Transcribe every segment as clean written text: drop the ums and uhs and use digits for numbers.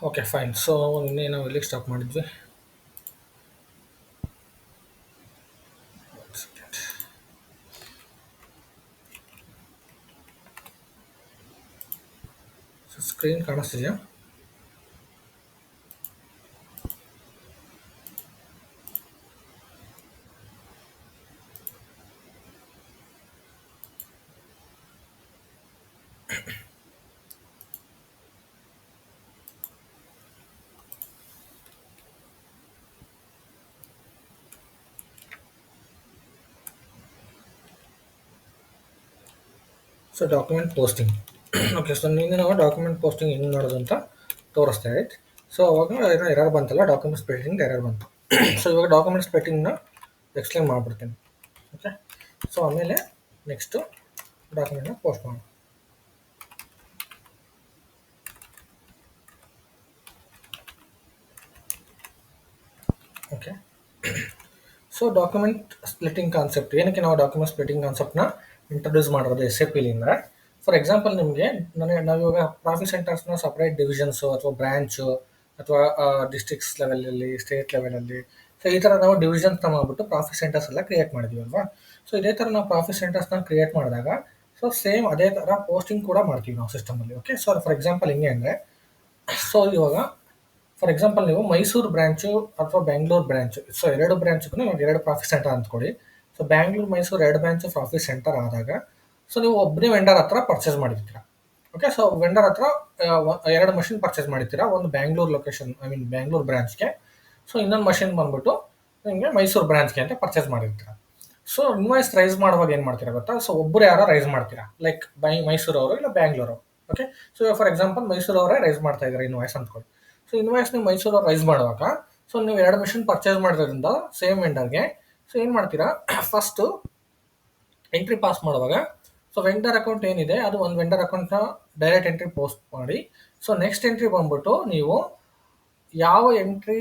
Okay fine. So ನಿನ್ನೆ ನಾವು ಎಲ್ಲಿಗೆ ಸ್ಟಾಪ್ ಮಾಡಿದ್ವಿ? ಸ್ಕ್ರೀನ್ ಕಾಣಿಸ್ತಿದೆಯಾ? So document posting. Okay, so ನಿನ್ನೆ ನಾವು ಡಾಕ್ಯುಮೆಂಟ್ ಪೋಸ್ಟಿಂಗ್ ಹೆಂಗೆ ಮಾಡೋದು ಅಂತ ತೋರಿಸ್ತಾ ರೈಟ್. ಸೊ ಅವಾಗ ಏನೋ ಎರರ್ ಬಂತಲ್ಲ, ಡಾಕ್ಯುಮೆಂಟ್ ಸ್ಪ್ಲಿಟ್ಟಿಂಗ್ ಎರರ್ ಬಂತು. ಸೊ ಇವಾಗ ಡಾಕ್ಯುಮೆಂಟ್ ಸ್ಪ್ಲಿಟ್ಟಿಂಗ್ನ ಎಕ್ಸ್ಪ್ಲೇನ್ ಮಾಡ್ಬಿಡ್ತೀನಿ. ಓಕೆ, ಸೊ ಆಮೇಲೆ ನೆಕ್ಸ್ಟು ಡಾಕ್ಯುಮೆಂಟ್ನ ಪೋಸ್ಟ್ ಮಾಡೋಣ. Okay, so document splitting concept ಏನಕ್ಕೆ ನಾವು ಡಾಕ್ಯುಮೆಂಟ್ ಸ್ಪ್ಲಿಟ್ಟಿಂಗ್ ಕಾನ್ಸೆಪ್ಟ್ನ ಇಂಟ್ರೊಡ್ಯೂಸ್ ಮಾಡಿರೋದು ಎಸ್ ಎ ಪಿಲಿ ಅಂದರೆ, ಫಾರ್ ಎಕ್ಸಾಂಪಲ್ ನಿಮಗೆ ನಾವಿವಾಗ ಪ್ರಾಫಿಟ್ ಸೆಂಟರ್ಸ್ನ ಸಪ್ರೇಟ್ ಡಿವಿಷನ್ಸು ಅಥವಾ ಬ್ರ್ಯಾಂಚು ಅಥವಾ ಡಿಸ್ಟ್ರಿಕ್ಸ್ ಲೆವೆಲಲ್ಲಿ, ಸ್ಟೇಟ್ ಲೆವೆಲಲ್ಲಿ, ಸೊ ಈ ಥರ ನಾವು ಡಿವಿಷನ್ಸ್ನ ಮಾಡಿಬಿಟ್ಟು ಪ್ರಾಫಿಟ್ ಸೆಂಟರ್ಸ್ ಎಲ್ಲ ಕ್ರಿಯೇಟ್ ಮಾಡಿದ್ದೀವಿ ಅಲ್ವಾ. ಸೊ ಇದೇ ಥರ ನಾವು ಪ್ರಾಫಿಟ್ ಸೆಂಟರ್ಸ್ನ ಕ್ರಿಯೇಟ್ ಮಾಡಿದಾಗ ಸೊ ಸೇಮ್ ಅದೇ ಥರ ಪೋಸ್ಟಿಂಗ್ ಕೂಡ ಮಾಡ್ತೀವಿ ನಾವು ಸಿಸ್ಟಮಲ್ಲಿ. ಓಕೆ, ಸೊ ಫಾರ್ ಎಕ್ಸಾಂಪಲ್ ಹಿಂಗೆ ಅಂದರೆ, ಸೊ ಇವಾಗ ಫಾರ್ ಎಕ್ಸಾಂಪಲ್ ನೀವು ಮೈಸೂರು ಬ್ರ್ಯಾಂಚು ಅಥವಾ ಬೆಂಗಳೂರು ಬ್ರ್ಯಾಂಚು, ಸೊ ಎರಡು ಬ್ರ್ಯಾಂಚ್ಗೂ ಇವಾಗ ಎರಡು ಪ್ರಾಫಿಟ್ ಸೆಂಟರ್ ಅಂದ್ಕೊಳ್ಳಿ. ಸೊ ಬ್ಯಾಂಗ್ಳೂರು ಮೈಸೂರು ಎರಡು ಬ್ರ್ಯಾಂಚು ಪ್ರಾಫಿಟ್ ಸೆಂಟರ್ ಆದಾಗ ಸೊ ನೀವು ಒಬ್ಬನೇ ವೆಂಡರ್ ಹತ್ರ ಪರ್ಚೇಸ್ ಮಾಡಿರ್ತೀರ. ಓಕೆ, ಸೊ ವೆಂಡರ್ ಹತ್ರ ಎರಡು ಮಷಿನ್ ಪರ್ಚೇಸ್ ಮಾಡಿರ್ತೀರ. ಒಂದು Bangalore location, I mean Bangalore ಬ್ರಾಂಚ್ಗೆ, ಸೊ ಇನ್ನೊಂದು ಮಷಿನ್ ಬಂದ್ಬಿಟ್ಟು ನಿಮಗೆ ಮೈಸೂರು ಬ್ರಾಂಚ್ಗೆ ಅಂತ ಪರ್ಚೇಸ್ ಮಾಡಿರ್ತೀರ. ಸೊ ಇನ್ವಾಯ್ಸ್ ರೈಸ್ ಮಾಡುವಾಗ ಏನು ಮಾಡ್ತೀರಾ ಗೊತ್ತಾ? ಸೊ ಒಬ್ಬರು ಯಾರೋ ರೈಸ್ ಮಾಡ್ತೀರಾ, ಲೈಕ್ ಮೈಸೂರು ಅವರು ಇಲ್ಲ Bangalore. Okay, so for example Mysuru ಅವರೇ ರೈಸ್ ಮಾಡ್ತಾ ಇದ್ದಾರೆ ಇನ್ವಾಯ್ಸ್ ಅಂದ್ಕೊಳ್ಳಿ. ಸೊ ಇನ್ವಾಯ್ಸ್ ನೀವು ಮೈಸೂರು ರೈಸ್ ಮಾಡುವಾಗ ಸೊ ನೀವು ಎರಡು ಮಿಷನ್ ಪರ್ಚೇಸ್ ಮಾಡೋದ್ರಿಂದ ಸೇಮ್ ವೆಂಡರ್ಗೆ ಸೊ ಏನು ಮಾಡ್ತೀರಾ, ಫಸ್ಟು ಎಂಟ್ರಿ ಪಾಸ್ ಮಾಡುವಾಗ ಸೊ ವೆಂಡರ್ ಅಕೌಂಟ್ ಏನಿದೆ ಅದು ಒಂದು ವೆಂಡರ್ ಅಕೌಂಟ್ನ ಡೈರೆಕ್ಟ್ ಎಂಟ್ರಿ ಪೋಸ್ಟ್ ಮಾಡಿ. ಸೊ ನೆಕ್ಸ್ಟ್ ಎಂಟ್ರಿ ಬಂದ್ಬಿಟ್ಟು ನೀವು ಯಾವ ಎಂಟ್ರಿ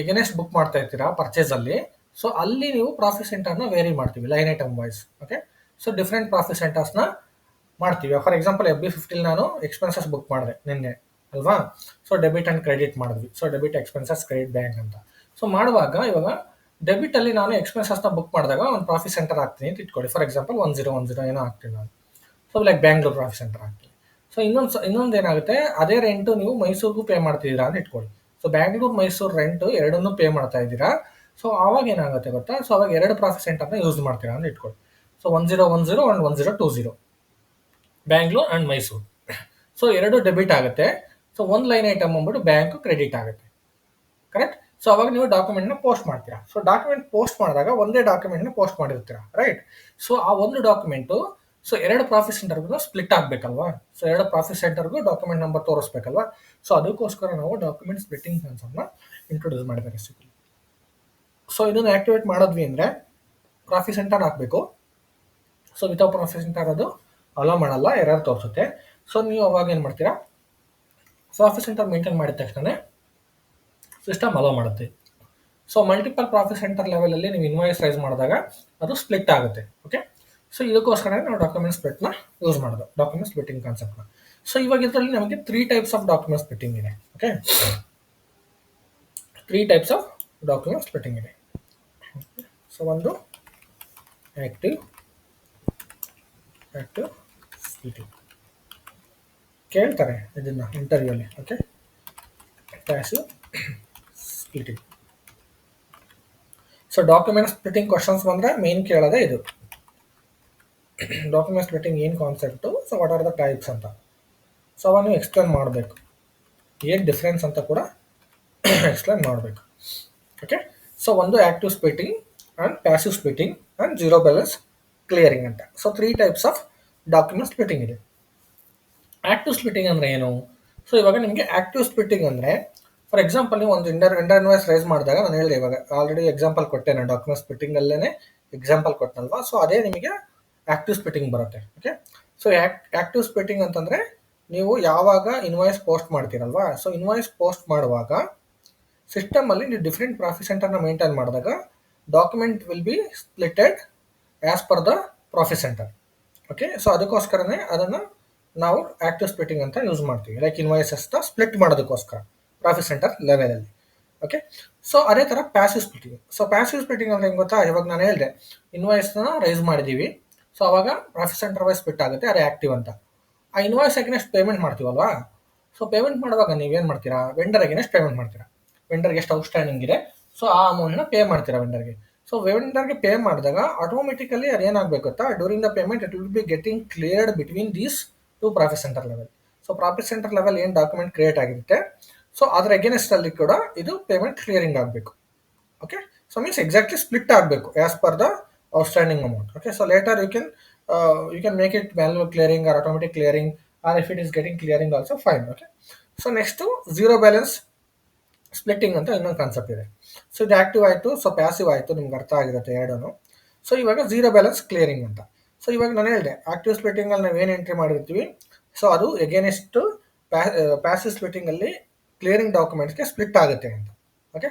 ಎಗನೆಸ್ಟ್ ಬುಕ್ ಮಾಡ್ತಾ ಇರ್ತೀರಾ ಪರ್ಚೇಸಲ್ಲಿ, ಸೊ ಅಲ್ಲಿ ನೀವು ಪ್ರಾಫಿಟ್ ಸೆಂಟರ್ನ ವೇರಿ ಮಾಡ್ತೀವಿ line item wise. Okay, so different profit ಸೆಂಟರ್ಸ್ನ ಮಾಡ್ತೀವಿ. ಫಾರ್ ಎಕ್ಸಾಂಪಲ್ FB15 ನಾನು ಎಕ್ಸ್ಪೆನ್ಸಸ್ ಬುಕ್ ಮಾಡಿದೆ ನಿನ್ನೆ ಅಲ್ವಾ. ಸೊ ಡೆಬಿಟ್ ಆ್ಯಂಡ್ ಕ್ರೆಡಿಟ್ ಮಾಡಿದ್ವಿ. So debit expenses credit bank ಅಂತ. ಸೊ ಮಾಡುವಾಗ ಇವಾಗ ಡೆಬಿಟಲ್ಲಿ ನಾನು ಎಕ್ಸ್ಪೆನ್ಸಸ್ನ ಬುಕ್ ಮಾಡಿದಾಗ ಒಂದು ಪ್ರಾಫಿಟ್ ಸೆಂಟರ್ ಹಾಕ್ತೀನಿ ಅಂತ ಇಟ್ಕೊಳ್ಳಿ. ಫಾರ್ ಎಕ್ಸಾಂಪಲ್ 1010 ಏನೋ ಹಾಕ್ತೀನಿ ನಾನು. So like Bangalore profit centre ಹಾಕ್ತೀನಿ. ಸೊ ಇನ್ನೊಂದು ಏನಾಗುತ್ತೆ, ಅದೇ ರೆಂಟು ನೀವು ಮೈಸೂರಿಗೂ ಪೇ ಮಾಡ್ತಿದ್ದೀರಾ ಅಂತ ಇಟ್ಕೊಳ್ಳಿ. ಸೊ ಬ್ಯಾಂಗ್ಳೂರು ಮೈಸೂರು ರೆಂಟು ಎರಡನ್ನೂ ಪೇ ಮಾಡ್ತಾ ಇದ್ದೀರಾ. ಸೊ ಆವಾಗ ಏನಾಗುತ್ತೆ ಗೊತ್ತಾ, ಸೊ ಅವಾಗ ಎರಡು ಪ್ರಾಫಿಟ್ ಸೆಂಟರ್ನ ಯೂಸ್ ಮಾಡ್ತೀರಾ ಅಂತ ಇಟ್ಕೊಳ್ಳಿ. So 1010 and 1020 Bangalore and Mysuru. So ಎರಡು ಡೆಬಿಟ್ ಆಗುತ್ತೆ. ಸೊ ಒಂದು ಲೈನ್ ಐಟಮ್ ಬಂದ್ಬಿಟ್ಟು ಬ್ಯಾಂಕು ಕ್ರೆಡಿಟ್ ಆಗುತ್ತೆ. ಕರೆಕ್ಟ್. ಸೊ ಅವಾಗ ನೀವು ಡಾಕ್ಯುಮೆಂಟ್ನ ಪೋಸ್ಟ್ ಮಾಡ್ತೀರಾ. ಸೊ ಡಾಕ್ಯುಮೆಂಟ್ ಪೋಸ್ಟ್ ಮಾಡಿದಾಗ ಒಂದೇ ಡಾಕ್ಯುಮೆಂಟ್ನ ಪೋಸ್ಟ್ ಮಾಡಿರ್ತೀರಾ, ರೈಟ್. ಸೊ ಆ ಒಂದು ಡಾಕ್ಯುಮೆಂಟು ಸೊ ಎರಡು ಪ್ರಾಫಿಟ್ ಸೆಂಟರ್ಗೂ ಸ್ಪ್ಲಿಟ್ ಆಗಬೇಕಲ್ವಾ. ಸೊ ಎರಡು ಪ್ರಾಫಿಟ್ ಸೆಂಟರ್ಗೂ ಡಾಕ್ಯುಮೆಂಟ್ ನಂಬರ್ ತೋರಿಸ್ಬೇಕಲ್ವಾ. ಸೊ ಅದಕ್ಕೋಸ್ಕರ ನಾವು ಡಾಕ್ಯುಮೆಂಟ್ ಸ್ಪ್ಲಿಟ್ಟಿಂಗ್ ಕಾನ್ಸೆಪ್ಟ್ನ ಇಂಟ್ರೊಡ್ಯೂಸ್ ಮಾಡಿದ್ದಾರೆ ಸಿಕ್ಲಿ. ಸೊ ಇದನ್ನು ಆಕ್ಟಿವೇಟ್ ಮಾಡಿದ್ವಿ ಅಂದರೆ ಪ್ರಾಫಿಟ್ ಸೆಂಟರ್ ಹಾಕಬೇಕು. ಸೊ ವಿತೌಟ್ ಪ್ರಾಫಿಟ್ ಸೆಂಟರ್ ಅದು ಅಲೋ ಮಾಡಲ್ಲ, ಎರರ್ ತೋರಿಸುತ್ತೆ. ಸೊ ನೀವು ಅವಾಗ ಏನು ಮಾಡ್ತೀರಾ, ಪ್ರಾಫಿಟ್ ಸೆಂಟರ್ ಮೇಂಟೈನ್ ಮಾಡಿದ ತಕ್ಷಣ ಸಿಸ್ಟಮ್ ಅಲೋ ಮಾಡುತ್ತೆ. ಸೊ ಮಲ್ಟಿಪಲ್ ಪ್ರಾಫಿಟ್ ಸೆಂಟರ್ ಲೆವೆಲಲ್ಲಿ ನೀವು ಇನ್ವಾಯ್ಸ್ ರೈಸ್ ಮಾಡಿದಾಗ ಅದು ಸ್ಪ್ಲಿಟ್ ಆಗುತ್ತೆ. ಓಕೆ, ಸೊ ಇದಕ್ಕೋಸ್ಕರ ನಾವು ಡಾಕ್ಯುಮೆಂಟ್ ಸ್ಪ್ಲಿಟ್ನ ಯೂಸ್ ಮಾಡೋದು, ಡಾಕ್ಯುಮೆಂಟ್ ಸ್ಪ್ಲಿಟ್ಟಿಂಗ್ ಕಾನ್ಸೆಪ್ಟ್ನ. ಸೊ ಇವಾಗ ಇದರಲ್ಲಿ ನಮಗೆ 3 ಟೈಪ್ಸ್ ಆಫ್ ಡಾಕ್ಯುಮೆಂಟ್ ಸ್ಪ್ಲಿಟ್ಟಿಂಗ್ ಇದೆ. Okay, 3 types of document splitting ಇದೆ. ಸೊ ಒಂದು ಆಕ್ಟಿವ್ ಸ್ಪ್ಲಿಟ್ಟಿಂಗ್ ಕೇಳ್ತಾರೆ ಇದನ್ನ ಇಂಟರ್ವ್ಯೂಲಿ. Okay, passive splitting. So document splitting questions ಬಂದರೆ ಮೇನ್ ಕೇಳೋದೇ ಇದು, ಡಾಕ್ಯುಮೆಂಟ್ ಸ್ಪ್ಲಿಟ್ಟಿಂಗ್ ಏನು concept, so what are the types ಅಂತ. ಸೊ ಅವಾಗ ನೀವು ಎಕ್ಸ್ಪ್ಲೇನ್ ಮಾಡಬೇಕು, ಏನು ಡಿಫ್ರೆನ್ಸ್ ಅಂತ ಕೂಡ ಎಕ್ಸ್ಪ್ಲೇನ್ ಮಾಡಬೇಕು. ಓಕೆ, ಸೊ ಒಂದು active splitting and passive splitting and zero balance clearing ಅಂತ. So 3 types of document splitting ಇದೆ. ಆಕ್ಟಿವ್ ಸ್ಪ್ಲಿಟ್ಟಿಂಗ್ ಅಂದರೆ ಏನು? ಸೊ ಇವಾಗ ನಿಮಗೆ ಆಕ್ಟಿವ್ ಸ್ಪ್ಲಿಟ್ಟಿಂಗ್ ಅಂದರೆ, ಫಾರ್ ಎಕ್ಸಾಂಪಲ್ ನೀವು ಒಂದು ಇಂಡರ್ ಇನ್ವಾಯ್ಸ್ ರೈಸ್ ಮಾಡಿದಾಗ ನಾನು ಹೇಳಿದೆ, ಇವಾಗ ಆಲ್ರೆಡಿ ಎಕ್ಸಾಂಪಲ್ ಕೊಟ್ಟೆ ನಾನು, ಡಾಕ್ಯುಮೆಂಟ್ ಸ್ಪ್ಲಿಟ್ಟಿಂಗಲ್ಲೇ ಎಕ್ಸಾಂಪಲ್ ಕೊಟ್ಟನಲ್ವಾ. ಸೊ ಅದೇ ನಿಮಗೆ ಆಕ್ಟಿವ್ ಸ್ಪ್ಲಿಟ್ಟಿಂಗ್ ಬರುತ್ತೆ. ಓಕೆ, ಸೊ ಆಕ್ಟಿವ್ ಸ್ಪ್ಲಿಟ್ಟಿಂಗ್ ಅಂತಂದರೆ ನೀವು ಯಾವಾಗ ಇನ್ವಾಯ್ಸ್ ಪೋಸ್ಟ್ ಮಾಡ್ತೀರಲ್ವಾ, ಸೊ ಇನ್ವಾಯ್ಸ್ ಪೋಸ್ಟ್ ಮಾಡುವಾಗ ಸಿಸ್ಟಮಲ್ಲಿ ನೀವು ಡಿಫ್ರೆಂಟ್ ಪ್ರಾಫಿಟ್ ಸೆಂಟರ್ನ ಮೇಂಟೈನ್ ಮಾಡಿದಾಗ document will be splitted as per the profit centre. Okay, so ಅದಕ್ಕೋಸ್ಕರನೇ ಅದನ್ನು ನಾವು ಆಕ್ಟಿವ್ ಸ್ಪ್ಲಿಟ್ಟಿಂಗ್ ಅಂತ ಯೂಸ್ ಮಾಡ್ತೀವಿ, ಲೈಕ್ ಇನ್ವಾಯ್ಸಸ್ನ ಸ್ಪ್ಲಿಟ್ ಮಾಡೋದಕ್ಕೋಸ್ಕರ ಪ್ರಾಫಿಟ್ ಸೆಂಟರ್ ಲೆವೆಲಲ್ಲಿ. ಓಕೆ, ಸೊ ಅದೇ ಥರ passive splitting. So passive splitting ಅಂದ್ರೆ ಹೆಂಗೆ ಗೊತ್ತಾ, ಇವಾಗ ನಾನು ಹೇಳಿದೆ ಇನ್ವಾಯ್ಸ್ನ ರೈಸ್ ಮಾಡಿದ್ದೀವಿ, ಸೊ ಅವಾಗ ಪ್ರಾಫಿಟ್ ಸೆಂಟರ್ ವೈಸ್ ಸ್ಪ್ಲಿಟ್ ಆಗುತ್ತೆ, ಅದೇ ಆಕ್ಟಿವ್ ಅಂತ. ಆ ಇನ್ವಾಯ್ಸ್ ಅಗೇನೆಸ್ಟ್ ಪೇಮೆಂಟ್ ಮಾಡ್ತೀವಲ್ವಾ, ಸೊ ಪೇಮೆಂಟ್ ಮಾಡುವಾಗ ನೀವೇನು ಮಾಡ್ತೀರಾ, ವೆಂಡರ್ ಅಗೇನೆಸ್ಟ್ ಪೇಮೆಂಟ್ ಮಾಡ್ತೀರಾ. ವೆಂಡರ್ಗೆ ಎಷ್ಟು ಔಟ್ಸ್ಟ್ಯಾಂಡಿಂಗ್ ಇದೆ, ಸೊ ಆ ಅಮೌಂಟ್ನ ಪೇ ಮಾಡ್ತೀರಾ ವೆಂಡರ್ಗೆ. ಸೊ ವೆಂಡರ್ಗೆ ಪೇ ಮಾಡಿದಾಗ ಆಟೋಮೆಟಿಕಲಿ ಅದೇನಾಗಬೇಕು ಗೊತ್ತಾ, during the payment it will be getting cleared between these two profit centre level. So profit centre level ಏನು ಡಾಕ್ಯುಮೆಂಟ್ ಕ್ರಿಯೇಟ್ ಆಗಿರುತ್ತೆ, ಸೊ ಅದರ ಅಗೇನೆಸ್ಟ್ ಅಲ್ಲಿ ಕೂಡ ಇದು ಪೇಮೆಂಟ್ ಕ್ಲಿಯರಿಂಗ್ ಆಗಬೇಕು. Okay, so means exactly split ಆಗಬೇಕು as per the outstanding amount. Okay, so later you can make it manual clearing or automatic clearing, or if it is getting clearing also fine. Okay, so next zero balance splitting ಅಂತ ಇನ್ನೊಂದು concept ಇದೆ. So ಇದು active ಆಯಿತು, so passive ಆಯಿತು, ನಿಮ್ಗೆ ಅರ್ಥ ಆಗಿರುತ್ತೆ ಎರಡೂ. ಸೊ ಇವಾಗ ಝೀರೋ ಬ್ಯಾಲೆನ್ಸ್ ಕ್ಲಿಯರಿಂಗ್ ಅಂತ. ಸೊ ಇವಾಗ ನಾನು ಹೇಳಿದೆ ಆಕ್ಟಿವ್ ಸ್ಪ್ಲಿಟ್ಟಿಂಗಲ್ಲಿ ನಾವು ಏನು ಎಂಟ್ರಿ ಮಾಡಿರ್ತೀವಿ, ಸೊ ಅದು ಎಗೇನೆಸ್ಟ್ ಪ್ಯಾಸಿವ್ ಸ್ಪ್ಲಿಟ್ಟಿಂಗಲ್ಲಿ ಕ್ಲಿಯರಿಂಗ್ ಡಾಕ್ಯುಮೆಂಟ್ಸ್ಗೆ ಸ್ಪ್ಲಿಟ್ ಆಗುತ್ತೆ ಅಂತ. ಓಕೆ,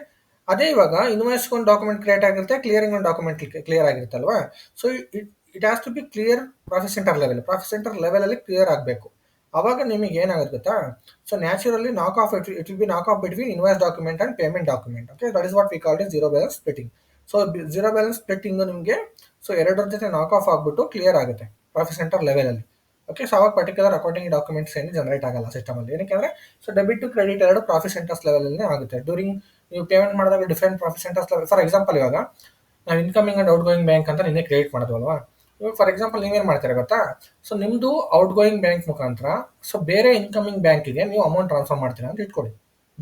ಅದೇ ಇವಾಗ ಇನ್ವಾಯ್ಸ್ ಒಂದು ಡಾಕ್ಯುಮೆಂಟ್ ಕ್ರಿಯೇಟ್ ಆಗಿರುತ್ತೆ, ಕ್ಲಿಯರಿಂಗ್ ಒಂದು ಡಾಕ್ಯುಮೆಂಟ್ ಕ್ಲಿಯರ್ ಆಗಿರುತ್ತೆ ಅಲ್ವಾ. So it has to be clear profit centre level. Profit centre ಲೆವೆಲಲ್ಲಿ ಕ್ಲಿಯರ್ ಆಗಬೇಕು. ಅವಾಗ ನಿಮಗೆ ಏನಾಗುತ್ತೆ ಗೊತ್ತಾ, so naturally knock off it will be knock off between invoice document and payment document. Okay, that is what we called is zero balance splitting. So zero balance splitting ನಿಮಗೆ so ಎರಡರ ಜೊತೆ ನಾಕ್ of ಆಗಿಬಿಟ್ಟು clear ಆಗುತ್ತೆ profit centre ಲೆವೆಲಲ್ಲಿ. Okay, so ಅವಾಗ particular accounting documents ಏನು generate ಆಗಲ್ಲ ಸಿಸ್ಟಮಲ್ಲಿ. ಏನಕ್ಕೆ, ಸೊ ಡೆಬಿಟ್ ಟು ಕ್ರೆಡಿಟ್ ಎರಡು ಪ್ರಾಫಿಟ್ ಸೆಂಟರ್ಸ್ ಲೆವೆಲಲ್ಲಿ ಆಗುತ್ತೆ. ಡ್ಯೂರಿಂಗ್ ನೀವು ಪೇಮೆಂಟ್ ಮಾಡಿದಾಗ different profit centres level. For example ಇವಾಗ ನಾವು incoming and out going bank ಅಂತ ನಿನ್ನೆ ಕ್ರಿಯೇಟ್ ಮಾಡೋದಲ್ವಾ. ಇವಾಗ ಫಾರ್ ಎಕ್ಸಾಂಪಲ್ ನೀವೇನು ಮಾಡ್ತೀರಾ ಗೊತ್ತಾ, ಸೊ ನಿಮ್ಮದು ಔಟ್ ಗೋಯಿಂಗ್ ಬ್ಯಾಂಕ್ ಮುಖಾಂತರ ಸೊ ಬೇರೆ ಇನ್ಕಮಿಂಗ್ ಬ್ಯಾಂಕಿಗೆ ನೀವು ಅಮೌಂಟ್ ಟ್ರಾನ್ಸ್ಫರ್ ಮಾಡ್ತೀರಾ ಅಂತ ಇಟ್ಕೊಳ್ಳಿ,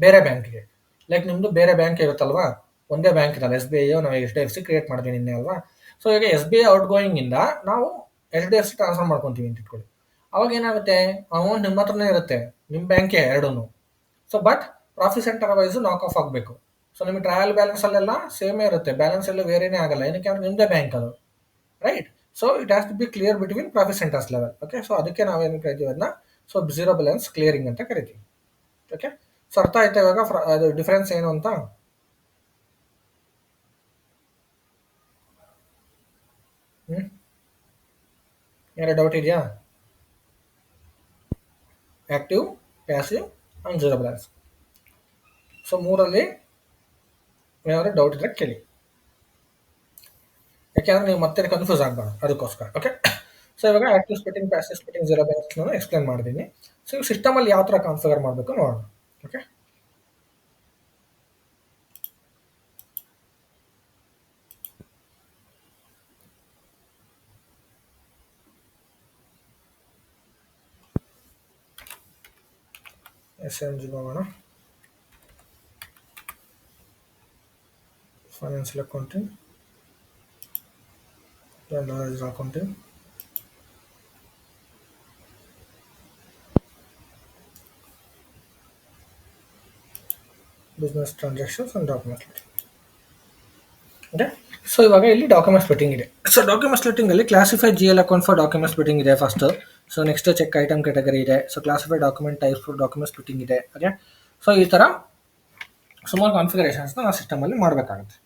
ಬೇರೆ ಬ್ಯಾಂಕಿಗೆ. ಲೈಕ್ ನಿಮ್ಮದು ಬೇರೆ ಬ್ಯಾಂಕ್ ಇರುತ್ತಲ್ವಾ, ಒಂದೇ ಬ್ಯಾಂಕ್ ಇರಲ್ಲ. SBI ನಾವು HDFC ಕ್ರಿಯೇಟ್ ಮಾಡಿದ್ವಿ ನಿನ್ನೆ ಅಲ್ವಾ. ಸೊ ಈಗ SBI ಔಟ್ ಗೋಯಿಂಗಿಂದ ನಾವು HDFC ಟ್ರಾನ್ಸ್ಫರ್ ಮಾಡ್ಕೊತೀವಿ ಅಂತ ಇಟ್ಕೊಳ್ಳಿ. ಅವಾಗ ಏನಾಗುತ್ತೆ, ಅಮೌಂಟ್ ನಿಮ್ಮ ಹತ್ರನೇ ಇರುತ್ತೆ, ನಿಮ್ಮ ಬ್ಯಾಂಕೇ ಎರಡೂ. So but profit centre wise ನಾಕ್ ಆಫ್ ಆಗಬೇಕು. ಸೊ ನಿಮಗೆ ಟ್ರಯಲ್ ಬ್ಯಾಲೆನ್ಸ್ ಅಲ್ಲೆಲ್ಲ ಸೇಮೇ ಇರುತ್ತೆ, ಬ್ಯಾಲೆನ್ಸ್ ಎಲ್ಲ ಬೇರೆನೇ ಆಗಲ್ಲ. ಏನಕ್ಕೆ ಅಂದ್ರೆ ನಿಮ್ಮದೇ ಬ್ಯಾಂಕ್ ಅದು, right. So it has to be clear between profit centres level. Okay, so ಅದಕ್ಕೆ ನಾವೇನು ಕರಿತೀವಿ ಅದನ್ನ, ಸೊ ಝೀರೋ ಬ್ಯಾಲೆನ್ಸ್ ಕ್ಲಿಯರಿಂಗ್ ಅಂತ ಕರಿತೀವಿ. ಓಕೆ, ಸೊ ಅರ್ಥ ಆಯ್ತಾ ಇವಾಗ ಅದು ಡಿಫ್ರೆನ್ಸ್ ಏನು ಅಂತ? ಏನಾರ ಡೌಟ್ ಇದೆಯಾ? Active, passive and zero balance. So ಮೂರಲ್ಲಿ ಏನಾದ್ರು ಡೌಟ್ ಇದ್ರೆ ಕೇಳಿ, ಯಾಕೆಂದ್ರೆ ನೀವು ಮತ್ತೆ ಕನ್ಫ್ಯೂಸ್ ಆಗಬಾರ್ದು, ಅದಕ್ಕೋಸ್ಕರ. ಓಕೆ, ಸೊ ಇವಾಗ active splitting, passive splitting, zero balance ನಾನು ಎಕ್ಸ್ಪ್ಲೇನ್ ಮಾಡಿದ್ದೀನಿ. ಸೊ ಈ ಸಿಸ್ಟಮಲ್ಲಿ ಯಾವ ಥರ ಕಾನ್ಫಿಗರ್ ಮಾಡಬೇಕು ನೋಡೋಣ. ಓಕೆ, SMG ಹೋಗೋಣ. Financial accounting, accounting, business transactions and document splitting. Okay, so ಇವಾಗ ಇಲ್ಲಿ ಡಾಕ್ಯುಮೆಂಟ್ ಸ್ಪ್ಲಿಟ್ಟಿಂಗ್ ಇದೆ. ಸೊ ಡಾಕ್ಯುಮೆಂಟ್ ಸ್ಪ್ಲಿಟ್ಟಿಂಗ್ ಅಲ್ಲಿ classified GL account for document splitting ಇದೆ first. So next check item category ಇದೆ. So classified document types for document splitting ಇದೆ. Okay, so ಈ ಥರ ಸುಮಾರು ಕಾನ್ಫಿಗರೇಷನ್ಸ್ನ ನಾವು ಸಿಸ್ಟಮಲ್ಲಿ ಮಾಡಬೇಕಾಗುತ್ತೆ.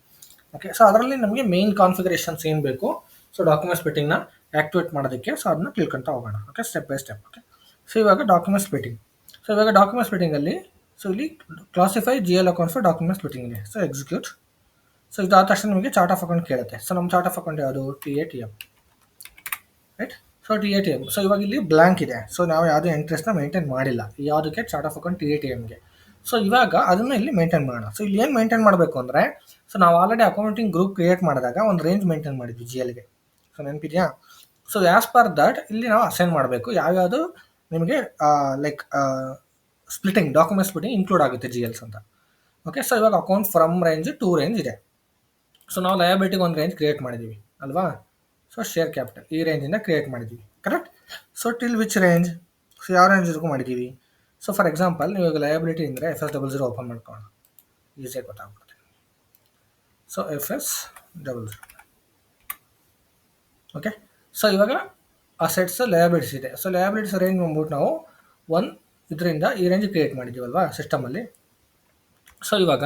ಓಕೆ, ಸೊ ಅದರಲ್ಲಿ ನಮಗೆ ಮೇನ್ ಕಾನ್ಫಿಗರೇಷನ್ಸ್ ಏನು ಬೇಕು, ಸೊ ಡಾಕ್ಯುಮೆಂಟ್ ಸ್ಪ್ಲಿಟ್ಟಿಂಗ್ನ ಆಕ್ಟಿವೇಟ್ ಮಾಡೋದಕ್ಕೆ, ಸೊ ಅದನ್ನ ತಿಳ್ಕೊಂತ ಹೋಗೋಣ. Okay, step by step. Okay, so ಇವಾಗ ಡಾಕ್ಯುಮೆಂಟ್ ಸ್ಪ್ಲಿಟ್ಟಿಂಗ್. ಸೊ ಇವಾಗ ಡಾಕ್ಯುಮೆಂಟ್ ಸ್ಪ್ಲಿಟ್ಟಿಂಗಲ್ಲಿ ಸೊ ಇಲ್ಲಿ classified GL account for document splitting ಇದೆ. So execute. ಸೊ ಇದಾದ ತಕ್ಷಣ ನಿಮಗೆ ಚಾರ್ಟ್ ಆಫ್ ಅಕೌಂಟ್ ಕೇಳುತ್ತೆ. ಸೊ ನಮ್ಮ ಚಾರ್ಟ್ ಆಫ್ ಅಕೌಂಟ್ ಯಾವುದು, TATM, right. So TATM. So ಇವಾಗ ಇಲ್ಲಿ ಬ್ಲ್ಯಾಂಕ್ ಇದೆ. ಸೊ ನಾವು ಯಾವುದೇ ಎಂಟ್ರೆಸ್ಟ್ನ ಮೇಂಟೈನ್ ಮಾಡಿಲ್ಲ ಯಾವುದಕ್ಕೆ, ಚಾರ್ಟ್ ಆಫ್ ಅಕೌಂಟ್ TATMಗೆ. ಸೊ ಇವಾಗ ಅದನ್ನು ಇಲ್ಲಿ ಮೇಂಟೈನ್ ಮಾಡೋಣ. ಸೊ ಇಲ್ಲಿ ಏನು ಮೇಂಟೈನ್ ಮಾಡಬೇಕು ಅಂದರೆ, ಸೊ ನಾವು ಆಲ್ರೆಡಿ ಅಕೌಂಟಿಂಗ್ ಗ್ರೂಪ್ ಕ್ರಿಯೇಟ್ ಮಾಡಿದಾಗ ಒಂದು ರೇಂಜ್ ಮೇಂಟೈನ್ ಮಾಡಿದ್ವಿ GLಗೆ. ಸೊ ನೆನಪಿದೆಯಾ? ಸೊ ಆ್ಯಸ್ ಪರ್ ದಟ್ ಇಲ್ಲಿ ನಾವು ಅಸೈನ್ ಮಾಡಬೇಕು ಯಾವ್ಯಾವುದು ನಿಮಗೆ like splitting, document splitting include ಆಗುತ್ತೆ GLs ಅಂತ. ಓಕೆ, ಸೊ ಇವಾಗ account from range to range ಇದೆ. ಸೊ ನಾವು ಲಯಬಿಲಿಟಿಗೆ ಒಂದು ರೇಂಜ್ ಕ್ರಿಯೇಟ್ ಮಾಡಿದ್ದೀವಿ ಅಲ್ವಾ. ಸೊ ಶೇರ್ ಕ್ಯಾಪಿಟಲ್ ಈ ರೇಂಜಿಂದ ಕ್ರಿಯೇಟ್ ಮಾಡಿದ್ದೀವಿ, correct. So till which range, so ಯಾವ ರೇಂಜ್ವರೆಗೂ ಮಾಡಿದ್ದೀವಿ. ಸೊ ಫಾರ್ ಎಕ್ಸಾಂಪಲ್ ನೀವು ಈಗ ಲಯಬಿಲಿಟಿ ಅಂದರೆ FS00 ಓಪನ್ ಮಾಡ್ಕೊಳ್ಳೋಣ, ಈಸಿಯಾಗಿ ಗೊತ್ತಾಗ್ಬಿಡುತ್ತೆ. So FS00. ಓಕೆ, ಸೊ ಇವಾಗ ಅಸೆಟ್ಸ್ ಲಯಬಿಲಿಟೀಸ್ ಇದೆ. ಸೊ ಲಯಬಿಲಿಟೀಸ್ ರೇಂಜ್ ಬಂದ್ಬಿಟ್ಟು ನಾವು ಇದರಿಂದ ಈ ರೇಂಜ್ ಕ್ರಿಯೇಟ್ ಮಾಡಿದ್ದೀವಲ್ವಾ ಸಿಸ್ಟಮಲ್ಲಿ. ಸೊ ಇವಾಗ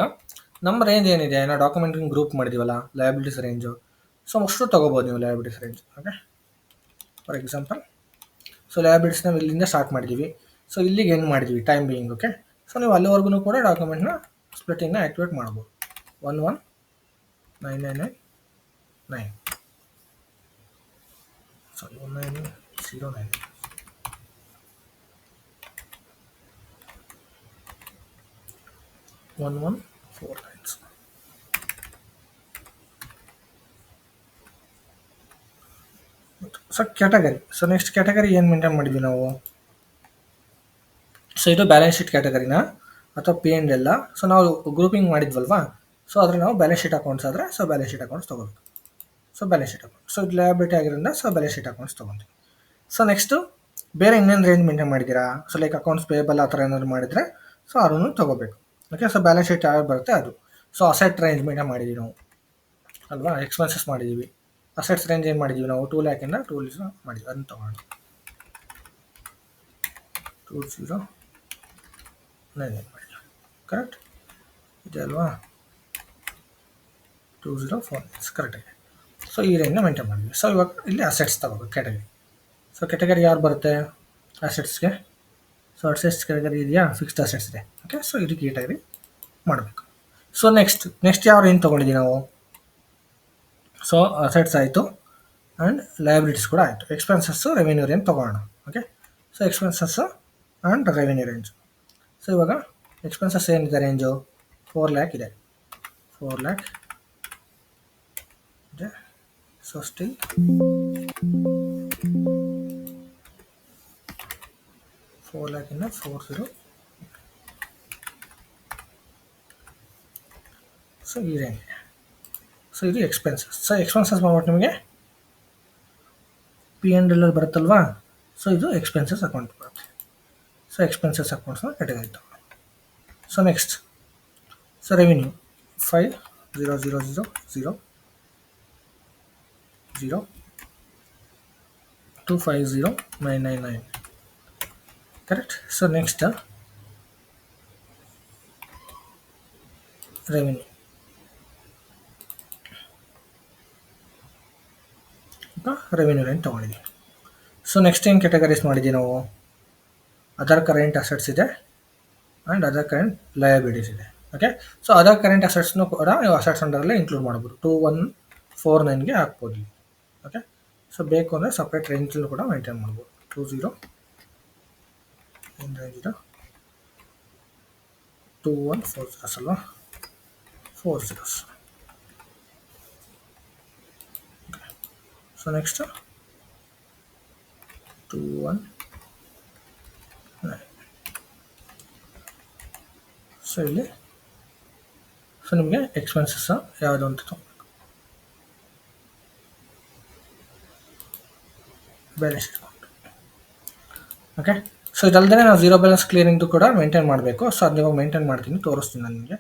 ನಮ್ಮ ರೇಂಜ್ ಏನಿದೆ, ನಾವು ಡಾಕ್ಯುಮೆಂಟಿಂಗ್ ಗ್ರೂಪ್ ಮಾಡಿದ್ದೀವಲ್ಲ ಲಯಬಿಲಿಟೀಸ್ ರೇಂಜು. ಸೊ ಅಷ್ಟು ತೊಗೋಬೋದು ನೀವು liabilities range. Okay, for example so ಲಯಬಿಲಿಟೀಸ್ನ ಇಲ್ಲಿಂದ ಸ್ಟಾರ್ಟ್ ಮಾಡಿದ್ದೀವಿ. ಸೊ ಇಲ್ಲಿಗೆ ಏನು ಮಾಡಿದ್ದೀವಿ ಟೈಮ್ ಬೀಯಿಂಗ್. ಓಕೆ, ಸೊ ನೀವು ಅಲ್ಲಿವರೆಗೂ ಕೂಡ ಡಾಕ್ಯುಮೆಂಟ್ನ ಸ್ಪ್ಲಿಟ್ಟಿಂಗ್ನ ಆ್ಯಕ್ಟಿವೇಟ್ ಮಾಡ್ಬೋದು. 119999 sorry 1909 1149 lines. So category. So next category ಏನು ಮೇಂಟೈನ್ ಮಾಡಿದ್ವಿ ನಾವು? ಸೊ ಇದು ಬ್ಯಾಲೆನ್ಸ್ ಶೀಟ್ ಕ್ಯಾಟಗರಿನ ಅಥವಾ ಪಿ ಆ್ಯಂಡ್ ಎಲ್ಲ. ಸೊ ನಾವು ಗ್ರೂಪಿಂಗ್ ಮಾಡಿದ್ವಲ್ವಾ, ಸೊ ಅದ್ರ ನಾವು ಬ್ಯಾಲೆನ್ಸ್ ಶೀಟ್ ಅಕೌಂಟ್ಸ್ ಆದರೆ ಸೊ ಬ್ಯಾಲೆನ್ಸ್ ಶೀಟ್ ಅಕೌಂಟ್ಸ್ ತೊಗೋಬೇಕು. So balance sheet account, so ಇದು ಲಯಬಿಲಿಟಿ ಆಗಿರೋದ್ರಿಂದ ಸೊ ಬ್ಯಾಲೆನ್ಸ್ ಶೀಟ್ ಅಕೌಂಟ್ಸ್ ತೊಗೊತೀವಿ. ಸೊ ನೆಕ್ಸ್ಟು ಬೇರೆ ಇನ್ನೇನು ರೇಂಜ್ ಮೇಂಟೈನ್ ಮಾಡಿದ್ದೀರಾ? ಸೊ ಲೈಕ್ ಅಕೌಂಟ್ಸ್ ಪೇಬಲ್ ಆ ಥರ ಏನಾದ್ರು ಮಾಡಿದರೆ ಸೊ ಅದನ್ನು ತೊಗೋಬೇಕು. ಓಕೆ, ಸೊ ಬ್ಯಾಲೆನ್ಸ್ ಶೀಟ್ ಯಾವ್ದು ಬರುತ್ತೆ ಅದು. ಸೊ ಅಸೆಟ್ ರೇಂಜ್ ಮೇಂಟೈನ್ ಮಾಡಿದ್ದೀವಿ ನಾವು ಅಲ್ವಾ, ಎಕ್ಸ್ಪೆನ್ಸಸ್ ಮಾಡಿದ್ದೀವಿ. ಅಸೆಟ್ಸ್ ರೇಂಜ್ ಏನು ಮಾಡಿದ್ದೀವಿ ನಾವು? 2 lakhದಿಂದ 2 lakhs ಮಾಡಿದ್ವಿ, ಅದನ್ನು ತೊಗೊಂಡು 2099 ಮಾಡಿದ್ವಿ. ಕರೆಕ್ಟ್ ಇದೆ ಅಲ್ವಾ? 2049 ಕರೆಕ್ಟಾಗಿ. ಸೊ ಈ ರೇಂಜ್ನ ಮೇಂಟೈನ್ ಮಾಡಿದ್ವಿ. ಸೊ ಇವಾಗ ಇಲ್ಲಿ ಅಸೆಟ್ಸ್ ತಗೋಬೇಕು ಕ್ಯಾಟಗರಿ. ಸೊ ಕ್ಯಾಟಗರಿ ಯಾರು ಬರುತ್ತೆ ಅಸೆಟ್ಸ್ಗೆ? ಸೊ ಅಸೆಟ್ಸ್ ಕ್ಯಾಟಗರಿ ಇದೆಯಾ? ಫಿಕ್ಸ್ಡ್ ಅಸೆಟ್ಸ್ ಇದೆ. ಓಕೆ, ಸೊ ಇದು ಕ್ಯಾಟಗರಿ ಮಾಡಬೇಕು. ಸೊ ನೆಕ್ಸ್ಟ್ ಯಾವ ರೇಂಜ್ ತೊಗೊಂಡಿದ್ದೀವಿ ನಾವು? ಸೊ ಅಸೆಟ್ಸ್ ಆಯಿತು ಆ್ಯಂಡ್ ಲಯಬಿಲಿಟೀಸ್ ಕೂಡ ಆಯಿತು. ಎಕ್ಸ್ಪೆನ್ಸಸ್ಸು ರೆವೆನ್ಯೂ ರೇಂಜ್ ತೊಗೊಳ್ಳೋಣ. Okay, so expenses and revenue range. So ಇವಾಗ ಎಕ್ಸ್ಪೆನ್ಸಸ್ ಏನಿದೆ ರೇಂಜು? 4 lakh ಇದೆ. 4 lakh ಇದೆ. So still 4 lakhಯಿಂದ 40. ಸೊ ಈ ರೇಂಜ್. ಸೊ ಇದು ಎಕ್ಸ್ಪೆನ್ಸಸ್. ಸೊ ಎಕ್ಸ್ಪೆನ್ಸಸ್ ಮಾಡ್ಬಿಟ್ಟು ನಿಮಗೆ ಪಿ ಆ್ಯಂಡ್ ಎಲ್ ಬರುತ್ತಲ್ವಾ, ಸೊ ಇದು ಎಕ್ಸ್ಪೆನ್ಸಸ್ ಅಕೌಂಟ್ ಬರುತ್ತೆ. ಸೊ ಎಕ್ಸ್ಪೆನ್ಸಸ್ ಅಕೌಂಟ್ಸ್ನ ಕ್ಯಾಟಗರಿ ಇತ್ತು. So next so revenue 5000000250,999 correct. So next revenue revenue range ತೊಗೊಂಡಿದ್ದೀವಿ. ಸೊ ನೆಕ್ಸ್ಟ್ ಏನು ಕ್ಯಾಟಗರೀಸ್ ಮಾಡಿದ್ದೀವಿ ನಾವು? ಅದರ್ ಕರೆಂಟ್ ಅಸೆಟ್ಸ್ ಇದೆ ಆ್ಯಂಡ್ ಅದರ್ ಕರೆಂಟ್ ಲಯಬಿಲಿಟೀಸ್ ಇದೆ. ಓಕೆ, ಸೊ ಅದರ್ ಕರೆಂಟ್ ಅಸೆಟ್ಸ್ನು ಕೂಡ ನೀವು ಅಸೆಟ್ಸ್ ಅಂಡರಲ್ಲೇ ಇನ್ಕ್ಲೂಡ್ ಮಾಡ್ಬೋದು. 2149ಗೆ ಹಾಕ್ಬೋದು. ಓಕೆ, ಸೊ ಬೇಕು ಅಂದರೆ ಸಪ್ರೇಟ್ ರೇಂಜಲ್ಲೂ ಕೂಡ ಮೇಂಟೈನ್ ಮಾಡ್ಬೋದು. 20 ಏನು ರೇಂಜ್ ಇದೆ? 2140 ಅಲ್ವಾ? 40. Okay, so next 219. ಸೊ ಇಲ್ಲಿ ಸೊ ನಿಮಗೆ ಎಕ್ಸ್ಪೆನ್ಸಸ್ ಯಾವುದು ಅಂತ ತೊಗೊಬೇಕು. Balance sheet account. Okay, so ಇದಲ್ಲದೆ ನಾವು ಝೀರೋ ಬ್ಯಾಲೆನ್ಸ್ ಕ್ಲಿಯರಿಂಗ್ದು ಕೂಡ ಮೇಂಟೈನ್ ಮಾಡಬೇಕು. ಸೊ ಅದು ಇವಾಗ ಮೇಂಟೈನ್ ಮಾಡ್ತೀನಿ, ತೋರಿಸ್ತೀನಿ ನಾನು ನಿಮಗೆ.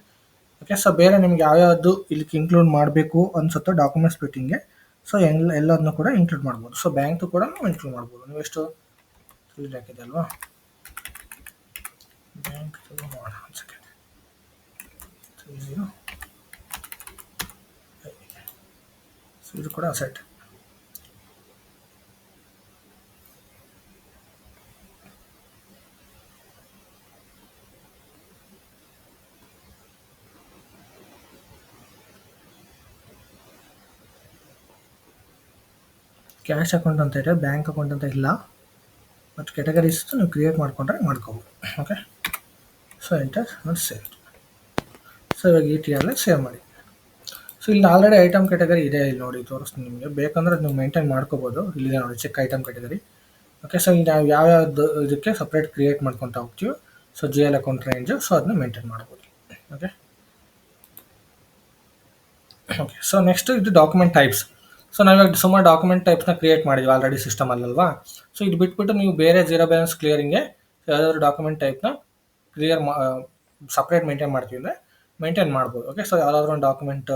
ಓಕೆ, ಸೊ ಬೇರೆ ನಿಮ್ಗೆ ಯಾವ್ಯಾವುದು ಇಲ್ಲಿಗೆ ಇನ್ಕ್ಲೂಡ್ ಮಾಡಬೇಕು ಅನ್ಸುತ್ತೋ ಡಾಕ್ಯುಮೆಂಟ್ಸ್ ಸ್ಪ್ಲಿಟ್ಟಿಂಗ್ಗೆ, ಸೊ ಎಲ್ಲದನ್ನು ಕೂಡ ಇನ್ಕ್ಲೂಡ್ ಮಾಡ್ಬೋದು. ಸೊ ಬ್ಯಾಂಕ್ದು ಕೂಡ ನಾವು ಇನ್ಕ್ಲೂಡ್ ಮಾಡ್ಬೋದು. ನೀವು ಎಷ್ಟು 3 lakh ಇದೆ ಅಲ್ವಾ? ಬ್ಯಾಂಕ್ ನೋಡೋಣ ಒಂದು ಸೆಕೆಂಡ್. 30. ಸೊ ಇದು ಕೂಡ ಅಸೆಟ್. ಕ್ಯಾಶ್ ಅಕೌಂಟ್ ಅಂತ ಇದೆ, ಬ್ಯಾಂಕ್ ಅಕೌಂಟ್ ಅಂತ ಇಲ್ಲ. ಮತ್ತು ಕ್ಯಾಟಗರೀಸ್ ನೀವು ಕ್ರಿಯೇಟ್ ಮಾಡಿಕೊಂಡ್ರೆ ಮಾಡ್ಕೋಬೋದು. ಓಕೆ, ಸೊ ಎಂಟರ್ ಮತ್ತು ಸೇವ್. ಸೊ ಇವಾಗ ಈ ಟಿಯಲ್ಲೇ ಸೇವ್ ಮಾಡಿ. ಸೊ ಇಲ್ಲಿ ಆಲ್ರೆಡಿ ಐಟಮ್ ಕ್ಯಾಟಗರಿ ಇದೆ, ಇಲ್ಲಿ ನೋಡಿ ತೋರಿಸ್ತೀನಿ ನಿಮಗೆ. ಬೇಕಂದ್ರೆ ನೀವು ಮೇಂಟೈನ್ ಮಾಡ್ಕೋಬೋದು. ಇಲ್ಲಿದೆ ನೋಡಿ check item category. Okay, so ಇಲ್ಲಿ ನಾವು ಯಾವ್ಯಾವ್ದು ಇದಕ್ಕೆ ಸಪ್ರೇಟ್ ಕ್ರಿಯೇಟ್ ಮಾಡ್ಕೊತಾ ಹೋಗ್ತೀವಿ. So G L account range, so ಅದನ್ನ ಮೇಂಟೈನ್ ಮಾಡ್ಬೋದು. ಓಕೆ ಓಕೆ ಸೊ ನೆಕ್ಸ್ಟ್ ಇದು ಡಾಕ್ಯುಮೆಂಟ್ ಟೈಪ್ಸ್. ಸೊ ನಾವಿವಾಗ ಸುಮಾರು ಡಾಕ್ಯುಮೆಂಟ್ ಟೈಪ್ಸ್ನ ಕ್ರಿಯೇಟ್ ಮಾಡಿದ್ವಿ ಆಲ್ರೆಡಿ ಸಿಸ್ಟಮಲ್ಲಲ್ವಾ. ಸೊ ಇದು ಬಿಟ್ಬಿಟ್ಟು ನೀವು ಬೇರೆ ಝೀರೋ ಬ್ಯಾಲೆನ್ಸ್ ಕ್ಲಿಯರಿಂಗ್ಗೆ ಯಾವುದಾದ್ರು ಡಾಕ್ಯುಮೆಂಟ್ ಟೈಪ್ನ ಕ್ಲಿಯರ್ ಸಪ್ರೇಟ್ ಮೇಂಟೈನ್ ಮಾಡ್ತೀವಿ ಅಂದರೆ ಮೇಂಟೈನ್ ಮಾಡ್ಬೋದು. ಓಕೆ, ಸೊ ಯಾವುದಾದ್ರೂ ಒಂದು ಡಾಕ್ಯುಮೆಂಟ್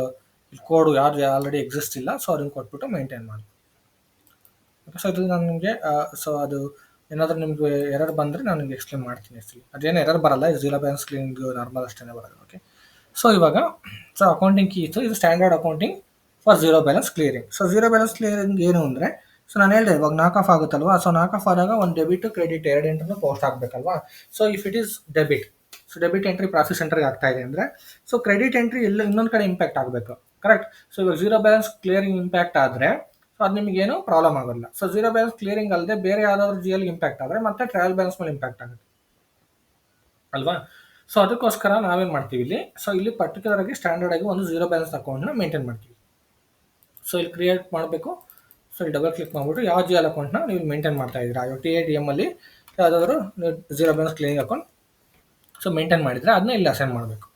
ಕೋಡು ಯಾವುದು ಆಲ್ರೆಡಿ ಎಕ್ಸಿಸ್ಟ್ ಇಲ್ಲ, ಸೊ ಅದನ್ನು ಕೊಟ್ಬಿಟ್ಟು ಮೇಂಟೈನ್ ಮಾಡ್ಬೋದು. ಓಕೆ, ಸೊ ಇದು ನಾನು ನಿಮಗೆ ಸೊ ಅದು ಏನಾದರೂ ನಿಮಗೆ ಎರರ್ ಬಂದರೆ ನಾನು ನಿಮಗೆ ಎಕ್ಸ್ಪ್ಲೇನ್ ಮಾಡ್ತೀನಿ. ಆ್ಯಕ್ಚುಲಿ ಅದೇನು ಎರರ್ ಬರಲ್ಲ, ಇದು ಝೀರೋ ಬ್ಯಾಲೆನ್ಸ್ ಕ್ಲಿಯರಿಂಗ್ ನಾರ್ಮಲ್ ಅಷ್ಟೇ ಬರೋದು. ಓಕೆ, ಸೊ ಇವಾಗ ಸೊ ಅಕೌಂಟಿಂಗ್ ಕೀ ಇತ್ತು, ಇದು standard accounting for zero balance clearing. So zero balance clearing ಏನು ಅಂದರೆ, ಸೊ ನಾನು ಹೇಳಿದೆ ಇವಾಗ ನಾಕ್ ಆಫ್ ಆಗುತ್ತಲ್ವಾ. ಸೊ ನಾಕ್ ಆಫ್ ಆದಾಗ ಒಂದು ಡೆಬಿಟ್ ಕ್ರೆಡಿಟ್ ಎರಡು ಎಂಟನ್ನು ಪೋಸ್ಟ್ ಆಗಬೇಕಲ್ವಾ. So if it is debit, so debit entry profit ಸೆಂಟರ್ಗೆ ಆಗ್ತಾ ಇದೆ ಅಂದರೆ ಸೊ ಕ್ರೆಡಿಟ್ ಎಂಟ್ರಿ ಎಲ್ಲ ಇನ್ನೊಂದು ಕಡೆ ಇಂಪ್ಯಾಕ್ಟ್ ಆಗಬೇಕು, ಕರೆಕ್ಟ್. ಸೊ ಇವಾಗ ಝೀರೋ ಬ್ಯಾಲೆನ್ಸ್ ಕ್ಲಿಯರಿಂಗ್ ಇಂಪ್ಯಾಕ್ಟ್ ಆದರೆ ಸೊ ಅದು ನಿಮಗೇನು ಪ್ರಾಬ್ಲಮ್ ಆಗೋಲ್ಲ. ಸೊ ಝೀರೋ ಬ್ಯಾಲೆನ್ಸ್ ಕ್ಲಿಯರಿಂಗ್ ಅಲ್ಲದೆ ಬೇರೆ ಯಾವ್ದಾದ್ರು ಜಿ ಎಲ್ಗೆ ಇಂಪ್ಯಾಕ್ಟ್ ಆದರೆ ಮತ್ತೆ ಟ್ರಯಲ್ ಬ್ಯಾಲೆನ್ಸ್ ಮೇಲೆ ಇಂಪ್ಯಾಕ್ಟ್ ಆಗುತ್ತೆ ಅಲ್ವಾ. ಸೊ ಅದಕ್ಕೋಸ್ಕರ ನಾವೇನು ಮಾಡ್ತೀವಿ ಇಲ್ಲಿ, ಸೊ ಇಲ್ಲಿ ಪರ್ಟಿಕ್ಯುಲರ್ ಆಗಿ ಸ್ಟ್ಯಾಂಡರ್ಡ್ ಆಗಿ ಒಂದು ಝೀರೋ ಬ್ಯಾಲೆನ್ಸ್ ಅಕೌಂಟ್ನ ಮೇಂಟೈನ್ ಮಾಡ್ತೀವಿ. ಸೊ ಇಲ್ಲಿ ಕ್ರಿಯೇಟ್ ಮಾಡಬೇಕು. ಸೊ ಇಲ್ಲಿ ಡಬಲ್ ಕ್ಲಿಕ್ ಮಾಡಿಬಿಟ್ಟು ಯಾವ ಜಿ ಎಲ್ ಅಕೌಂಟ್ನ ನೀವು ಮೇಂಟೈನ್ ಮಾಡ್ತಾ ಇದ್ದೀರಾ, ಇವಾಗ TATM ಅಲ್ಲಿ ಯಾವುದಾದ್ರು zero balance clearing account so maintain ಮಾಡಿದರೆ ಅದನ್ನ ಇಲ್ಲಿ ಅಸೈನ್ ಮಾಡಬೇಕು.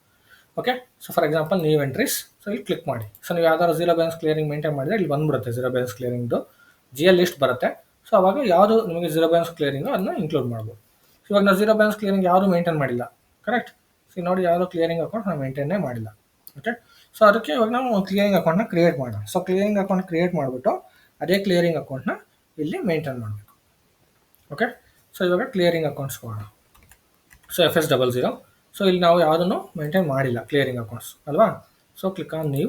ಓಕೆ, ಸೊ ಫಾರ್ ಎಕ್ಸಾಂಪಲ್ ನೀವು ಎಂಟ್ರೀಸ್, ಸೊ ಇಲ್ಲಿ ಕ್ಲಿಕ್ ಮಾಡಿ. ಸೊ ನೀವು ಯಾವ್ದಾದ್ರು ಝೀರೋ ಬ್ಯಾಲೆನ್ಸ್ ಕ್ಲಿಯರಿಂಗ್ ಮೇಂಟೈನ್ ಮಾಡಿದರೆ ಇಲ್ಲಿ ಬಂದ್ಬಿಡುತ್ತೆ ಝೀರೋ ಬ್ಯಾಲೆನ್ಸ್ ಕ್ಲಿಯರಿಂಗ್ದು ಜಿ ಎಲ್ ಲಿಸ್ಟ್ ಬರುತ್ತೆ. ಸೊ ಅವಾಗ ಯಾವುದು ನಿಮಗೆ ಝೀರೋ ಬ್ಯಾಲೆನ್ಸ್ ಕ್ಲಿಯರಿಂಗು ಅದನ್ನ ಇನ್ಕ್ಲೂಡ್ ಮಾಡ್ಬೋದು. ಇವಾಗ ನಾವು ಝೀರೋ ಬ್ಯಾಲೆನ್ಸ್ ಕ್ಲಿಯರಿಂಗ್ ಯಾವುದು ಮೇಂಟೈನ್ ಮಾಡಿಲ್ಲ, ಕರೆಕ್ಟ್. ಸೊ ನೋಡಿ ಯಾವುದೋ ಕ್ಲಿಯರಿಂಗ್ ಅಕೌಂಟ್ ನಾವು ಮೇಂಟೈನೇ ಮಾಡಿಲ್ಲ. ಓಕೆ, ಸೊ ಅದಕ್ಕೆ ಇವಾಗ ನಾವು ಕ್ಲಿಯರಿಂಗ್ ಅಕೌಂಟ್ನ ಕ್ರಿಯೇಟ್ ಮಾಡೋಣ. ಸೊ ಕ್ಲಿಯರಿಂಗ್ ಅಕೌಂಟ್ ಕ್ರಿಯೇಟ್ ಮಾಡಿಬಿಟ್ಟು ಅದೇ ಕ್ಲಿಯರಿಂಗ್ ಅಕೌಂಟ್ನ ಇಲ್ಲಿ ಮೇಂಟೈನ್ ಮಾಡಬೇಕು. ಓಕೆ, ಸೊ ಇವಾಗ ಕ್ಲಿಯರಿಂಗ್ ಅಕೌಂಟ್ಸ್ ಹೋಗೋಣ. So FS00. ಸೊ ಇಲ್ಲಿ ನಾವು ಯಾವುದನ್ನು ಮೇಂಟೈನ್ ಮಾಡಿಲ್ಲ ಕ್ಲಿಯರಿಂಗ್ ಅಕೌಂಟ್ಸ್ ಅಲ್ವಾ. So click on new.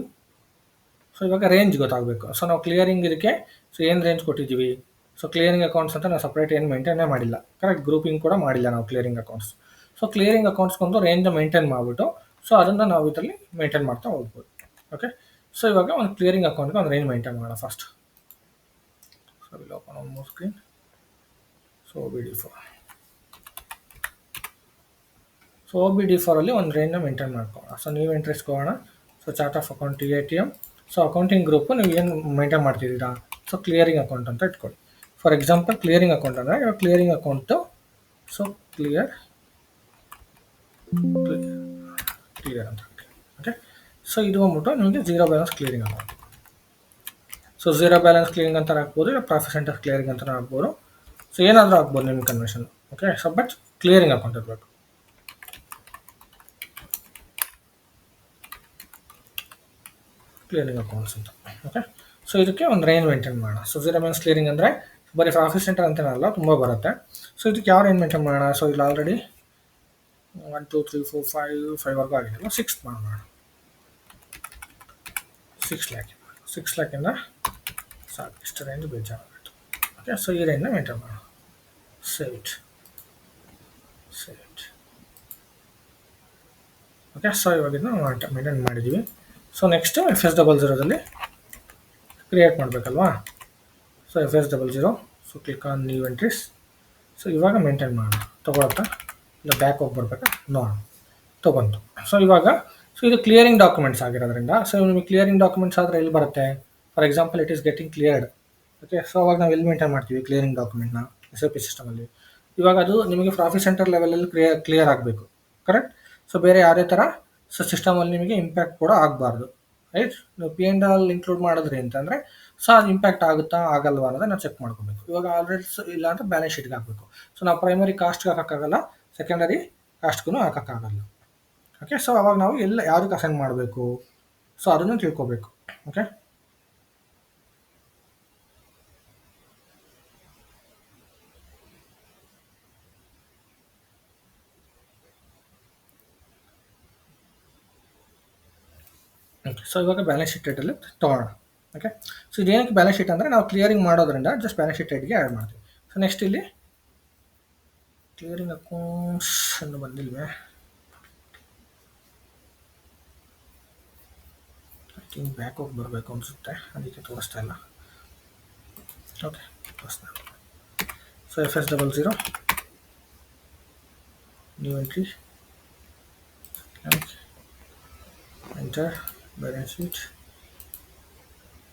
So ಇವಾಗ ರೇಂಜ್ ಗೊತ್ತಾಗಬೇಕು. ಸೊ ನಾವು ಕ್ಲಿಯರಿಂಗ್ ಇದಕ್ಕೆ ಸೊ ಏನು ರೇಂಜ್ ಕೊಟ್ಟಿದ್ದೀವಿ. ಸೊ ಕ್ಲಿಯರಿಂಗ್ ಅಕೌಂಟ್ಸ್ ಅಂತ ನಾವು ಸಪ್ರೇಟ್ ಏನು ಮೇಂಟೈನೇ ಮಾಡಿಲ್ಲ, ಕರೆಕ್ಟ್. ಗ್ರೂಪಿಂಗ್ ಕೂಡ ಮಾಡಿಲ್ಲ ನಾವು ಕ್ಲಿಯರಿಂಗ್ ಅಕೌಂಟ್ಸ್. ಸೊ ಕ್ಲಿಯರಿಂಗ್ ಅಕೌಂಟ್ಸ್ಗೊಂದು ರೇಂಜ್ ಮೇಂಟೈನ್ ಮಾಡಿಬಿಟ್ಟು ಸೊ ಅದನ್ನು ನಾವು ಇದರಲ್ಲಿ ಮೇಂಟೈನ್ ಮಾಡ್ತಾ ಹೋಗ್ಬೋದು. ಓಕೆ, ಸೊ ಇವಾಗ ಒಂದು ಕ್ಲಿಯರಿಂಗ್ ಅಕೌಂಟ್ಗೆ ಒಂದು ರೇಂಜ್ ಮೇಂಟೈನ್ ಮಾಡೋಣ first. So will open on more screen. So OBD4. So OBD4 ಅಲ್ಲಿ ಒಂದು ರೇಂಜ್ನ ಮೇಂಟೈನ್ ಮಾಡ್ಕೊಳ್ಳೋಣ. ಸೊ ನೀವು ಎಂಟ್ರೀಸ್ಗೆ ಹೋಗೋಣ. So chart of account TATM. So accounting group ನೀವು ಏನು ಮೇಂಟೈನ್ ಮಾಡ್ತಿದ್ದೀರಾ, ಸೊ ಕ್ಲಿಯರಿಂಗ್ ಅಕೌಂಟ್ ಅಂತ ಇಟ್ಕೊಳ್ಳಿ. ಫಾರ್ ಎಕ್ಸಾಂಪಲ್ ಕ್ಲಿಯರಿಂಗ್ ಅಕೌಂಟ್ ಅಂದರೆ ಇವಾಗ ಕ್ಲಿಯರಿಂಗ್ ಅಕೌಂಟು ಸೊ ಕ್ಲಿಯರ್ ಅಂತ. ಓಕೆ, ಸೊ ಇದು ಬಂದ್ಬಿಟ್ಟು ನಿಮಗೆ zero balance clearing account. So zero balance clearing ಅಂತ ಹಾಕ್ಬೋದು, ಇಲ್ಲ ಪ್ರಾಫಿಟ್ ಸೆಂಟರ್ ಕ್ಲಿಯರಿಂಗ್ ಅಂತ ಹಾಕ್ಬೋದು. ಸೊ ಏನಾದರೂ ಆಗ್ಬೋದು ನಿಮ್ಮ convention. Okay, so but clearing account ಇರಬೇಕು. ಕ್ಲಿಯರಿಂಗ್ ಅಕೌಂಟ್ಸ್ ಅಂತ. ಓಕೆ, ಸೊ ಇದಕ್ಕೆ ಒಂದು ರೇಂಜ್ ಮೇಂಟೈನ್ ಮಾಡೋಣ. ಸೊ ಝೀರೋ ಬ್ಯಾಲೆನ್ಸ್ ಕ್ಲಿಯರಿಂಗ್ ಅಂದರೆ ಬರೀ ಪ್ರಾಫಿಟ್ ಸೆಂಟರ್ ಅಂತೇನಲ್ಲ, ತುಂಬ ಬರುತ್ತೆ. ಸೊ ಇದಕ್ಕೆ ಯಾವ ರೇಂಜ್ ಮೇಂಟೈನ್ ಮಾಡೋಣ. ಸೊ ಇಲ್ಲಿ ಆಲ್ರೆಡಿ 1 2 3 4 5 ವರ್ಗೂ ಆಗಿದೆಯಲ್ಲ, 6 ಮಾಡೋಣ. 6 ಲ್ಯಾಕ್ 6 ಲ್ಯಾಕಿಂದ ಸಾಕು, ಇಷ್ಟು ರೇಂಜ್ ಬೇಜಾರಾಗುತ್ತೆ. ಓಕೆ, ಸೊ ಈ ರೇಂಜ್ನ ಮೇಂಟೈನ್ ಮಾಡೋಣ. Save it. ಓಕೆ, ಸೊ ಇವಾಗ ಇದನ್ನ ಮೇಂಟೈನ್ ಮಾಡಿದ್ದೀವಿ. ಸೊ ನೆಕ್ಸ್ಟ್ FS00ದಲ್ಲಿ ಕ್ರಿಯೇಟ್ ಮಾಡಬೇಕಲ್ವಾ. So FS00. So click on new entries. So ಇವಾಗ ಮೇಂಟೈನ್ ಮಾಡೋಣ. ತೊಗೊಳತ್ತಾ ಇಲ್ಲ ಬ್ಯಾಕ್ ಹೋಗಿ ಬರ್ಬೇಕಾ ನೋಡೋಣ. ತೊಗೊಂತು. ಸೊ ಇವಾಗ ಸೊ ಇದು ಕ್ಲಿಯರಿಂಗ್ ಡಾಕ್ಯುಮೆಂಟ್ಸ್ ಆಗಿರೋದ್ರಿಂದ ಸೊ ನಿಮಗೆ ಕ್ಲಿಯರಿಂಗ್ ಡಾಕ್ಯುಮೆಂಟ್ಸ್ ಆದರೆ ಎಲ್ಲಿ ಬರುತ್ತೆ. For example it is getting cleared. Okay, so ಅವಾಗ ನಾವು ಎಲ್ಲಿ ಮೇಂಟೈನ್ ಮಾಡ್ತೀವಿ ಕ್ಲಿಯರಿಂಗ್ ಡಾಕ್ಯುಮೆಂಟ್ನ, SAP ಸಿಸ್ಟಮಲ್ಲಿ. ಇವಾಗ ಅದು ನಿಮಗೆ ಪ್ರಾಫಿಟ್ ಸೆಂಟರ್ ಲೆವೆಲಲ್ಲಿ ಕ್ಲಿಯರ್ ಆಗಬೇಕು, ಕರೆಕ್ಟ್. ಸೊ ಬೇರೆ ಯಾವುದೇ ಥರ ಸೊ ಸಿಸ್ಟಮಲ್ಲಿ ನಿಮಗೆ ಇಂಪ್ಯಾಕ್ಟ್ ಕೂಡ ಆಗಬಾರ್ದು, ರೈಟ್. ನೀವು P&L ಇನ್ಕ್ಲೂಡ್ ಮಾಡಿದ್ರಿ ಅಂತಂದರೆ ಸೊ ಅದು ಇಂಪ್ಯಾಕ್ಟ್ ಆಗುತ್ತಾ ಆಗಲ್ವಾ ಅನ್ನೋದನ್ನ ನಾವು ಚೆಕ್ ಮಾಡ್ಕೋಬೇಕು. ಇವಾಗ ಆಲ್ರೆಡಿ ಇಲ್ಲ ಅಂತ ಬ್ಯಾಲೆನ್ಸ್ ಶೀಟ್ಗೆ ಹಾಕಬೇಕು. ಸೊ ನಾವು ಪ್ರೈಮರಿ ಕಾಸ್ಟ್ಗೆ ಹಾಕೋಕ್ಕಾಗಲ್ಲ, ಸೆಕೆಂಡರಿ ಕಾಸ್ಟ್ಗೂ ಹಾಕೋಕ್ಕಾಗಲ್ಲ. ಓಕೆ, ಸೊ ಅವಾಗ ನಾವು ಎಲ್ಲ ಯಾವುದಕ್ಕೆ ಅಸೈನ್ ಮಾಡಬೇಕು ಸೊ ಅದನ್ನು ತಿಳ್ಕೊಬೇಕು. ಓಕೆ, ಓಕೆ, ಸೊ ಇವಾಗ ಬ್ಯಾಲೆನ್ಸ್ ಶೀಟ್ ರೇಟಲ್ಲಿ ತೊಗೊಳ್ಳೋಣ. ಓಕೆ, ಸೊ ಇದೇನಕ್ಕೆ ಬ್ಯಾಲೆನ್ಸ್ ಶೀಟ್ ಅಂದರೆ ನಾವು ಕ್ಲಿಯರಿಂಗ್ ಮಾಡೋದ್ರಿಂದ ಜಸ್ಟ್ ಬ್ಯಾಲೆನ್ಸ್ ಶೀಟ್ ರೇಟ್ಗೆ ಆ್ಯಡ್ ಮಾಡ್ತೀವಿ. ಸೊ ನೆಕ್ಸ್ಟ್ ಇಲ್ಲಿ ಕ್ಲಿಯರಿಂಗ್ ಅಕೌಂಟ್ಸ್ ಅನ್ನು ಬಂದಿಲ್ವೇ, ಐ ಥಿಂಕ್ ಬ್ಯಾಕ್ ಹೋಗಿ ಬರಬೇಕು ಅನಿಸುತ್ತೆ, ಅದಕ್ಕೆ ತೋರಿಸ್ತಾ ಇಲ್ಲ. ಓಕೆ, ತೋರಿಸ್ತಾ. So FS00 new entry, enter balance sheet.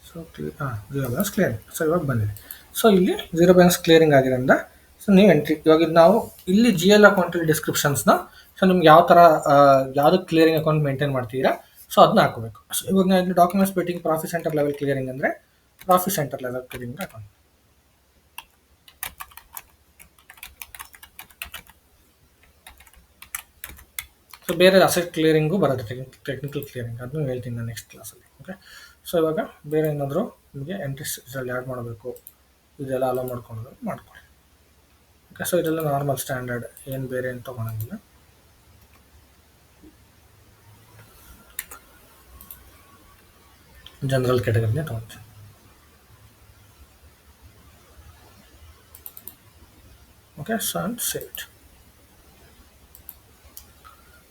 So zero balance clearing. So ಇವಾಗ ಬಂದಿದೆ. ಸೊ ಇಲ್ಲಿ ಝೀರೋ ಬ್ಯಾಲೆನ್ಸ್ ಕ್ಲಿಯರಿಂಗ್ ಆಗಿರೋದ್ರಿಂದ ಸೊ ನೀವು ಎಂಟ್ರಿ ಇವಾಗ ಇದು ನಾವು ಇಲ್ಲಿ GL ಅಕೌಂಟಲ್ಲಿ ಡಿಸ್ಕ್ರಿಪ್ಷನ್ಸ್ನ ಸೊ ನಿಮ್ಗೆ ಯಾವ ಥರ ಯಾವುದಕ್ಕೆ ಕ್ಲಿಯರಿಂಗ್ ಅಕೌಂಟ್ ಮೇಂಟೈನ್ ಮಾಡ್ತೀರಾ ಸೊ ಅದನ್ನ ಹಾಕೋಬೇಕು. ಸೊ ಇವಾಗ ನಾನು ಇಲ್ಲಿ documents splitting profit centre level clearing ಅಂದರೆ profit centre level clearing account. So ಬೇರೆ ಅಸೆಟ್ ಕ್ಲಿಯರಿಂಗು ಬರುತ್ತೆ, ಟೆಕ್ನಿಕಲ್ ಕ್ಲಿಯರಿಂಗ್, ಅದನ್ನು ಹೇಳ್ತೀನಿ ನಾನು ನೆಕ್ಸ್ಟ್ ಕ್ಲಾಸಲ್ಲಿ. ಓಕೆ, ಸೊ ಇವಾಗ ಬೇರೆ ಏನಾದರೂ ನಿಮಗೆ ಎಂಟ್ರೀಸ್ ಇದರಲ್ಲಿ ಆ್ಯಡ್ ಮಾಡಬೇಕು, ಇದೆಲ್ಲ ಅಲೋ ಮಾಡ್ಕೊಳ್ಳೋದು ಮಾಡ್ಕೊಳ್ಳಿ. ಓಕೆ, ಸೊ ಇದೆಲ್ಲ ನಾರ್ಮಲ್ ಸ್ಟ್ಯಾಂಡರ್ಡ್, ಏನು ಬೇರೆ ಏನು ತೊಗೊಳಂಗಿಲ್ಲ. ಜನರಲ್ ಕ್ಯಾಟಗರಿನೇ ತೊಗೊಳ್ತೀನಿ. Okay, so save it.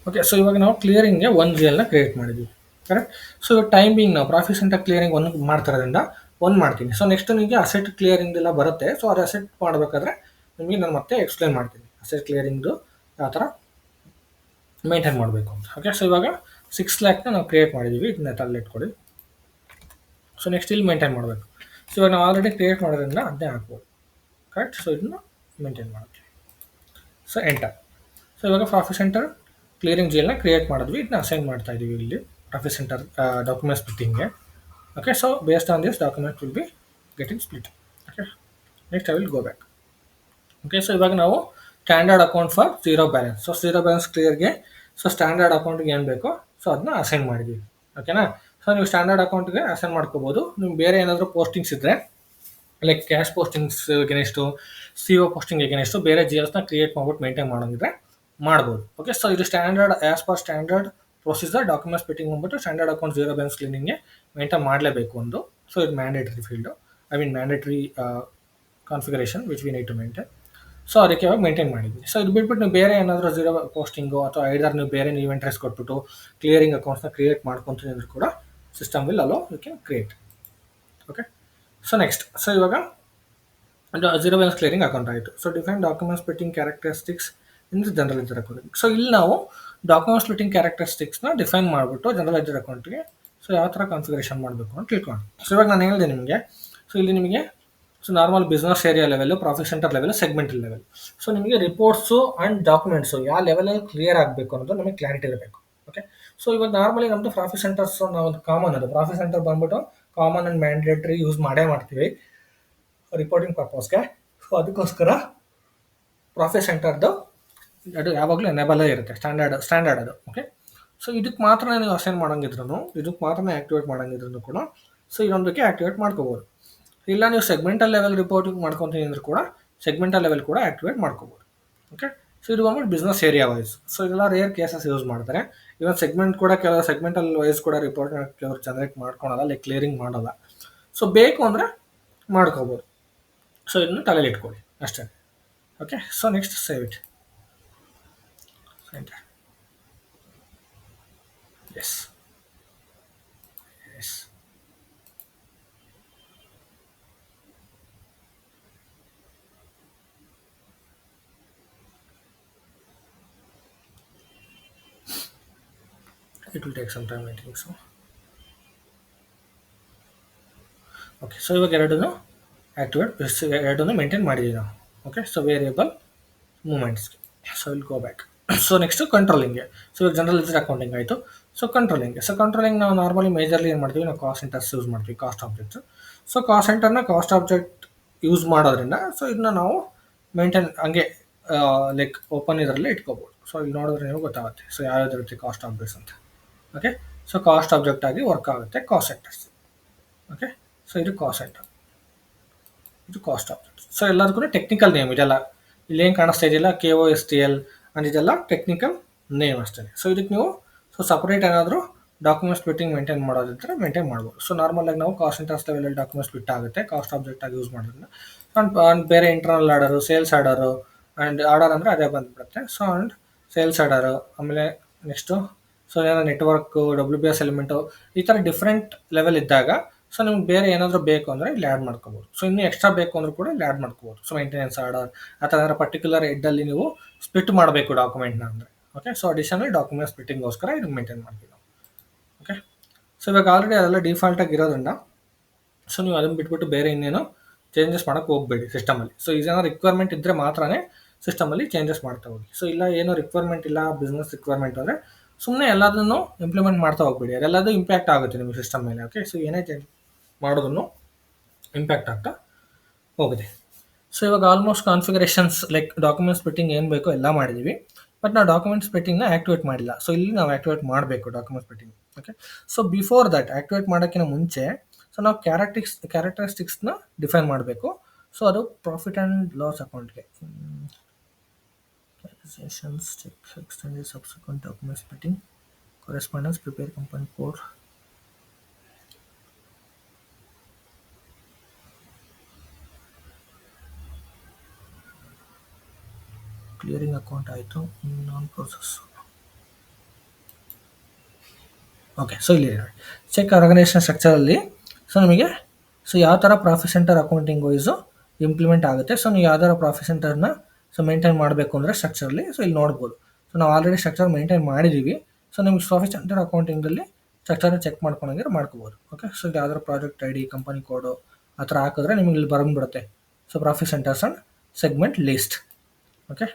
Okay, so ಇವಾಗ ನಾವು ಕ್ಲಿಯರಿಂಗ್ಗೆ ಒಂದು ಜಿ ಎಲ್ನ ಕ್ರಿಯೇಟ್ ಮಾಡಿದ್ವಿ, ಕರೆಕ್ಟ್. ಸೊ ಇವಾಗ ಟೈಮ್ ಬೀಂಗ್ ನಾವು ಪ್ರಾಫಿಟ್ ಸೆಂಟರ್ ಕ್ಲಿಯರಿಂಗ್ ಒಂದು ಮಾಡ್ತಿರೋದ್ರಿಂದ ಒಂದು ಮಾಡ್ತೀನಿ. ಸೊ ನೆಕ್ಸ್ಟ್ ನಿಮಗೆ ಅಸೆಟ್ ಕ್ಲಿಯರಿಂಗ್ ಎಲ್ಲ ಬರುತ್ತೆ. ಸೊ ಅದು ಅಸೆಟ್ ಮಾಡಬೇಕಾದ್ರೆ ನಿಮಗೆ ನಾನು ಮತ್ತೆ ಎಕ್ಸ್ಪ್ಲೇನ್ ಮಾಡ್ತೀನಿ ಅಸೆಟ್ ಕ್ಲಿಯರಿಂಗ್ದು ಯಾವ ಥರ ಮೇಂಟೈನ್ ಮಾಡಬೇಕು ಅಂತ. ಓಕೆ, ಸೊ ಇವಾಗ 6 lakhನ ನಾವು ಕ್ರಿಯೇಟ್ ಮಾಡಿದ್ದೀವಿ, ಇದನ್ನ ತಲೆ ಇಟ್ಕೊಳ್ಳಿ. ಸೊ ನೆಕ್ಸ್ಟ್ ಇಲ್ಲಿ ಮೇಂಟೈನ್ ಮಾಡಬೇಕು. ಸೊ ಇವಾಗ ನಾವು ಆಲ್ರೆಡಿ ಕ್ರಿಯೇಟ್ ಮಾಡೋದ್ರಿಂದ ಅದನ್ನೇ ಹಾಕ್ಬೋದು, ಕರೆಕ್ಟ್. ಸೊ ಇದನ್ನು ಮೇಂಟೈನ್ ಮಾಡೋಕ್ಕೆ, ಸೊ ಎಂಟರ್. ಸೊ ಇವಾಗ ಪ್ರಾಫಿಟ್ ಸೆಂಟರ್ ಕ್ಲಿಯರಿಂಗ್ ಜಿ ಎಲ್ನ ಕ್ರಿಯೇಟ್ ಮಾಡಿದ್ವಿ, ಇದನ್ನ ಅಸೈನ್ ಮಾಡ್ತಾ ಇದ್ದೀವಿ ಇಲ್ಲಿ ಪ್ರಾಫಿಟ್ ಸೆಂಟರ್ ಡಾಕ್ಯುಮೆಂಟ್ ಸ್ಪ್ಲಿಟ್ಟಿಂಗ್ಗೆ. Okay, so based on this document will be getting split. Okay, next I will go back. Okay, so ಇವಾಗ ನಾವು standard account for zero balance. So zero balance ಕ್ಲಿಯರ್ಗೆ so standard ಅಕೌಂಟ್ಗೆ ಏನು ಬೇಕೋ so ಅದನ್ನ assign ಮಾಡಿದ್ದೀವಿ. ಓಕೆನಾ. So ನೀವು standard ಅಕೌಂಟ್ಗೆ ಅಸೈನ್ ಮಾಡ್ಕೋಬೋದು. ನಿಮ್ಗೆ ಬೇರೆ ಏನಾದರೂ ಪೋಸ್ಟಿಂಗ್ಸ್ ಇದ್ದರೆ, like cash postings against, C O posting against ಬೇರೆ ಜಿ ಎಲ್ಸ್ನ ಕ್ರಿಯೇಟ್ ಮಾಡ್ಬಿಟ್ಟು ಮೇಂಟೈನ್ ಮಾಡೋಂಗಿದ್ರೆ ಮಾಡ್ಬೋದು. ಓಕೆ, ಸೊ ಇದು standard as per standard procedure document splitting ಬಂದ್ಬಿಟ್ಟು ಸ್ಟ್ಯಾಂಡರ್ಡ್ ಅಕೌಂಟ್ ಝೀರೋ ಬ್ಯಾಲೆನ್ಸ್ ಕ್ಲೀನಿಂಗ್ಗೆ ಮೇಂಟೈನ್ ಮಾಡಲೇಬೇಕು ಒಂದು. ಸೊ ಇದು mandatory field, I mean mandatory configuration which we need to maintain. So ಅದಕ್ಕೆ ಇವಾಗ ಮೇಂಟೈನ್ ಮಾಡಿದ್ವಿ. ಸೊ ಇದು ಬಿಟ್ಬಿಟ್ಟು ನೀವು ಬೇರೆ ಏನಾದರೂ ಝೀರೋ ಪೋಸ್ಟಿಂಗು ಅಥವಾ ಐದರ್ ನೀವು ಬೇರೆ ನೀವು ಇಂಟ್ರೆಸ್ಟ್ ಕೊಟ್ಬಿಟ್ಟು ಕ್ಲಿಯರಿಂಗ್ ಅಕೌಂಟ್ಸ್ನ ಕ್ರಿಯೇಟ್ ಮಾಡ್ಕೊತೀನಿ ಅಂದರೂ ಕೂಡ system will allow you can create. Okay, so next, so ಇವಾಗ ಝೀರೋ ಬ್ಯಾಲೆನ್ಸ್ ಕ್ಲಿಯರಿಂಗ್ ಅಕೌಂಟ್ ಆಯಿತು. So define document splitting characteristics in general ledger account. So ಇಲ್ಲಿ ನಾವು ಡಾಕ್ಯುಮೆಂಟ್ ಸ್ಪ್ಲಿಟ್ಟಿಂಗ್ ಕ್ಯಾರೆಕ್ಟರಿಸ್ಟಿಕ್ಸ್ನ ಡಿಫೈನ್ ಮಾಡಿಬಿಟ್ಟು ಜನರಲ್ ಲೆಡ್ಜರ್ ಅಕೌಂಟ್ಗೆ ಸೊ ಯಾವ ಥರ ಕಾನ್ಫಿಗರೇಷನ್ ಮಾಡಬೇಕು ಅಂತ ತಿಳ್ಕೊಂಡು. ಸೊ ಇವಾಗ ನಾನು ಹೇಳಿದೆ ನಿಮಗೆ, ಸೊ ಇಲ್ಲಿ ನಿಮಗೆ so normal business area level, profit centre level, segmental level. So ನಿಮಗೆ ರಿಪೋರ್ಟ್ಸು ಆ್ಯಂಡ್ ಡಾಕ್ಯುಮೆಂಟ್ಸು ಯಾವ ಲೆವೆಲಲ್ಲಿ ಕ್ಲಿಯರ್ ಆಗಬೇಕು ಅನ್ನೋದು ನಮಗೆ ಕ್ಲಾರಿಟಿ ಇರಬೇಕು. ಓಕೆ, ಸೊ ಇವಾಗ ನಾರ್ಮಲಿ ನಮ್ಮದು ಪ್ರಾಫಿಟ್ ಸೆಂಟರ್ಸ್ ನಾವು ಕಾಮನ್, ಅದು ಪ್ರಾಫಿಟ್ ಸೆಂಟರ್ ಬಂದ್ಬಿಟ್ಟು ಕಾಮನ್ ಆ್ಯಂಡ್ ಮ್ಯಾಂಡೇಟ್ರಿ ಯೂಸ್ ಮಾಡೇ ಮಾಡ್ತೀವಿ ರಿಪೋರ್ಟಿಂಗ್ ಪರ್ಪಸ್ಗೆ. ಸೊ ಅದಕ್ಕೋಸ್ಕರ ಪ್ರಾಫಿಟ್ ಸೆಂಟರ್ದು ಅದು ಯಾವಾಗಲೂ ಎನೇಬಲೇ ಇರುತ್ತೆ, ಸ್ಟ್ಯಾಂಡರ್ಡ್ ಅದು. ಓಕೆ, ಸೊ ಇದಕ್ಕೆ ಮಾತ್ರ ನೀವು ಅಸೈನ್ ಮಾಡೋಂಗಿದ್ರು, ಇದಕ್ಕೆ ಮಾತ್ರ ಆ್ಯಕ್ಟಿವೇಟ್ ಮಾಡೋಂಗಿದ್ರು ಕೂಡ ಸೊ ಇದೊಂದಕ್ಕೆ ಆ್ಯಕ್ಟಿವೇಟ್ ಮಾಡ್ಕೋಬೋದು. ಇಲ್ಲ ನೀವು ಸೆಗ್ಮೆಂಟಲ್ ಲೆವೆಲ್ ರಿಪೋರ್ಟಿಂಗ್ ಮಾಡ್ಕೊತೀನಿ ಅಂದ್ರೆ ಕೂಡ ಸೆಗ್ಮೆಂಟಲ್ ಲೆವೆಲ್ ಕೂಡ ಆ್ಯಕ್ಟಿವೇಟ್ ಮಾಡ್ಕೋಬೋದು. ಓಕೆ, ಸೊ ಇದು ಬಂದ್ಬಿಟ್ಟು ಬಿಸ್ನೆಸ್ ಏರಿಯಾ ವೈಸ್. ಸೊ ಇದೆಲ್ಲ ರೇರ್ ಕೇಸಸ್ ಯೂಸ್ ಮಾಡ್ತಾರೆ. ಇವನ್ ಸೆಗ್ಮೆಂಟ್ ಕೂಡ ಕೆಲವು ಸೆಗ್ಮೆಂಟಲ್ ವೈಸ್ ಕೂಡ ರಿಪೋರ್ಟ್ ಕೆಲವರು ಜನರೇಟ್ ಮಾಡ್ಕೊಳಲ್ಲ, ಲೈಕ್ ಕ್ಲಿಯರಿಂಗ್ ಮಾಡೋಲ್ಲ. ಸೊ ಬೇಕು ಅಂದರೆ ಮಾಡ್ಕೋಬೋದು. ಸೊ ಇದನ್ನು ತಲೆಯಲ್ಲಿ ಇಟ್ಕೊಳ್ಳಿ ಅಷ್ಟೇ. Okay, so next save it. Yes yes it will take some time, I think so. Okay, so ಇವಾಗ ಎರಡನ್ನೂ ಎರಡನ್ನೂ ಮೇಂಟೈನ್ ಮಾಡಿದ್ದೀವಿ ನಾವು. ಓಕೆ, ಸೊ ವೇರಿಯಬಲ್ ಮೂಮೆಂಟ್ಸ್ಗೆ. So will go back. So next ಕಂಟ್ರೋಲಿಂಗ್ಗೆ. ಸೊ ಇವಾಗ ಜನರಲ್ ಲೆಡ್ಜರ್ ಅಕೌಂಟಿಂಗ್ ಆಯಿತು. So controlling ನಾವು ನಾರ್ಮಲಿ ಮೇಜರ್ಲಿ ಏನು ಮಾಡ್ತೀವಿ, ನಾವು ಕಾಸ್ಟ್ ಸೆಂಟರ್ಸ್ ಯೂಸ್ ಮಾಡ್ತೀವಿ, ಕಾಸ್ಟ್ ಆಬ್ಜೆಕ್ಟ್ಸ್. ಸೊ ಕಾಸ್ಟ್ ಸೆಂಟರ್ನ ಕಾಸ್ಟ್ ಆಬ್ಜೆಕ್ಟ್ ಯೂಸ್ ಮಾಡೋದ್ರಿಂದ ಸೊ ಇದನ್ನ ನಾವು ಮೇಂಟೈನ್ ಹಂಗೆ ಲೈಕ್ ಓಪನ್ ಇದರಲ್ಲೇ ಇಟ್ಕೋಬೋದು. ಸೊ ಇಲ್ಲಿ ನೋಡಿದ್ರೆ ನೀವು ಗೊತ್ತಾಗುತ್ತೆ ಸೊ ಯಾವ್ಯಾವ ರೀತಿ ಕಾಸ್ಟ್ ಆಬ್ಜೆಕ್ಟ್ಸ್ ಅಂತ. ಓಕೆ, ಸೊ ಕಾಸ್ಟ್ ಆಬ್ಜೆಕ್ಟ್ ಆಗಿ ವರ್ಕ್ ಆಗುತ್ತೆ ಕಾಸ್ಟ್ ಸೆಂಟರ್ಸ್. ಓಕೆ, ಸೊ ಇದು ಕಾಸ್ಟ್ ಸೆಂಟರ್, ಇದು ಕಾಸ್ಟ್ ಆಬ್ಜೆಕ್ಟ್. ಸೊ ಎಲ್ಲದಕ್ಕೂ ಟೆಕ್ನಿಕಲ್ ನೇಮ್ ಇದೆಲ್ಲ ಇಲ್ಲೇನು ಕಾಣಿಸ್ತಾ ಇದೆಯಲ್ಲ, KOSTL ಅಂಡ್ ಇದೆಲ್ಲ ಟೆಕ್ನಿಕಲ್ ನೇಮ್ ಅಷ್ಟೇ. ಸೊ ಇದಕ್ಕೆ ನೀವು ಸೊ ಸಪ್ರೇಟ್ ಏನಾದರೂ ಡಾಕ್ಯುಮೆಂಟ್ ಸ್ಪ್ಲಿಟ್ಟಿಂಗ್ ಮೇಂಟೈನ್ ಮಾಡೋದಿದ್ರೆ ಮೇಂಟೈನ್ ಮಾಡ್ಬೋದು. ಸೊ ನಾರ್ಮಲಾಗಿ ನಾವು ಕಾಸ್ಟ್ ಸೆಂಟರ್ಸ್ ಲೆವೆಲಲ್ಲಿ ಡಾಕ್ಯುಮೆಂಟ್ ಸ್ಪ್ಲಿಟ್ ಆಗುತ್ತೆ ಕಾಸ್ಟ್ ಆಬ್ಜೆಕ್ಟ್ ಆಗಿ ಯೂಸ್ ಮಾಡೋದ್ರಿಂದ. ಆ್ಯಂಡ್ ಬೇರೆ internal order, sales order and order ಅಂದರೆ ಅದೇ ಬಂದುಬಿಡುತ್ತೆ. ಸೊ ಆ್ಯಂಡ್ ಸೇಲ್ಸ್ ಆರ್ಡರು, ಆಮೇಲೆ ನೆಕ್ಸ್ಟು ಸೊ ಏನೋ ನೆಟ್ವರ್ಕು, WBS ಎಲಿಮೆಂಟು, ಈ ಥರ ಡಿಫ್ರೆಂಟ್ ಲೆವೆಲ್ ಇದ್ದಾಗ ಸೊ ನಿಮ್ಗೆ ಬೇರೆ ಏನಾದರೂ ಬೇಕು ಅಂದರೆ ಇಲ್ಲಿ ಆ್ಯಡ್ ಮಾಡ್ಕೋಬೋದು. ಸೊ ಇನ್ನೂ ಎಕ್ಸ್ಟ್ರಾ ಬೇಕು ಅಂದರೂ ಕೂಡ ಇಲ್ಲಿ ಆ್ಯಡ್ ಮಾಡ್ಕೋಬೋದು. ಸೊ ಮೇಂಟೆನೆನ್ಸ್ ಆರ್ಡರ್ ಆ ಥರ ಪರ್ಟಿಕ್ಯುಲರ್ ಹೆಡ್ಡಲ್ಲಿ ನೀವು ಸ್ಪ್ಲಿಟ್ ಮಾಡಬೇಕು ಡಾಕ್ಯುಮೆಂಟ್ನ ಅಂದರೆ. ಓಕೆ, ಸೊ ಅಡಿಷನಲ್ ಡಾಕ್ಯುಮೆಂಟ್ ಸ್ಪ್ಲಿಟ್ಟಿಂಗೋಸ್ಕರ ಇದು ಮೇಂಟೈನ್ ಮಾಡ್ತೀವಿ ನಾವು. ಓಕೆ, ಸೊ ಇವಾಗ ಆಲ್ರೆಡಿ ಅದೆಲ್ಲ ಡಿಫಾಲ್ಟಾಗಿ ಇರೋದ್ರಿಂದ ಸೊ ನೀವು ಅದನ್ನು ಬಿಟ್ಬಿಟ್ಟು ಬೇರೆ ಇನ್ನೇನು ಚೇಂಜಸ್ ಮಾಡೋಕ್ಕೆ ಹೋಗಬೇಡಿ ಸಿಸ್ಟಮಲ್ಲಿ. ಸೊ ಇದನ್ನ ರಿಕ್ವೈರ್ಮೆಂಟ್ ಇದ್ದರೆ ಮಾತ್ರನೇ ಸಿಸ್ಟಮಲ್ಲಿ ಚೇಂಜಸ್ ಮಾಡ್ತಾ ಹೋಗಿ. ಸೊ ಇಲ್ಲ ಏನೋ ರಿಕ್ವೈರ್ಮೆಂಟ್ ಇಲ್ಲ, ಬಿಸ್ನೆಸ್ ರಿಕ್ವೈರ್ಮೆಂಟ್ ಅಂದರೆ ಸುಮ್ಮನೆ ಎಲ್ಲದನ್ನು ಇಂಪ್ಲಿಮೆಂಟ್ ಮಾಡ್ತಾ ಹೋಗ್ಬೇಡಿ, ಅದೆಲ್ಲದೂ ಇಂಪ್ಯಾಕ್ಟ್ ಆಗುತ್ತೆ ನಿಮ್ಮ ಸಿಸ್ಟಮ್ ಮೇಲೆ. ಓಕೆ, ಸೊ ಏನೇ ಚೇಂಜ್ ಮಾಡೋದನ್ನು ಇಂಪ್ಯಾಕ್ಟ್ ಆಗ್ತಾ ಹೋಗಿದೆ. ಸೊ ಇವಾಗ almost configurations like document splitting ಏನು ಬೇಕೋ ಎಲ್ಲ ಮಾಡಿದ್ದೀವಿ. ಬಟ್ ನಾವು ಡಾಕ್ಯುಮೆಂಟ್ ಸ್ಪ್ಲಿಟ್ಟಿಂಗ್ನ ಆ್ಯಕ್ಟಿವೇಟ್ ಮಾಡಿಲ್ಲ. ಸೊ ಇಲ್ಲಿ ನಾವು ಆ್ಯಕ್ಟಿವೇಟ್ ಮಾಡಬೇಕು document splitting. Okay, so before that activate ಮಾಡೋಕ್ಕಿಂತ ಮುಂಚೆ ಸೊ ನಾವು ಕ್ಯಾರೆಕ್ಟರಿಸ್ಟಿಕ್ಸ್ನ ಡಿಫೈನ್ ಮಾಡಬೇಕು. ಸೊ ಅದು ಪ್ರಾಫಿಟ್ ಆ್ಯಂಡ್ ಲಾಸ್ ಅಕೌಂಟ್ಗೆ extended subsequent document splitting correspondence prepare company code. Clearing account ಆಯಿತು, ನಾನ್ ಪ್ರೋಸೆಸ್. ಓಕೆ, ಸೊ ಇಲ್ಲಿ ಚೆಕ್ ಆರ್ಗನೈಸೇಷನ್ ಸ್ಟ್ರಕ್ಚರಲ್ಲಿ ಸೊ ನಿಮಗೆ ಸೊ ಯಾವ ಥರ profit center accounting wise implement ಆಗುತ್ತೆ. ಸೊ ನೀವು ಯಾವ್ದಾರ ಪ್ರಾಫಿಟ್ ಸೆಂಟರ್ನ ಸೊ ಮೇಂಟೈನ್ ಮಾಡಬೇಕು ಅಂದರೆ ಸ್ಟ್ರಕ್ಚರಲ್ಲಿ ಸೊ ಇಲ್ಲಿ ನೋಡ್ಬೋದು. ಸೊ ನಾವು ಆಲ್ರೆಡಿ ಸ್ಟ್ರಕ್ಚರ್ ಮೇಂಟೈನ್ ಮಾಡಿದ್ದೀವಿ. ಸೊ ನಿಮ್ಗೆ ಪ್ರಾಫಿಟ್ ಸೆಂಟರ್ ಅಕೌಂಟಿಂಗಲ್ಲಿ ಸ್ಟ್ರಕ್ಚರ್ನ ಚೆಕ್ ಮಾಡ್ಕೊಂಡಂಗೆ ಮಾಡ್ಕೋಬೋದು. ಓಕೆ, ಸೊ ಇದು ಯಾವ್ದಾರ project I D, company code ಆ ಥರ ಹಾಕಿದ್ರೆ ನಿಮಗೆ ಇಲ್ಲಿ ಬಂದ್ಬಿಡುತ್ತೆ. So profit centers and segment list. Okay,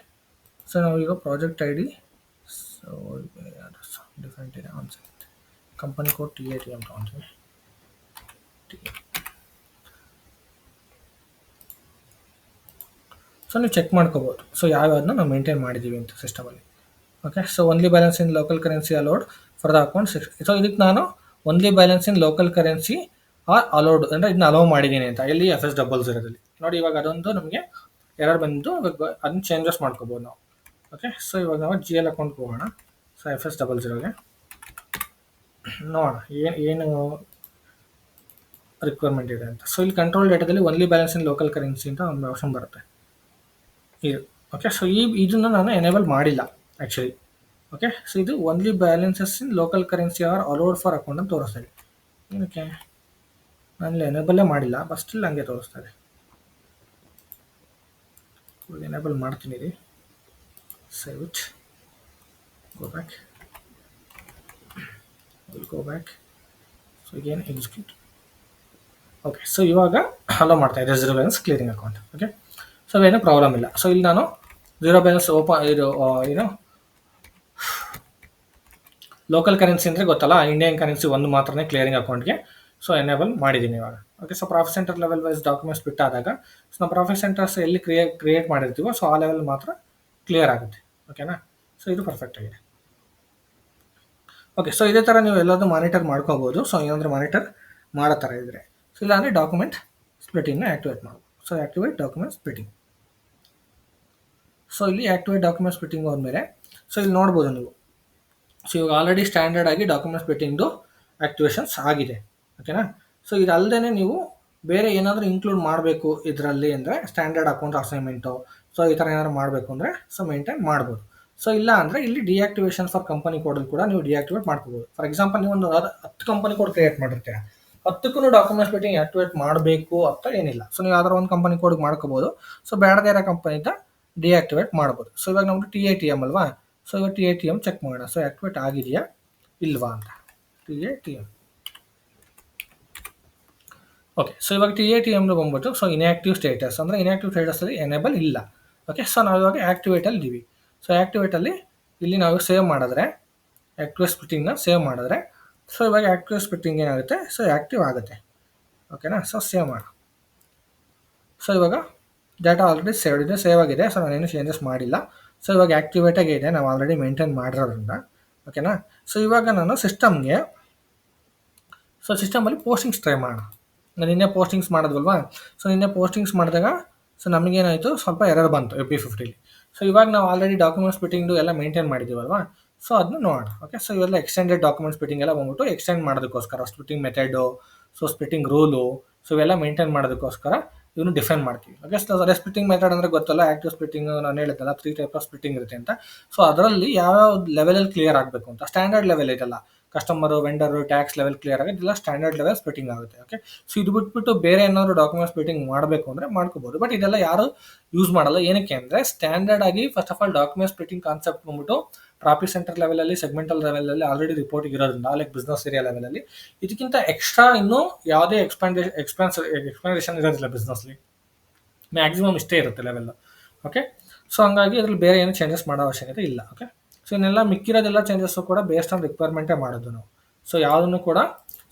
so ನಾವೀಗ project I D so different ಇದೆ. ಒಂದು ಸೆಕೆಂಡ್, ಕಂಪನಿ ಕೋಡ್ TAT ಅಂತ ತೊಗೊಳ್ತೀವಿ. ಸೊ ನೀವು ಚೆಕ್ ಮಾಡ್ಕೋಬೋದು ಸೊ ಯಾವ್ಯಾವನ್ನ ನಾವು ಮೇಂಟೈನ್ ಮಾಡಿದ್ದೀವಿ ಅಂತ ಸಿಸ್ಟಮಲ್ಲಿ. Okay, so only balance in local currency allowed for the account. So ಇದಕ್ಕೆ ನಾನು only balance in local currency are allowed ಅಂದರೆ ಇದನ್ನ ಅಲೋ ಮಾಡಿದ್ದೀನಿ ಅಂತ ಇಲ್ಲಿ FS00 ನೋಡಿ. ಇವಾಗ ಅದೊಂದು ನಮಗೆ ಎರರ್ ಬಂದು ಅದನ್ನ ಚೇಂಜಸ್ ಮಾಡ್ಕೋಬೋದು ನಾವು. ಓಕೆ, ಸೊ ಇವಾಗ ನಾವು GL ಅಕೌಂಟ್ಗೆ ಹೋಗೋಣ. ಸೊ FS00ಗೆ ನೋಡೋಣ ಏನು ರಿಕ್ವೈರ್ಮೆಂಟ್ ಇದೆ ಅಂತ. ಸೊ ಇಲ್ಲಿ ಕಂಟ್ರೋಲ್ ಡೇಟಾದಲ್ಲಿ only balance in local currency ಅಂತ ಒಂದು ಆಪ್ಷನ್ ಬರುತ್ತೆ ಇದು. ಓಕೆ, ಸೊ ಇದನ್ನು ನಾನು ಎನೇಬಲ್ ಮಾಡಿಲ್ಲ ಆ್ಯಕ್ಚುಲಿ. ಓಕೆ, ಸೊ ಇದು only balances in local currency are allowed for account ಅಂತ ತೋರಿಸ್ತಾ ಇದೆ. ಏನಕ್ಕೆ ನಾನು ಎನೇಬಲ್ಲೇ ಮಾಡಿಲ್ಲ, ಬಟ್ ಸ್ಟಿಲ್ ಹಂಗೆ ತೋರಿಸ್ತಾ ಇದೆ. ಎನೇಬಲ್ ಮಾಡ್ತೀನಿ ರೀ. Save it, go back, go back. So ಈಗೇನು ಎಕ್ಸಿಕ್ಯೂಟ್. ಓಕೆ, ಸೊ ಇವಾಗ ಅಲೋ ಮಾಡ್ತಾ ಇದೆ zero balance clearing account. Okay, so ಏನೂ ಪ್ರಾಬ್ಲಮ್ ಇಲ್ಲ. ಸೊ ಇಲ್ಲಿ ನಾನು ಝೀರೋ ಬ್ಯಾಲೆನ್ಸ್ ಇದು ಏನು ಲೋಕಲ್ ಕರೆನ್ಸಿ ಅಂದರೆ ಗೊತ್ತಲ್ಲ, ಇಂಡಿಯನ್ ಕರೆನ್ಸಿ ಒಂದು ಮಾತ್ರನೇ ಕ್ಲಿಯರಿಂಗ್ ಅಕೌಂಟ್ಗೆ ಸೊ ಎನೇಬಲ್ ಮಾಡಿದ್ದೀನಿ ಇವಾಗ. Okay, so profit centre level wise documents ಬಿಟ್ಟಾದಾಗ ಸೊ ನಾವು ಪ್ರಾಫಿಟ್ ಸೆಂಟರ್ಸ್ ಎಲ್ಲಿ ಕ್ರಿಯೇಟ್ ಮಾಡಿರ್ತೀವೋ ಸೊ ಆ ಲೆವೆಲ್ ಮಾತ್ರ ಕ್ಲಿಯರ್ ಆಗುತ್ತೆ. ಓಕೆನಾ, ಸೊ ಇದು ಪರ್ಫೆಕ್ಟ್ ಆಗಿದೆ. ಓಕೆ, ಸೊ ಇದೇ ಥರ ನೀವು ಎಲ್ಲದೂ ಮಾನಿಟರ್ ಮಾಡ್ಕೋಬೋದು. ಸೊ ಏನಂದರೆ ಮಾನಿಟರ್ ಮಾಡೋ ಥರ ಇದ್ದರೆ. ಸೊ ಇಲ್ಲಾಂದರೆ ಡಾಕ್ಯುಮೆಂಟ್ ಸ್ಪ್ಲಿಟಿಂಗ್ನ ಆ್ಯಕ್ಟಿವೇಟ್ ಮಾಡ್ಬೋದು. So activate document splitting. So ಇಲ್ಲಿ ಆ್ಯಕ್ಟಿವೇಟ್ ಡಾಕ್ಯುಮೆಂಟ್ ಸ್ಪ್ಲಿಟಿಂಗ್ ಹೋದ್ಮೇಲೆ ಸೊ ಇಲ್ಲಿ ನೋಡ್ಬೋದು ನೀವು. ಸೊ ಇವಾಗ ಆಲ್ರೆಡಿ ಸ್ಟ್ಯಾಂಡರ್ಡ್ ಆಗಿ ಡಾಕ್ಯುಮೆಂಟ್ ಸ್ಪ್ಲಿಟಿಂಗ್ದು ಆ್ಯಕ್ಟಿವೇಷನ್ಸ್ ಆಗಿದೆ. ಓಕೆನಾ, ಸೊ ಇದಲ್ಲದೆ ನೀವು ಬೇರೆ ಏನಾದರೂ ಇನ್ಕ್ಲೂಡ್ ಮಾಡಬೇಕು ಇದರಲ್ಲಿ ಅಂದರೆ ಸ್ಟ್ಯಾಂಡರ್ಡ್ ಅಕೌಂಟ್ ಅಸೈನ್ಮೆಂಟು ಸೊ ಈ ಥರ ಏನಾದ್ರು ಮಾಡಬೇಕು ಅಂದರೆ ಸೊ ಮೇಂಟೈನ್ ಮಾಡ್ಬೋದು. ಸೊ ಇಲ್ಲ ಅಂದರೆ ಇಲ್ಲಿ ಡಿಆಕ್ಟಿವೇಷನ್ ಫಾರ್ ಕಂಪನಿ ಕೋಡಲ್ಲಿ ಕೂಡ ನೀವು ಡಿಆಕ್ಟಿವೇಟ್ ಮಾಡ್ಕೋಬೋದು. ಫಾರ್ ಎಕ್ಸಾಂಪಲ್ ನೀವು ಒಂದು 10 ಕಂಪನಿ ಕೋಡ್ ಕ್ರಿಯೇಟ್ ಮಾಡಿರ್ತೀರ, 10ಕ್ಕೂ ಡಾಕ್ಯುಮೆಂಟ್ ಸ್ಪ್ಲಿಟಿಂಗ್ ಆ್ಯಕ್ಟಿವೇಟ್ ಮಾಡಬೇಕು ಅಂತ ಏನಿಲ್ಲ. ಸೊ ನೀವು ಯಾವ್ದಾರು ಒಂದು ಕಂಪನಿ ಕೋಡ್ಗೆ ಮಾಡ್ಕೋಬೋದು. ಸೊ ಬೇಡದೇ ಇರೋ ಕಂಪನಿದ ಡಿಆಕ್ಟಿವೇಟ್ ಮಾಡ್ಬೋದು. ಸೊ ಇವಾಗ ನಮ್ಮದು TATM ಅಲ್ವಾ. ಸೊ ಇವಾಗ TATM ಚೆಕ್ ಮಾಡೋಣ. ಸೊ ಆ್ಯಕ್ಟಿವೇಟ್ ಆಗಿದೆಯಾ ಇಲ್ವಾ ಅಂತ. TATM. ಓಕೆ, ಸೊ ಇವಾಗ TATM ಬಂದ್ಬಿಟ್ಟು ಸೊ ಇನ್ಆ್ಯಕ್ಟಿವ್ ಸ್ಟೇಟಸ್ ಅಂದರೆ ಇನ್ಆ್ಯಕ್ಟಿವ್ ಸ್ಟೇಟಸಲ್ಲಿ ಎನೇಬಲ್ ಇಲ್ಲ. ಓಕೆ, ಸೊ ನಾವು ಇವಾಗ ಆ್ಯಕ್ಟಿವೇಟಲ್ಲಿ ಇದ್ದೀವಿ. ಸೊ ಆ್ಯಕ್ಟಿವೇಟಲ್ಲಿ ಇಲ್ಲಿ ನಾವು ಸೇವ್ ಮಾಡಿದ್ರೆ ಆ್ಯಕ್ಟಿವೇಟ್ ಸ್ಪ್ಲಿಟಿಂಗ್ನ ಸೇವ್ ಮಾಡಿದ್ರೆ ಸೊ ಇವಾಗ ಆ್ಯಕ್ಟಿವೇಟ್ ಸ್ಪ್ಲಿಟಿಂಗ್ ಏನಾಗುತ್ತೆ ಸೊ ಆ್ಯಕ್ಟಿವ್ ಆಗುತ್ತೆ. ಓಕೆನಾ, ಸೊ ಸೇವ್ ಮಾಡು. ಸೊ ಇವಾಗ ಡೇಟಾ ಆಲ್ರೆಡಿ ಸೇವ್ ಆಗಿದೆ. ಸೊ ನಾನೇನು ಚೇಂಜಸ್ ಮಾಡಿಲ್ಲ. ಸೊ ಇವಾಗ ಆ್ಯಕ್ಟಿವೇಟಾಗೇ ಇದೆ, ನಾವು ಆಲ್ರೆಡಿ ಮೇಂಟೈನ್ ಮಾಡಿರೋದ್ರಿಂದ. ಓಕೆನಾ, ಸೊ ಇವಾಗ ನಾನು ಸಿಸ್ಟಮ್ಗೆ ಸೊ ಸಿಸ್ಟಮಲ್ಲಿ ಪೋಸ್ಟಿಂಗ್ಸ್ ಟ್ರೈ ಮಾಡೋಣ. ನಾನು ನಿನ್ನೆ ಪೋಸ್ಟಿಂಗ್ಸ್ ಮಾಡೋದ್ವಲ್ವಾ. ಸೊ ನಿನ್ನೆ ಪೋಸ್ಟಿಂಗ್ಸ್ ಮಾಡಿದಾಗ ಸೊ ನಮಗೇನಾಯಿತು ಸ್ವಲ್ಪ ಎರರ್ ಬಂತು FB50ಲಿ. ಸೊ ಇವಾಗ ನಾವು ಆಲ್ರೆಡಿ ಡಾಕ್ಯುಮೆಂಟ್ ಸ್ಪ್ಲಿಟಿಂಗ್ದು ಎಲ್ಲ ಮೇಂಟೈನ್ ಮಾಡಿದ್ದೀವಲ್ವಾ. ಸೊ ಅದನ್ನ ನೋಡೋಣ. ಓಕೆ, ಸೊ ಇವೆಲ್ಲ ಎಕ್ಸ್ಟೆಂಡೆಡ್ ಡಾಕ್ಯುಮೆಂಟ್ ಸ್ಪ್ಲಿಟಿಂಗ್ ಎಲ್ಲ ಬಂದ್ಬಿಟ್ಟು ಎಕ್ಸ್ಟೆಂಡ್ ಮಾಡೋದಕ್ಕೋಸ್ಕರ splitting method so splitting rule so ಇವೆಲ್ಲ ಮೇಂಟೈನ್ ಮಾಡೋದಕ್ಕೋಸ್ಕರ ಇವನು ಡಿಫೈನ್ ಮಾಡ್ತೀವಿ. ಓಕೆ, ಸೊ ಸ್ಪ್ಲಿಟಿಂಗ್ ಮೆಥಡ್ ಅಂದರೆ ಗೊತ್ತಲ್ಲ, ಆ್ಯಕ್ಟಿವ್ ಸ್ಪ್ಲಿಟಿಂಗ್ ನಾನು ಹೇಳಿದ್ದಲ್ಲ 3 ಟೈಪ್ ಆಫ್ ಸ್ಪ್ಲಿಟಿಂಗ್ ಇರುತ್ತೆ ಅಂತ. ಸೊ ಅದರಲ್ಲಿ ಯಾವ್ಯಾವ ಲೆವೆಲಲ್ಲಿ ಕ್ಲಿಯರ್ ಆಗಬೇಕು ಅಂತ ಸ್ಟ್ಯಾಂಡರ್ಡ್ ಲೆವೆಲ್ ಇದೆಲ್ಲ ಕಸ್ಟಮರು, ವೆಂಡರು, ಟ್ಯಾಕ್ಸ್ ಲೆವೆಲ್ ಕ್ಲಿಯರ್ ಆಗುತ್ತೆ, ಇದೆಲ್ಲ ಸ್ಟ್ಯಾಂಡರ್ಡ್ ಲೆವೆಲ್ ಸ್ಪ್ಲಿಟಿಂಗ್ ಆಗುತ್ತೆ. ಓಕೆ, ಸೊ ಇದು ಬಿಟ್ಬಿಟ್ಟು ಬೇರೆ ಏನಾದರೂ ಡಾಕ್ಯುಮೆಂಟ್ ಸ್ಪ್ಲಿಟಿಂಗ್ ಮಾಡಬೇಕು ಅಂದರೆ ಮಾಡ್ಕೋಬೋದು. ಬಟ್ ಇದೆಲ್ಲ ಯಾರು ಯೂಸ್ ಮಾಡಲ್ಲ. ಏನಕ್ಕೆ ಅಂದರೆ ಸ್ಟ್ಯಾಂಡರ್ಡ್ ಆಗಿ first of all document splitting concept ಬಂದ್ಬಿಟ್ಟು ಪ್ರಾಫಿಟ್ ಸೆಂಟರ್ ಲೆವೆಲಲ್ಲಿ ಸೆಗ್ಮೆಂಟಲ್ ಲೆವೆಲಲ್ಲಿ ಆಲ್ರೆಡಿ ರಿಪೋರ್ಟಿಂಗ್ ಇರೋದ್ರಿಂದ ಲೈಕ್ ಬಿಸ್ನೆಸ್ ಏರಿಯಾ ಲೆವೆಲಲ್ಲಿ ಇದಕ್ಕಿಂತ ಎಕ್ಸ್ಟ್ರಾ ಇನ್ನೂ ಯಾವುದೇ ಎಕ್ಸ್ಪ್ಯಾನ್ಷನ್ ಇರೋದಿಲ್ಲ ಬಿಸ್ನೆಸ್ಲಿ. ಮ್ಯಾಕ್ಸಿಮಮ್ ಇಷ್ಟೇ ಇರುತ್ತೆ ಲೆವೆಲ್ಲು. ಓಕೆ, ಸೊ ಹಂಗಾಗಿ ಅದ್ರಲ್ಲಿ ಬೇರೆ ಏನು ಚೇಂಜಸ್ ಮಾಡೋ ಅವಶ್ಯಕತೆ ಇಲ್ಲ. ಓಕೆ, ಸೊ ಇನ್ನೆಲ್ಲ ಮಿಕ್ಕಿರೋದೆಲ್ಲ ಚೇಂಜಸ್ಸು ಕೂಡ ಬೇಸ್ಡ್ ಆನ್ ರಿಕ್ವೈರ್ಮೆಂಟೇ ಮಾಡೋದು ನಾವು. ಸೊ ಯಾವುದನ್ನು ಕೂಡ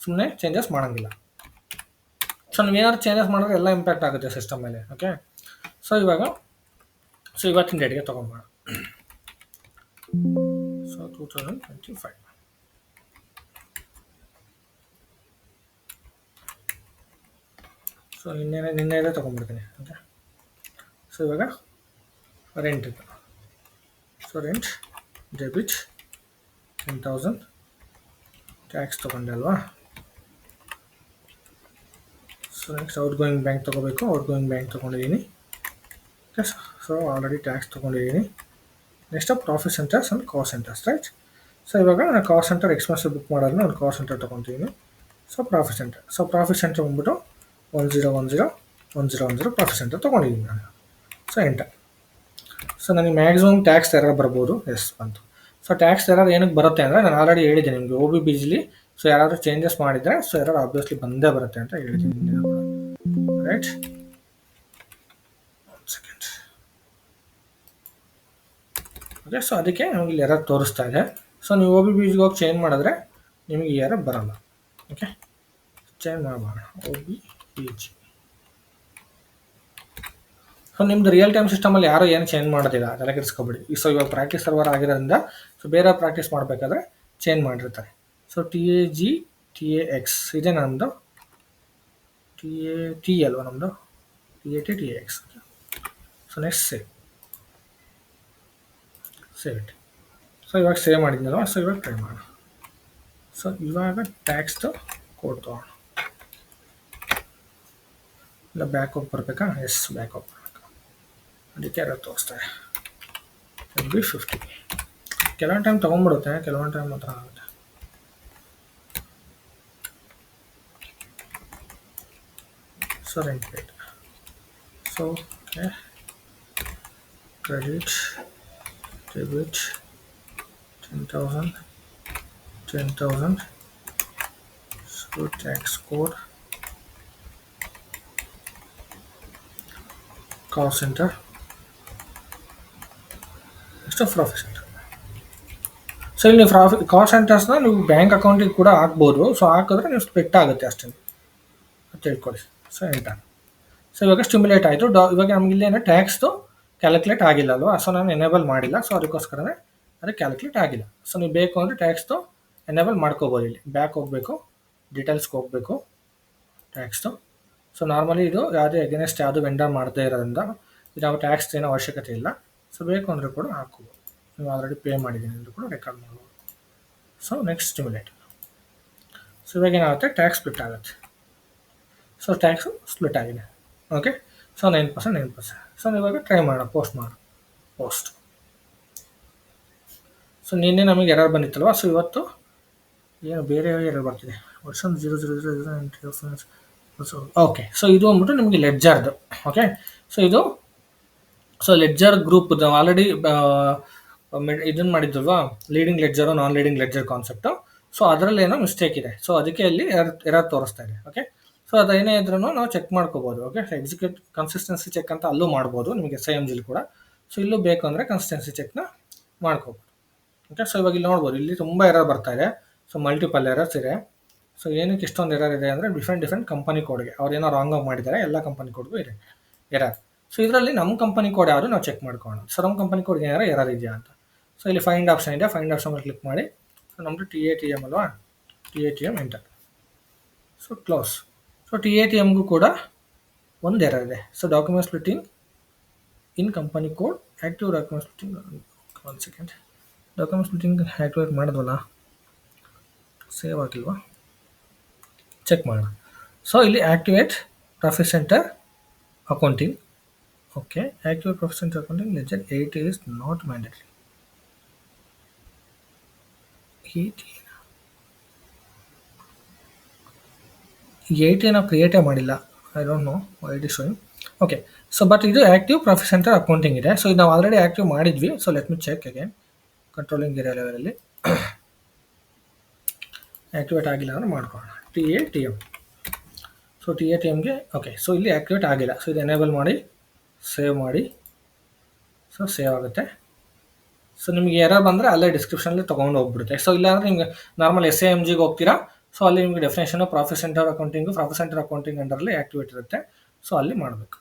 ಸುಮ್ಮನೆ ಚೇಂಜಸ್ ಮಾಡೋಂಗಿಲ್ಲ. ಸೊ ನೀವೇನಾದ್ರು ಚೇಂಜಸ್ ಮಾಡಿದ್ರೆ ಎಲ್ಲ ಇಂಪ್ಯಾಕ್ಟ್ ಆಗುತ್ತೆ ಸಿಸ್ಟಮ್ ಮೇಲೆ. ಓಕೆ, ಸೊ ಇವಾಗ ಸೊ ಇವತ್ತಿನ ಡೇಟ್ಗೆ ತೊಗೊಂಬೋಣ. ಸೊ 2025 ಸೊ ನಿನ್ನೆ ತೊಗೊಂಡ್ಬಿಡ್ತೀನಿ. ಓಕೆ, ಸೊ ಇವಾಗ ರೆಂಟ್ ಇದೆ. ಸೊ ರೆಂಟ್ ಡೆಬಿಟ್ 10,000 ಟ್ಯಾಕ್ಸ್ ತೊಗೊಂಡೆ ಅಲ್ವಾ. So next outgoing bank ತೊಗೋಬೇಕು. ಔಟ್ ಗೋಯಿಂಗ್ ಬ್ಯಾಂಕ್ ತೊಗೊಂಡಿದ್ದೀನಿ. ಓಕೆ, ಸೊ ಆಲ್ರೆಡಿ ಟ್ಯಾಕ್ಸ್ ತೊಗೊಂಡಿದ್ದೀನಿ. Next profit centers and cost centers right. So ಇವಾಗ ನಾನು ಕಾಸ್ಟ್ ಸೆಂಟರ್ ಎಕ್ಸ್ಪೆನ್ಸಿವ್ ಬುಕ್ ಮಾಡೋದನ್ನ ಒಂದು ಕಾಸ್ಟ್ ಸೆಂಟರ್ ತೊಗೊತೀನಿ. ಸೊ ಪ್ರಾಫಿಟ್ ಸೆಂಟರ್ ಬಂದ್ಬಿಟ್ಟು 1010 ಪ್ರಾಫಿಟ್ ಸೆಂಟರ್ ತೊಗೊಂಡಿದ್ದೀನಿ ನಾನು. So enter. ಸೊ ನನಗೆ ಮ್ಯಾಕ್ಸಿಮಮ್ ಟ್ಯಾಕ್ಸ್ ಎರರ್ ಬರ್ಬೋದು. ಎಸ್ ಬಂತು. ಸೊ ಟ್ಯಾಕ್ಸ್ ಎರರ್ ಏನಕ್ಕೆ ಬರುತ್ತೆ ಅಂದರೆ ನಾನು ಆಲ್ರೆಡಿ ಹೇಳಿದ್ದೀನಿ ನಿಮಗೆ OBBGಲಿ. ಸೊ ಯಾರಾದರೂ ಚೇಂಜಸ್ ಮಾಡಿದರೆ ಸೊ ಎರರ್ ಆಬ್ವಿಯಸ್ಲಿ ಬಂದೇ ಬರುತ್ತೆ ಅಂತ ಹೇಳಿದ್ದೀನಿ. Right, second. ಓಕೆ, ಸೊ ಅದಕ್ಕೆ ನಮಗೆ ಇಲ್ಲಿ ಎರರ್ ತೋರಿಸ್ತಾ ಇದೆ. ಸೊ ನೀವು OBBGಗೆ ಹೋಗಿ ಚೇಂಜ್ ಮಾಡಿದ್ರೆ ನಿಮಗೆ ಈ ಎರರ್ ಬರಲ್ಲ. ಓಕೆ, ಚೇಂಜ್ ಮಾಡೋಣ OBBG. ಸೊ ನಿಮ್ದು ರಿಯಲ್ ಟೈಮ್ ಸಿಸ್ಟಮಲ್ಲಿ ಯಾರು ಏನು ಚೇಂಜ್ ಮಾಡೋದಿಲ್ಲ, ತಲೆ ಕೆಡಿಸ್ಕೊಬೇಡಿ. ಸೊ ಇವಾಗ ಪ್ರಾಕ್ಟೀಸ್ ಸರ್ವರ್ ಆಗಿರೋದ್ರಿಂದ ಸೊ ಬೇರೆ ಪ್ರಾಕ್ಟೀಸ್ ಮಾಡಬೇಕಾದ್ರೆ ಚೇಂಜ್ ಮಾಡಿರ್ತಾರೆ. ಸೊ TAX ಇದೆ ನಮ್ಮದು, TL ನಮ್ಮದು TAX. So next save it. So ಇವಾಗ ಸೇವ್ ಮಾಡಿದ್ನಲ್ವ, ಸೊ ಇವಾಗ ಟ್ರೈ ಮಾಡೋಣ. ಸೊ ಇವಾಗ ಟ್ಯಾಕ್ಸ್ದು ಕೋಡ್ ತೊಗೋಣ. ಇಲ್ಲ ಬ್ಯಾಕ್ ಹೋಗಿ ಬರಬೇಕಾ? ಎಸ್, ಬ್ಯಾಕ್ ಹೋಗಿ ಬರಬೇಕು. ಅದಕ್ಕೆ ಯಾರು ತೋರಿಸ್ತಾರೆ FB50. ಕೆಲವೊಂದು ಟೈಮ್ ತೊಗೊಂಡ್ಬಿಡುತ್ತೆ, ಕೆಲವೊಂದು ಟೈಮ್ ಮಾತ್ರ ಆಗುತ್ತೆ. So rent paid. So credit debit 10,000. So tax code cost centre, next profit centre. So ಇಲ್ಲಿ ನೀವು ಕಾಸ್ಟ್ ಸೆಂಟರ್ಸ್ನ ನೀವು ಬ್ಯಾಂಕ್ ಅಕೌಂಟಿಗೆ ಕೂಡ ಹಾಕ್ಬೋದು. ಸೊ ಹಾಕಿದ್ರೆ ನೀವು ಸ್ಪ್ಲಿಟ್ ಆಗುತ್ತೆ ಅಷ್ಟೇ ಅಂತ ತಿಳ್ಕೊಳ್ಳಿ. So enter. ಸೊ ಇವಾಗ ಸ್ಟಿಮ್ಯುಲೇಟ್ ಆಯಿತು. ಇವಾಗ ನಮ್ಗೆ ಇಲ್ಲೇನೋ ಟ್ಯಾಕ್ಸ್ದು ಕ್ಯಾಲ್ಕುಲೇಟ್ ಆಗಿಲ್ಲ ಅಲ್ವಾ? ಸೊ ನಾನು ಎನೇಬಲ್ ಮಾಡಿಲ್ಲ. ಸೊ ಅದಕ್ಕೋಸ್ಕರನೇ ಅದು ಕ್ಯಾಲ್ಕುಲೇಟ್ ಆಗಿಲ್ಲ. ಸೊ ನೀವು ಬೇಕು ಅಂದರೆ ಟ್ಯಾಕ್ಸ್ದು ಎನೇಬಲ್ ಮಾಡ್ಕೋಬೋದು. ಇಲ್ಲಿ ಬ್ಯಾಕ್ ಹೋಗಬೇಕು, ಡೀಟೇಲ್ಸ್ಗೆ ಹೋಗಬೇಕು ಟ್ಯಾಕ್ಸ್ದು. ಸೊ ನಾರ್ಮಲಿ ಇದು ಯಾವುದೇ ಅಗೇನೆಸ್ಟ್ ಯಾವುದು ವೆಂಡರ್ ಮಾಡದೇ ಇರೋದ್ರಿಂದ ನಾವು ಟ್ಯಾಕ್ಸ್ ಏನೋ ಅವಶ್ಯಕತೆ ಇಲ್ಲ. ಸೊ ಬೇಕು ಅಂದರೆ ಕೂಡ ಹಾಕ್ಕೋಬೋದು. ನೀವು ಆಲ್ರೆಡಿ ಪೇ ಮಾಡಿದ್ದೀನಿ ಅಂತ ಕೂಡ ರೆಕಾರ್ಡ್ ಮಾಡ್ಬೋದು. So next stimulate. ಸೊ ಇವಾಗ ಏನಾಗುತ್ತೆ, ಟ್ಯಾಕ್ಸ್ ಸ್ಪ್ಲಿಟ್ ಆಗುತ್ತೆ. ಸೊ ಟ್ಯಾಕ್ಸು ಸ್ಪ್ಲಿಟ್ ಆಗಿದೆ. Okay, so 9%. ಸೊ ಇವಾಗ ಟ್ರೈ ಮಾಡೋಣ, ಪೋಸ್ಟ್. ಸೊ ನಿನ್ನೆ ನಮಗೆ ಎರರ್ ಬಂದಿತ್ತಲ್ವ? ಸೊ ಇವತ್ತು ಏನು ಬೇರೆ ಎರರ್ ಬರ್ತಿದೆ. Version 000 okay. ಸೊ ಇದು ಅಂದ್ಬಿಟ್ಟು ನಿಮಗೆ ಲೆಡ್ಜರ್ದು. ಓಕೆ, ಸೊ ಲೆಡ್ಜರ್ ಗ್ರೂಪ್ ನಾವು ಆಲ್ರೆಡಿ ಇದನ್ನು ಮಾಡಿದ್ವಲ್ವಾ, ಲೀಡಿಂಗ್ ಲೆಡ್ಜರು ನಾನ್ ಲೀಡಿಂಗ್ ಲೆಡ್ಜರ್ ಕಾನ್ಸೆಪ್ಟು. ಸೊ ಅದರಲ್ಲಿ ಏನೋ ಮಿಸ್ಟೇಕ್ ಇದೆ. ಸೊ ಅದಕ್ಕೆ ಅಲ್ಲಿ ಎರರ್ ತೋರಿಸ್ತಾ ಇದೆ. ಓಕೆ, ಸೊ ಅದೇನೇ ಇದ್ರೂ ನಾವು ಚೆಕ್ ಮಾಡ್ಕೋಬೋದು. ಓಕೆ, ಎಕ್ಸಿಕ್ಯೂಟ್ ಕನ್ಸಿಸ್ಟೆನ್ಸಿ ಚೆಕ್ ಅಂತ ಅಲ್ಲೂ ಮಾಡ್ಬೋದು ನಿಮಗೆ SIMGಲಿ ಕೂಡ. ಸೊ ಇಲ್ಲೂ ಬೇಕು ಅಂದರೆ ಕನ್ಸಿಸ್ಟೆನ್ಸಿ ಚೆಕ್ನ ಮಾಡ್ಕೋಬೋದು. ಓಕೆ, ಸೊ ಇವಾಗ ಇಲ್ಲಿ ನೋಡ್ಬೋದು, ಇಲ್ಲಿ ತುಂಬ ಎರರ್ ಬರ್ತಾ ಇದೆ. ಸೊ ಮಲ್ಟಿಪಲ್ ಎರರ್ಸ್ ಇದೆ. ಸೊ ಏನಕ್ಕೆ ಇಷ್ಟೊಂದು ಎರರ್ ಇದೆ ಅಂದರೆ ಡಿಫ್ರೆಂಟ್ ಕಂಪನಿ ಕೋಡ್ಗೆ ಅವ್ರು ಏನೋ ರಾಂಗ್ ಆಗಿ ಮಾಡಿದ್ದಾರೆ. ಎಲ್ಲ ಕಂಪನಿ ಕೋಡ್ಗೂ ಇದೆ ಎರರ್. ಸೊ ಇದರಲ್ಲಿ ನಮ್ಮ ಕಂಪನಿ ಕೋಡ್ ಯಾವುದು ನಾವು ಚೆಕ್ ಮಾಡ್ಕೊಳ್ಳೋಣ. ಸೊ ನಮ್ಮ ಕಂಪನಿ ಕೋಡ್ಗೆ ಏನಾರು ಎರರ್ ಇದೆಯಾ ಅಂತ. ಸೊ ಇಲ್ಲಿ ಫೈಂಡ್ ಆಪ್ಷನ್ ಇದೆ, ಫೈಂಡ್ ಆಪ್ಷನ್ ಮೇಲೆ ಕ್ಲಿಕ್ ಮಾಡಿ. ಸೊ ನಮ್ಮದು TATM ಅಲ್ವಾ, TATM enter. So close. So TATMಗೂ ಕೂಡ ಒಂದು ಎರರ್ ಇದೆ. So document splitting in company code active document splitting. ಒಂದು ಸೆಕೆಂಡ್, ಡಾಕ್ಯುಮೆಂಟ್ ಸ್ಪ್ಲಿಟ್ಟಿಂಗ್ ಆ್ಯಕ್ಟಿವೇಟ್ ಮಾಡಿದ್ವಲ್ಲ, ಸೇವ್ ಆಗಿಲ್ವಾ, ಚೆಕ್ ಮಾಡೋಣ. ಸೊ ಇಲ್ಲಿ activate profit center accounting. Okay, activate profit center accounting ledger 8 is not mandatory. 8 ನಾವು ಕ್ರಿಯೇಟೇ ಮಾಡಿಲ್ಲ. I don't know why it is showing. Okay, so but ಇದು active profit center accounting ಇದೆ. So ಇದು ನಾವು ಆಲ್ರೆಡಿ ಆ್ಯಕ್ಟಿವ್ ಮಾಡಿದ್ವಿ. So let me check again. Controlling area ಲೆವೆಲಲ್ಲಿ activate ಆಗಿಲ್ಲ ಅಂದರೆ ಮಾಡ್ಕೊಳ್ಳೋಣ. TATM. ಸೊ TATMಗೆ ಓಕೆ. ಸೊ ಇಲ್ಲಿ ಆ್ಯಕ್ಟಿವೇಟ್ ಆಗಿಲ್ಲ. ಸೊ ಇದು ಎನೇಬಲ್ ಮಾಡಿ ಸೇವ್ ಮಾಡಿ. ಸೊ ಸೇವ್ ಆಗುತ್ತೆ. ಸೊ ನಿಮಗೆ ಎರರ್ ಬಂದರೆ ಅಲ್ಲೇ ಡಿಸ್ಕ್ರಿಪ್ಷನಲ್ಲಿ ತೊಗೊಂಡು ಹೋಗ್ಬಿಡುತ್ತೆ. ಸೊ ಇಲ್ಲಾಂದರೆ ನಿಮಗೆ ನಾರ್ಮಲ್ SIMGಗೆ ಹೋಗ್ತೀರಾ. ಸೊ ಅಲ್ಲಿ ನಿಮಗೆ ಡೆಫಿನೇಷನು ಪ್ರಾಫಿಟ್ ಸೆಂಟರ್ ಅಕೌಂಟಿಂಗ್ ಅಂಡರಲ್ಲಿ ಆ್ಯಕ್ಟಿವೇಟ್ ಇರುತ್ತೆ. ಸೊ ಅಲ್ಲಿ ಮಾಡಬೇಕು.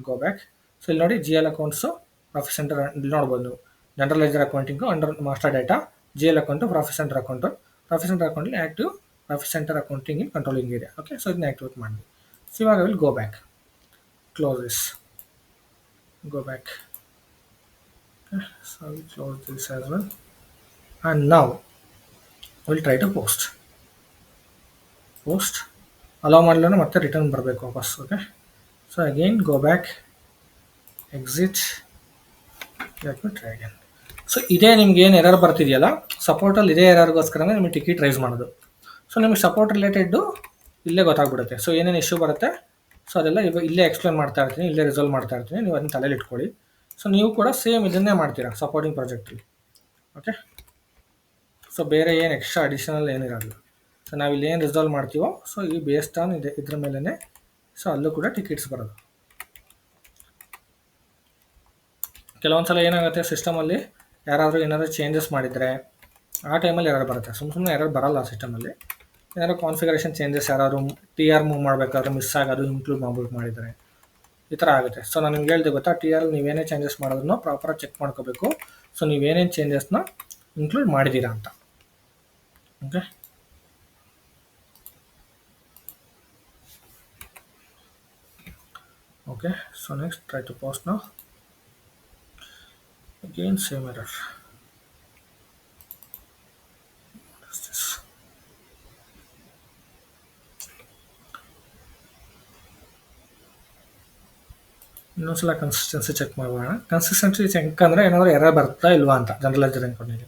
ಗೋ ಬ್ಯಾಕ್. ಸೊ ಇಲ್ಲಿ ನೋಡಿ GL ಅಕೌಂಟ್ಸು ಪ್ರಾಫಿಟ್ ಸೆಂಟರ್ ಇಲ್ಲಿ ನೋಡ್ಬೋದು ನೀವು. General ledger accounting under master data, GL account, profit center ಅಕೌಂಟಲ್ಲಿ active profit center accounting in controlling area. Okay, so ಇದನ್ನ ಆ್ಯಕ್ಟಿವೇಟ್ ಮಾಡಿ. ಸೊ ಇವಾಗ will go back, close this, go back. So we close this as well, and now we'll try to post allow ಮಾಡಲೇ ಮತ್ತೆ return ಬರಬೇಕು ವಾಪಸ್. Okay, so again go back, exit, let me try again. So ಇದೇ ನಿಮ್ಗೆ ಏನು error ಬರ್ತಿದೆಯಲ್ಲ, ಸಪೋರ್ಟಲ್ಲಿ ಇದೇ ಎರರ್ಗೋಸ್ಕರನೇ ನಿಮಗೆ ticket rice ಮಾಡೋದು. ಸೊ ನಿಮಗೆ ಸಪೋರ್ಟ್ ರಿಲೇಟೆಡ್ಡು ಇಲ್ಲೇ ಗೊತ್ತಾಗ್ಬಿಡುತ್ತೆ. ಸೊ ಏನೇನು ಇಶ್ಯೂ ಬರುತ್ತೆ, ಸೊ ಅದೆಲ್ಲ ಇಲ್ಲೇ ಎಕ್ಸ್ಪ್ಲೇನ್ ಮಾಡ್ತಾ ಇರ್ತೀನಿ, ಇಲ್ಲೇ ರಿಸಾಲ್ವ್ ಮಾಡ್ತಾ ಇರ್ತೀನಿ, ನೀವು ಅದನ್ನ ತಲೆಯಲ್ಲಿ ಇಟ್ಕೊಳ್ಳಿ. ಸೊ ನೀವು ಕೂಡ ಸೇಮ್ ಇದನ್ನೇ ಮಾಡ್ತೀರಾ ಸಪೋರ್ಟಿಂಗ್ ಪ್ರಾಜೆಕ್ಟಲ್ಲಿ. ಓಕೆ, ಸೊ ಬೇರೆ ಏನು ಎಕ್ಸ್ಟ್ರಾ ಅಡಿಷನಲ್ ಏನಿರಲ್ಲ. ಸೊ ನಾವು ಇಲ್ಲಿ ಏನು ರಿಸಾಲ್ವ್ ಮಾಡ್ತೀವೋ ಸೊ ಈ ಬೇಸ್ಡ್ ಆನ್ ಇದೆ ಇದ್ರ ಮೇಲೇ ಸೊ ಅಲ್ಲೂ ಕೂಡ ಟಿಕೆಟ್ಸ್ ಬರೋದು. ಕೆಲವೊಂದು ಸಲ ಏನಾಗುತ್ತೆ, ಸಿಸ್ಟಮಲ್ಲಿ ಯಾರಾದರೂ ಏನಾದರೂ ಚೇಂಜಸ್ ಮಾಡಿದರೆ ಆ ಟೈಮಲ್ಲಿ ಎರರ್ ಬರುತ್ತೆ. ಸುಮ್ಮನೆ ಎರರ್ ಬರಲ್ಲ ಸಿಸ್ಟಮಲ್ಲಿ. ಏನಾದ್ರು ಕಾನ್ಫಿಗರೇಷನ್ ಚೇಂಜಸ್ ಯಾರಾದ್ರು TR ಮೂವ್ ಮಾಡಬೇಕಾದ್ರೆ ಮಿಸ್ ಆಗೋದು ಇನ್ಕ್ಲೂಡ್ ಮಾಡ್ಬಿಟ್ಟು ಮಾಡಿದ್ದಾರೆ, ಈ ಥರ ಆಗುತ್ತೆ. ಸೊ ನಾನು ನಿಮ್ಗೆ ಹೇಳ್ದೆ ಗೊತ್ತಾ, TR ನೀವೇನೇ ಚೇಂಜಸ್ ಮಾಡೋದನ್ನು ಪ್ರಾಪರಾಗಿ ಚೆಕ್ ಮಾಡ್ಕೋಬೇಕು. ಸೊ ನೀವೇನೇನು ಚೇಂಜಸ್ನ ಇನ್ಕ್ಲೂಡ್ ಮಾಡಿದ್ದೀರಾ ಅಂತ. Okay, okay, so next try to post now. Again same error. What is this? ಇನ್ನೊಂದ್ಸಲ ಕನ್ಸಿಸ್ಟೆನ್ಸಿ ಚೆಕ್ ಮಾಡೋಣ. ಕನ್ಸಿಸ್ಟೆನ್ಸಿ ಚೆಕ್ ಅಂದರೆ ಏನಾದರೂ ಎರರ್ ಬರ್ತಾ ಇಲ್ವಾ ಅಂತ ಜನರಲ್ ಲೆಡ್ಜರ್ ಅನ್ಕೊಂಡಿದ್ದೀನಿ.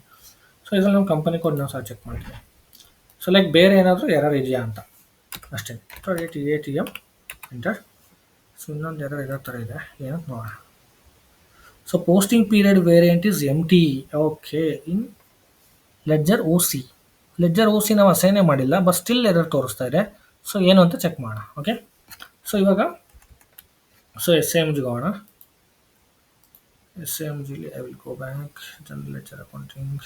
ಸೊ ಇದ್ರಲ್ಲಿ ನಮ್ಮ ಕಂಪನಿ ಕೋಡ್ ಇನ್ನೊಂದ್ಸಲ ಚೆಕ್ ಮಾಡ್ತೀವಿ. ಸೊ ಲೈಕ್ ಬೇರೆ ಏನಾದರೂ ಎರರ್ ಇದೆಯಾ ಅಂತ ಅಷ್ಟೇ. So ATM enter. ಸೊ ಇನ್ನೊಂದು ಎರರ್ ಇರೋ ಥರ ಇದೆ, ಏನಂತ ನೋಡೋಣ. So posting period variant is MT. Okay, in ledger OC ನಾವು ಅಸೈನೇ ಮಾಡಿಲ್ಲ, ಬಟ್ ಸ್ಟಿಲ್ ಎರರ್ ತೋರಿಸ್ತಾ ಇದೆ. ಸೊ ಏನು ಅಂತ ಚೆಕ್ ಮಾಡೋಣ. ಓಕೆ, ಸೊ ಇವಾಗ ಸೊ SAMG ಹೋಗೋಣ. SAMG I will go back, general ledger accounting,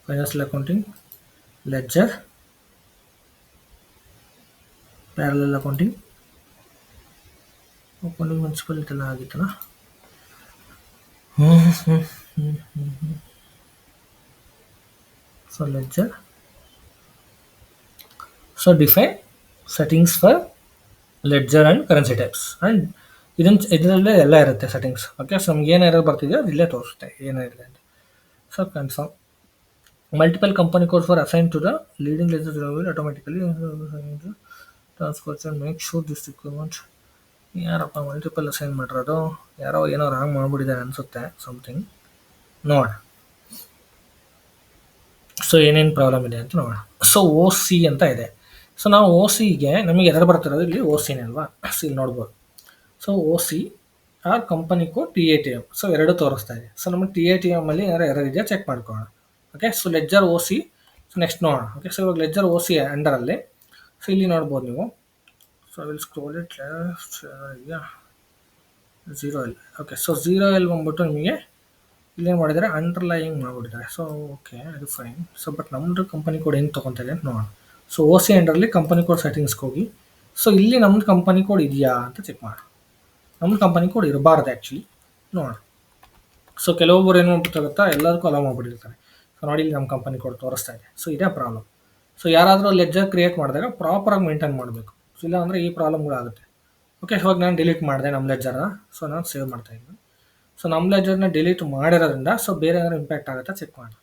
financial accounting, ledger, parallel accounting, accounting municipal ಇದೆಲ್ಲ ಆಗಿತ್ತಲ್ಲ. So ledger, so define settings for ledger and currency types and ಇದರಲ್ಲೇ ಎಲ್ಲ ಇರುತ್ತೆ settings. Okay, so ನಮ್ಗೆ ಏನು error ಬರ್ತಿದೆಯೋ ಅದು ಇಲ್ಲೇ ತೋರಿಸುತ್ತೆ ಏನಿದೆ ಅಂತ. So confirm multiple company code for assign to the leading ledger will automatically transfer make sure this requirement. ಯಾರಪ್ಪ ಮಲ್ಟಿಪಲ್ ಅಸೈನ್ ಮಾಡಿರೋದು, ಯಾರೋ ಏನೋ ರಾಂಗ್ ಮಾಡ್ಬಿಟ್ಟಿದ್ದಾರೆ ಅನಿಸುತ್ತೆ ಸಮಥಿಂಗ್. ನೋಡೋಣ ಸೊ ಏನೇನು ಪ್ರಾಬ್ಲಮ್ ಇದೆ ಅಂತ ನೋಡೋಣ. ಸೊ OC ಅಂತ ಇದೆ. ಸೊ ನಾವು OCಗೆ ನಮಗೆ ಎರರ್ ಬರ್ತಿರೋದು ಇಲ್ಲಿ OCನೇ ಅಲ್ವಾ, ಸೊ ಇಲ್ಲಿ ನೋಡ್ಬೋದು. So OC or company code TATM, so ಎರಡು ತೋರಿಸ್ತಾ ಇದೆ. ಸೊ ನಮಗೆ TATM ಅಲ್ಲಿ ಏನಾರು ಎರರ್ ಇದೆಯಾ ಚೆಕ್ ಮಾಡ್ಕೊಳ್ಳೋಣ. Okay, so ledger OC, so next ನೋಡೋಣ. ಓಕೆ, ಸೊ ಇವಾಗ ಲೆಡ್ಜರ್ OC ಅಂಡರಲ್ಲಿ ಸೊ ಇಲ್ಲಿ ನೋಡ್ಬೋದು ನೀವು. So will scroll it left, ಇದೆಯಾ 0L. ಓಕೆ, ಸೊ 0L ಬಂದ್ಬಿಟ್ಟು ನಿಮಗೆ ಇಲ್ಲೇನು ಮಾಡಿದ್ದಾರೆ, ಅಂಡರ್ಲೈಯಿಂಗ್ ಮಾಡಿಬಿಟ್ಟಿದ್ದಾರೆ. ಸೊ ಓಕೆ, ಅದು ಫೈನ್. ಸೊ ಬಟ್ ನಮ್ಮದು ಕಂಪನಿ ಕೋಡ್ ಏನು ತೊಗೊತಾರೆ ಅಂತ ನೋಡೋಣ. ಸೊ OC ಅಂಡರಲ್ಲಿ ಕಂಪನಿ ಕೋಡ್ ಸೆಟ್ಟಿಂಗ್ಸ್ಗೆ ಹೋಗಿ, ಸೊ ಇಲ್ಲಿ ನಮ್ಮದು ಕಂಪನಿ ಕೋಡ್ ಇದೆಯಾ ಅಂತ ಚೆಕ್ ಮಾಡೋಣ. ನಮ್ಮದು ಕಂಪನಿ ಕೋಡ್ ಇರಬಾರ್ದು ಆ್ಯಕ್ಚುಲಿ, ನೋಡೋಣ. ಸೊ ಕೆಲವೊಬ್ಬರು ಏನು ಮಾಡ್ಬಿಟ್ಟಾಗುತ್ತಾ, ಎಲ್ಲದಕ್ಕೂ ಅಲೋ ಮಾಡಿಬಿಟ್ಟಿರ್ತಾರೆ. ಸೊ ನೋಡಿ ಇಲ್ಲಿ ನಮ್ಮ ಕಂಪನಿ ಕೋಡ್ ತೋರಿಸ್ತಾ ಇದೆ. ಸೊ ಇದೇ ಪ್ರಾಬ್ಲಮ್. ಸೊ ಯಾರಾದರೂ ಲೆಡ್ಜರ್ ಕ್ರಿಯೇಟ್ ಮಾಡಿದಾಗ ಪ್ರಾಪರಾಗಿ ಮೇಂಟೈನ್ ಮಾಡಬೇಕು. ಸೊ ಇಲ್ಲ ಅಂದರೆ ಈ ಪ್ರಾಬ್ಲಮ್ಗಳು ಆಗುತ್ತೆ. ಓಕೆ, ಇವಾಗ ನಾನು ಡಿಲೀಟ್ ಮಾಡಿದೆ ನಮ್ಮ ಲೆಡ್ಜರ್ನ. ಸೊ ನಾನು ಸೇವ್ ಮಾಡ್ತಾಯಿದ್ದೀನಿ. ಸೊ ನಮ್ಮ ಲೆಡ್ಜರ್ನ ಡಿಲೀಟ್ ಮಾಡಿರೋದ್ರಿಂದ ಸೊ ಬೇರೆ ಏನಾದ್ರು ಇಂಪ್ಯಾಕ್ಟ್ ಆಗುತ್ತಾ ಚೆಕ್ ಮಾಡಿ.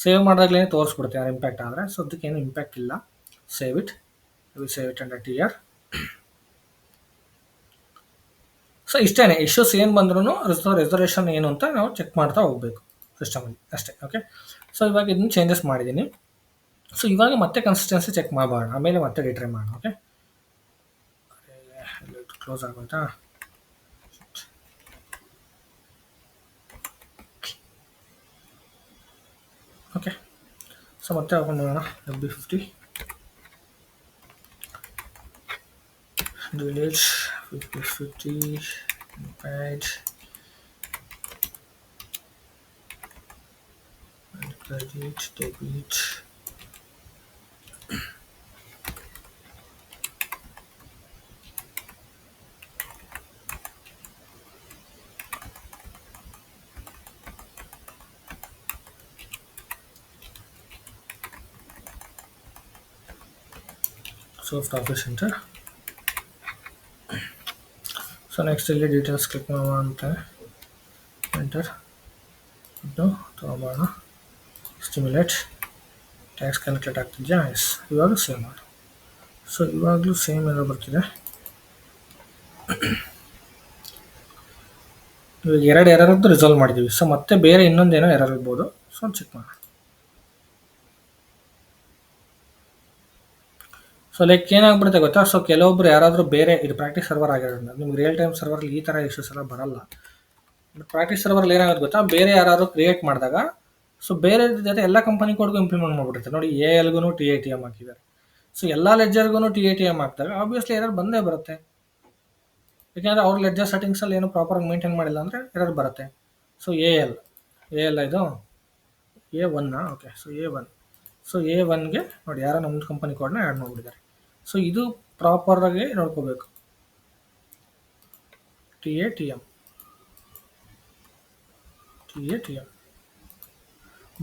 ಸೇವ್ ಮಾಡಿದಾಗಲೇ ತೋರಿಸ್ಬಿಡುತ್ತೆ ಯಾರು ಇಂಪ್ಯಾಕ್ಟ್ ಆದರೆ. ಸೊ ಅದಕ್ಕೇನು ಇಂಪ್ಯಾಕ್ಟ್ ಇಲ್ಲ. Save it, save it under TR. So ಇಷ್ಟೇ, ಇಶ್ಯೂಸ್ ಏನು ಬಂದ್ರೂ ರೆಸಲ್ಯೂಷನ್ ಏನು ಅಂತ ನಾವು ಚೆಕ್ ಮಾಡ್ತಾ ಹೋಗಬೇಕು ಸಿಸ್ಟಮಲ್ಲಿ ಅಷ್ಟೇ. ಓಕೆ, ಸೊ ಇವಾಗ ಇದನ್ನು ಚೇಂಜಸ್ ಮಾಡಿದ್ದೀನಿ. ಸೊ ಇವಾಗ ಮತ್ತೆ ಕನ್ಸಿಸ್ಟೆನ್ಸಿ ಚೆಕ್ ಮಾಡೋಣ, ಆಮೇಲೆ ಮತ್ತೆ ರಿಟ್ರೈ ಮಾಡೋಣ. ಓಕೆ, ಕ್ಲೋಸ್ ಆಗೋಯ್ತಾ. ಓಕೆ, ಸೊ ಮತ್ತೆ ಓಪನ್ ಮಾಡೋಣ. FB50 delete FB50 page and credit debit. Soft Office Center. So next ಇಲ್ಲಿ ಡೀಟೇಲ್ಸ್ ಕ್ಲಿಕ್ ಮಾಡೋಣ ಅಂತ ಎಂಟರ್ ಇದು ತೊಗೊಬೋಣ. ಸ್ಟಿಮ್ಯುಲೇಟ್ ಟ್ಯಾಕ್ಸ್ ಕ್ಯಾಲ್ಕುಲೇಟ್ ಆಗ್ತಿದೆಯಾ? ಎಸ್. ಇವಾಗ ಸೇವ್ ಮಾಡಿ. ಸೊ ಇವಾಗಲೂ ಸೇಮ್ ಏನೋ ಬರ್ತಿದೆ. ಇವಾಗ 2 ಎರರದ್ದು ರಿಸಾಲ್ವ್ ಮಾಡಿದ್ದೀವಿ. ಸೊ ಮತ್ತೆ ಬೇರೆ ಇನ್ನೊಂದೇನೋ ಎರರ್ ಇರ್ಬೋದು. ಸೊ ಚೆಕ್ ಮಾಡೋಣ. ಸೊ ಲೈಕ್ ಏನಾಗ್ಬಿಡುತ್ತೆ ಗೊತ್ತಾ, ಸೊ ಕೆಲವೊಬ್ರು ಯಾರಾದರೂ ಬೇರೆ ಇದು ಪ್ರಾಕ್ಟೀಸ್ ಸರ್ವರ್ ಆಗಿರೋದ್ರಿಂದ ನಿಮ್ಗೆ ರಿಯಲ್ ಟೈಮ್ ಸರ್ವರ್ಲಿ ಈ ಥರ ಇಶ್ಯೂಸ್ ಎಲ್ಲ ಬರಲ್ಲ. ಪ್ರಾಕ್ಟೀಸ್ ಸರ್ವರ್ಲಿ ಏನಾಗುತ್ತೆ ಗೊತ್ತಾ, ಬೇರೆ ಯಾರಾದ್ರು ಕ್ರಿಯೇಟ್ ಮಾಡಿದಾಗ ಸೊ ಬೇರೆ ಜೊತೆ ಎಲ್ಲ ಕಂಪನಿ ಕೋಡ್ಗೂ ಇಂಪ್ಲಿಮೆಂಟ್ ಮಾಡಿಬಿಡುತ್ತೆ. ನೋಡಿ ಎ ಎಲ್ಗೂ ಟಿ ಎ ಟಿ ಎಮ್ ಹಾಕಿದ್ದಾರೆ. ಸೊ ಎಲ್ಲ ಲೆಡ್ಜರ್ಗೂ ಟಿ ಎ ಟಿ ಎಮ್ ಹಾಕಿದಾಗ ಆಬ್ವಿಯಸ್ಲಿ ಎರರ್ ಬಂದೇ ಬರುತ್ತೆ. ಯಾಕೆಂದರೆ ಅವ್ರ ಲೆಡ್ಜರ್ ಸೆಟ್ಟಿಂಗ್ಸಲ್ಲಿ ಏನು ಪ್ರಾಪರಾಗಿ ಮೇಂಟೈನ್ ಮಾಡಿಲ್ಲ ಅಂದರೆ ಎರರ್ ಬರುತ್ತೆ. ಸೊ ಎ ಎಲ್ ಇದು A1 okay. So A1 so A1ಗೆ ನೋಡಿ ಯಾರೋ ನಮ್ಮದು ಕಂಪನಿ ಕೋಡ್ನ ಆ್ಯಡ್ ಮಾಡಿಬಿಟ್ಟಿದ್ದಾರೆ. ಸೊ ಇದು ಪ್ರಾಪರಾಗಿ ನೋಡ್ಕೋಬೇಕು. T A T M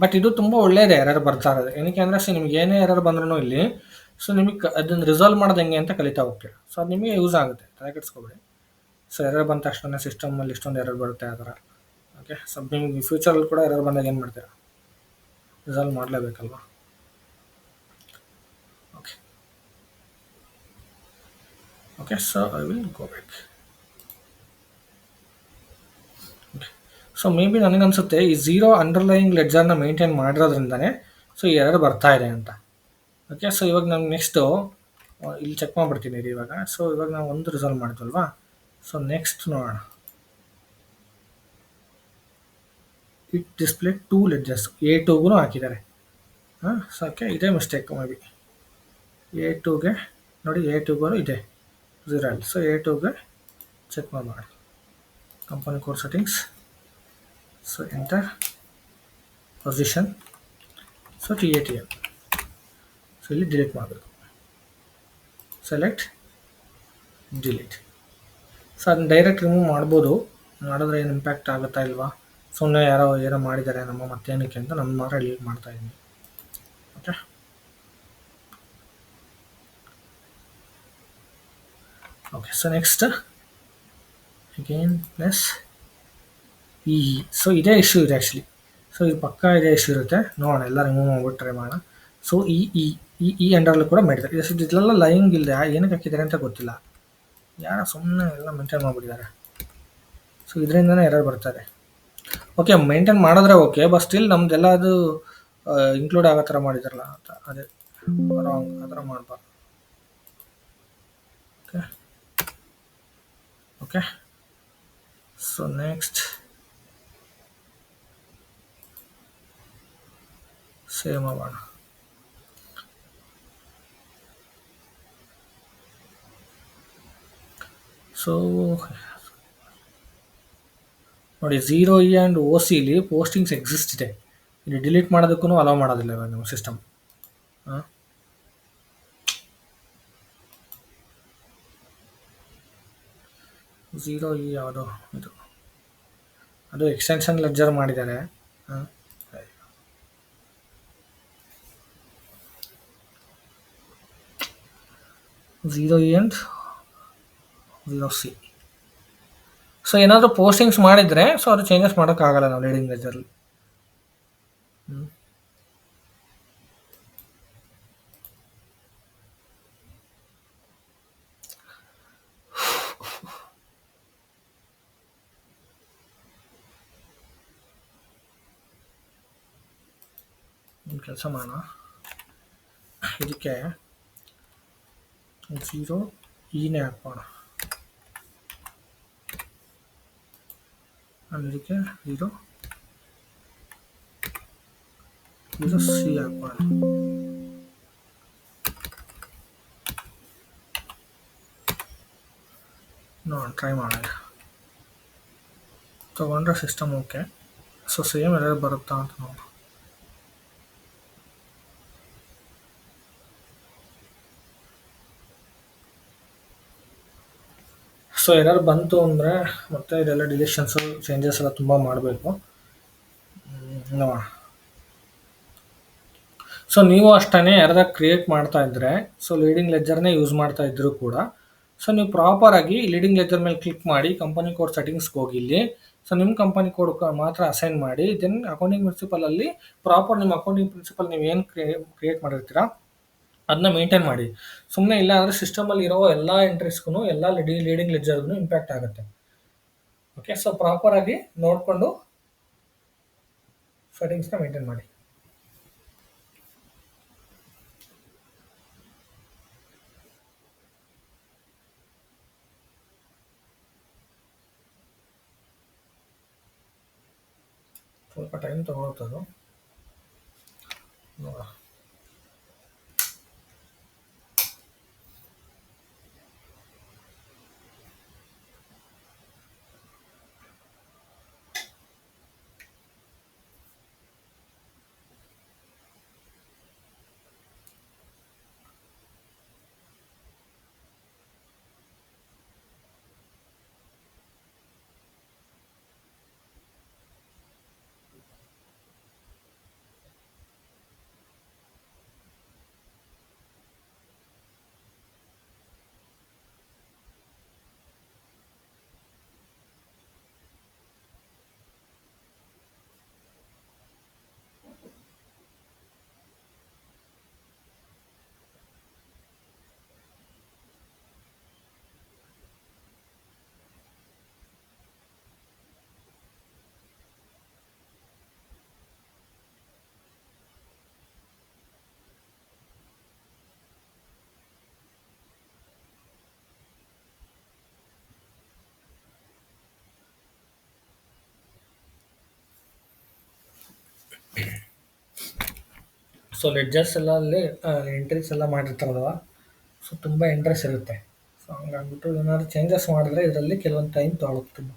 but ಇದು ತುಂಬ ಒಳ್ಳೆಯದೇ ಎರರ್ ಬರ್ತಾ ಇರೋದು. ಏನಕ್ಕೆ ಅಂದರೆ ಸೊ ನಿಮ್ಗೆ ಏನೇ ಎರರ್ ಬಂದ್ರೂ ಇಲ್ಲಿ ಸೊ ನಿಮಗೆ ಅದನ್ನು ರಿಸಾಲ್ವ್ ಮಾಡೋದು ಹೆಂಗೆ ಅಂತ ಕಲಿತಾ ಹೋಗ್ತೀರ. ಸೊ ಅದು ನಿಮಗೆ ಯೂಸ್ ಆಗುತ್ತೆ, ತಲೆ ಕೆಡಿಸ್ಕೊಬೇಡಿ. ಸೊ ಎರರ್ ಬಂದ ತಕ್ಷಣ ಸಿಸ್ಟಮಲ್ಲಿ ಇಷ್ಟೊಂದು ಎರರ್ ಬರುತ್ತೆ ಆ ಥರ. ಓಕೆ. ಸೊ ನಿಮ್ಗೆ ಫ್ಯೂಚರಲ್ಲಿ ಕೂಡ ಎರರ್ ಬಂದಾಗ ಏನು ಮಾಡ್ತೀರಾ, ರಿಸಾಲ್ವ್ ಮಾಡಲೇಬೇಕಲ್ವಾ. Okay. So I will go back. So may be ನನಗನ್ಸುತ್ತೆ ಈ 0 ಅಂಡರ್ಲೈಯಿಂಗ್ ಲೆಡ್ಜರ್ನ ಮೇಂಟೈನ್ ಮಾಡಿರೋದ್ರಿಂದನೇ ಸೊ ಈ ಎರರ್ ಬರ್ತಾ ಇದೆ ಅಂತ. ಓಕೆ. ಸೊ ಇವಾಗ ನಾನು ನೆಕ್ಸ್ಟು ಇಲ್ಲಿ ಚೆಕ್ ಮಾಡಿಬಿಡ್ತೀನಿ ಇದು ಇವಾಗ. ಸೊ ಇವಾಗ ನಾವು ಒಂದು ರಿಸಾಲ್ವ್ ಮಾಡಿದ್ವಲ್ವಾ. ಸೊ ನೆಕ್ಸ್ಟ್ ನೋಡೋಣ. ಇಟ್ ಡಿಸ್ಪ್ಲೇ 2 ಲೆಡ್ಜರ್ಸ್ A2ಗೂ ಹಾಕಿದ್ದಾರೆ. ಹಾಂ. ಸೊ ಓಕೆ, ಇದೇ ಮಿಸ್ಟೇಕ್ ಮೇ ಬಿ. A2ಗೆ ನೋಡಿ, A2ಗೂ ಇದೆ 0 ಅಲ್ಲಿ. ಸೊ A2ಗೆ ಚೆಕ್ ಮಾಡಿ company code settings. So enter position. So T A T M. So ಇಲ್ಲಿ ಡಿಲೀಟ್ ಮಾಡಬೇಕು. Select delete. ಸೊ ಅದನ್ನ ಡೈರೆಕ್ಟ್ ರಿಮೂವ್ ಮಾಡ್ಬೋದು. ಮಾಡಿದ್ರೆ ಏನು ಇಂಪ್ಯಾಕ್ಟ್ ಆಗುತ್ತಾ ಇಲ್ವಾ, ಸುಮ್ಮನೆ ಯಾರೋ ಏನೋ ಮಾಡಿದ್ದಾರೆ ನಮ್ಮ ಮತ್ತೇನಕ್ಕೆ ಅಂತ ನಮ್ಮ ಮಾತ್ರ ಡಿಲೀಟ್ ಮಾಡ್ತಾ ಇದ್ದೀನಿ. Okay. Okay. So next again plus E. So ಇದೇ ಇಶ್ಯೂ ಇದೆ ಆ್ಯಕ್ಚುಲಿ. ಸೊ ಇದು ಪಕ್ಕಾ ಇದೇ ಇಶ್ಯೂ ಇರುತ್ತೆ. ನೋಡೋಣ, ಎಲ್ಲ ರಿಮೂವ್ ಮಾಡ್ಬಿಟ್ಟು ಟ್ರೈ ಮಾಡೋಣ. ಸೊ ಈ ಅಂಡರ್ಲ್ಲೂ ಕೂಡ ಮಾಡಿದ್ದಾರೆ. ಇದೆಲ್ಲ ಲೈಂಗ್ ಇಲ್ಲದೆ ಏನಕ್ಕೆ ಹಾಕಿದ್ದಾರೆ ಅಂತ ಗೊತ್ತಿಲ್ಲ. ಯಾರು ಸುಮ್ಮನೆ ಎಲ್ಲ ಮೇಂಟೈನ್ ಮಾಡಿಬಿಟ್ಟಿದ್ದಾರೆ. ಸೊ ಇದರಿಂದನೇ ಎರರ್ ಬರ್ತಾರೆ. ಓಕೆ, ಮೇಂಟೈನ್ ಮಾಡಿದ್ರೆ ಓಕೆ, ಬಟ್ ಸ್ಟಿಲ್ ನಮ್ದೆಲ್ಲ ಅದು ಇನ್ಕ್ಲೂಡ್ ಆಗೋ ಥರ ಮಾಡಿದಾರಲ್ಲ ಅಂತ, ಅದೇ ರಾಂಗ್. ಆ ಥರ ಮಾಡಬಾರ್ದು. Okay. Okay. So next save ಮಾಡೋಣ. ಸೊ ನೋಡಿ, 0E ಆ್ಯಂಡ್ OCಲಿ ಪೋಸ್ಟಿಂಗ್ಸ್ ಎಕ್ಸಿಸ್ಟ್ ಇದೆ. ಇಲ್ಲಿ ಡಿಲೀಟ್ ಮಾಡೋದಕ್ಕೂ ಅಲೋ ಮಾಡೋದಿಲ್ಲ ಇವಾಗ ನಮ್ಮ ಸಿಸ್ಟಮ್. ಹಾಂ. 0E ಯಾವುದು ಇದು, ಅದು ಎಕ್ಸ್ಟೆನ್ಷನ್ ಲೆಡ್ಜರ್ ಮಾಡಿದ್ದಾರೆ. ಹಾಂ. 0E and 0C. ಸೊ ಏನಾದರೂ ಪೋಸ್ಟಿಂಗ್ಸ್ ಮಾಡಿದರೆ ಸೊ ಅದು ಚೇಂಜಸ್ ಮಾಡೋಕ್ಕಾಗಲ್ಲ ನಾವು ಲೀಡಿಂಗ್ ಲೆಡ್ಜರಲ್ಲಿ. ಕೆಲಸ ಮಾಡೋಣ. ಇದಕ್ಕೆ 0E ಹಾಕೋಣ. ಇದಕ್ಕೆ 0C ಹಾಕೋಣ. ನೋಡೋಣ, ಟ್ರೈ ಮಾಡೋಣ. ತೊಗೊಂಡ್ರೆ system okay. So same error ಬರುತ್ತಾ ಅಂತ ನೋಡೋಣ. ಸೊ ಎರರ್ ಬಂತು ಅಂದರೆ ಮತ್ತೆ ಇದೆಲ್ಲ ಡಿಲೀಷನ್ಸು ಚೇಂಜಸ್ ಎಲ್ಲ ತುಂಬ ಮಾಡಬೇಕು. ನೋಡೋಣ. ಸೊ ನೀವು ಅಷ್ಟೇ ಯಾರಾದ್ರೂ ಕ್ರಿಯೇಟ್ ಮಾಡ್ತಾ ಇದ್ದರೆ, ಸೊ ಲೀಡಿಂಗ್ ಲೆಡ್ಜರ್ನೇ ಯೂಸ್ ಮಾಡ್ತಾ ಇದ್ದರೂ ಕೂಡ ಸೊ ನೀವು ಪ್ರಾಪರಾಗಿ ಲೀಡಿಂಗ್ ಲೆಡ್ಜರ್ ಮೇಲೆ ಕ್ಲಿಕ್ ಮಾಡಿ ಕಂಪನಿ ಕೋಡ್ ಸೆಟ್ಟಿಂಗ್ಸ್ಗೆ ಹೋಗಿ ಇಲ್ಲಿ ಸೊ ನಿಮ್ಮ ಕಂಪನಿ ಕೋಡ್ ಮಾತ್ರ ಅಸೈನ್ ಮಾಡಿ, ದೆನ್ ಅಕೌಂಟಿಂಗ್ ಪ್ರಿನ್ಸಿಪಲಲ್ಲಿ ಪ್ರಾಪರ್ ನಿಮ್ಮ ಅಕೌಂಟಿಂಗ್ ಪ್ರಿನ್ಸಿಪಲ್ ನೀವು ಏನು ಕ್ರಿಯೇಟ್ ಮಾಡಿರ್ತೀರಾ ಅದನ್ನ ಮೇಂಟೈನ್ ಮಾಡಿ. ಸುಮ್ಮನೆ ಇಲ್ಲ ಅಂದರೆ ಸಿಸ್ಟಮಲ್ಲಿ ಇರೋ ಎಲ್ಲ ಎಂಟ್ರೀಸ್ಗೂ ಎಲ್ಲ ಲೀಡಿಂಗ್ ಲೆಡ್ಜರ್ಗೂ ಇಂಪ್ಯಾಕ್ಟ್ ಆಗುತ್ತೆ. ಓಕೆ, ಸೊ ಪ್ರಾಪರ್ ಆಗಿ ನೋಡಿಕೊಂಡು ಸೆಟ್ಟಿಂಗ್ಸ್ನ ಮೇಂಟೈನ್ ಮಾಡಿ. ಸ್ವಲ್ಪ ಟೈಮ್ ತಗೊಳುತ್ತದು ನೋಡ. ಸೊ ಲೆಡ್ಜರ್ಸ್ ಎಲ್ಲ ಅಲ್ಲಿ ಎಂಟ್ರೀಸ್ ಎಲ್ಲ ಮಾಡಿರ್ತಾರಲ್ವ, ಸೊ ತುಂಬ ಇಂಟ್ರೆಸ್ಟ್ ಇರುತ್ತೆ. ಸೊ ಹಂಗಾಗ್ಬಿಟ್ಟು ಏನಾದ್ರು ಚೇಂಜಸ್ ಮಾಡಿದ್ರೆ ಇದರಲ್ಲಿ ಕೆಲವೊಂದು ಟೈಮ್ ತೊಗೊಳುತ್ತೆ ತುಂಬ.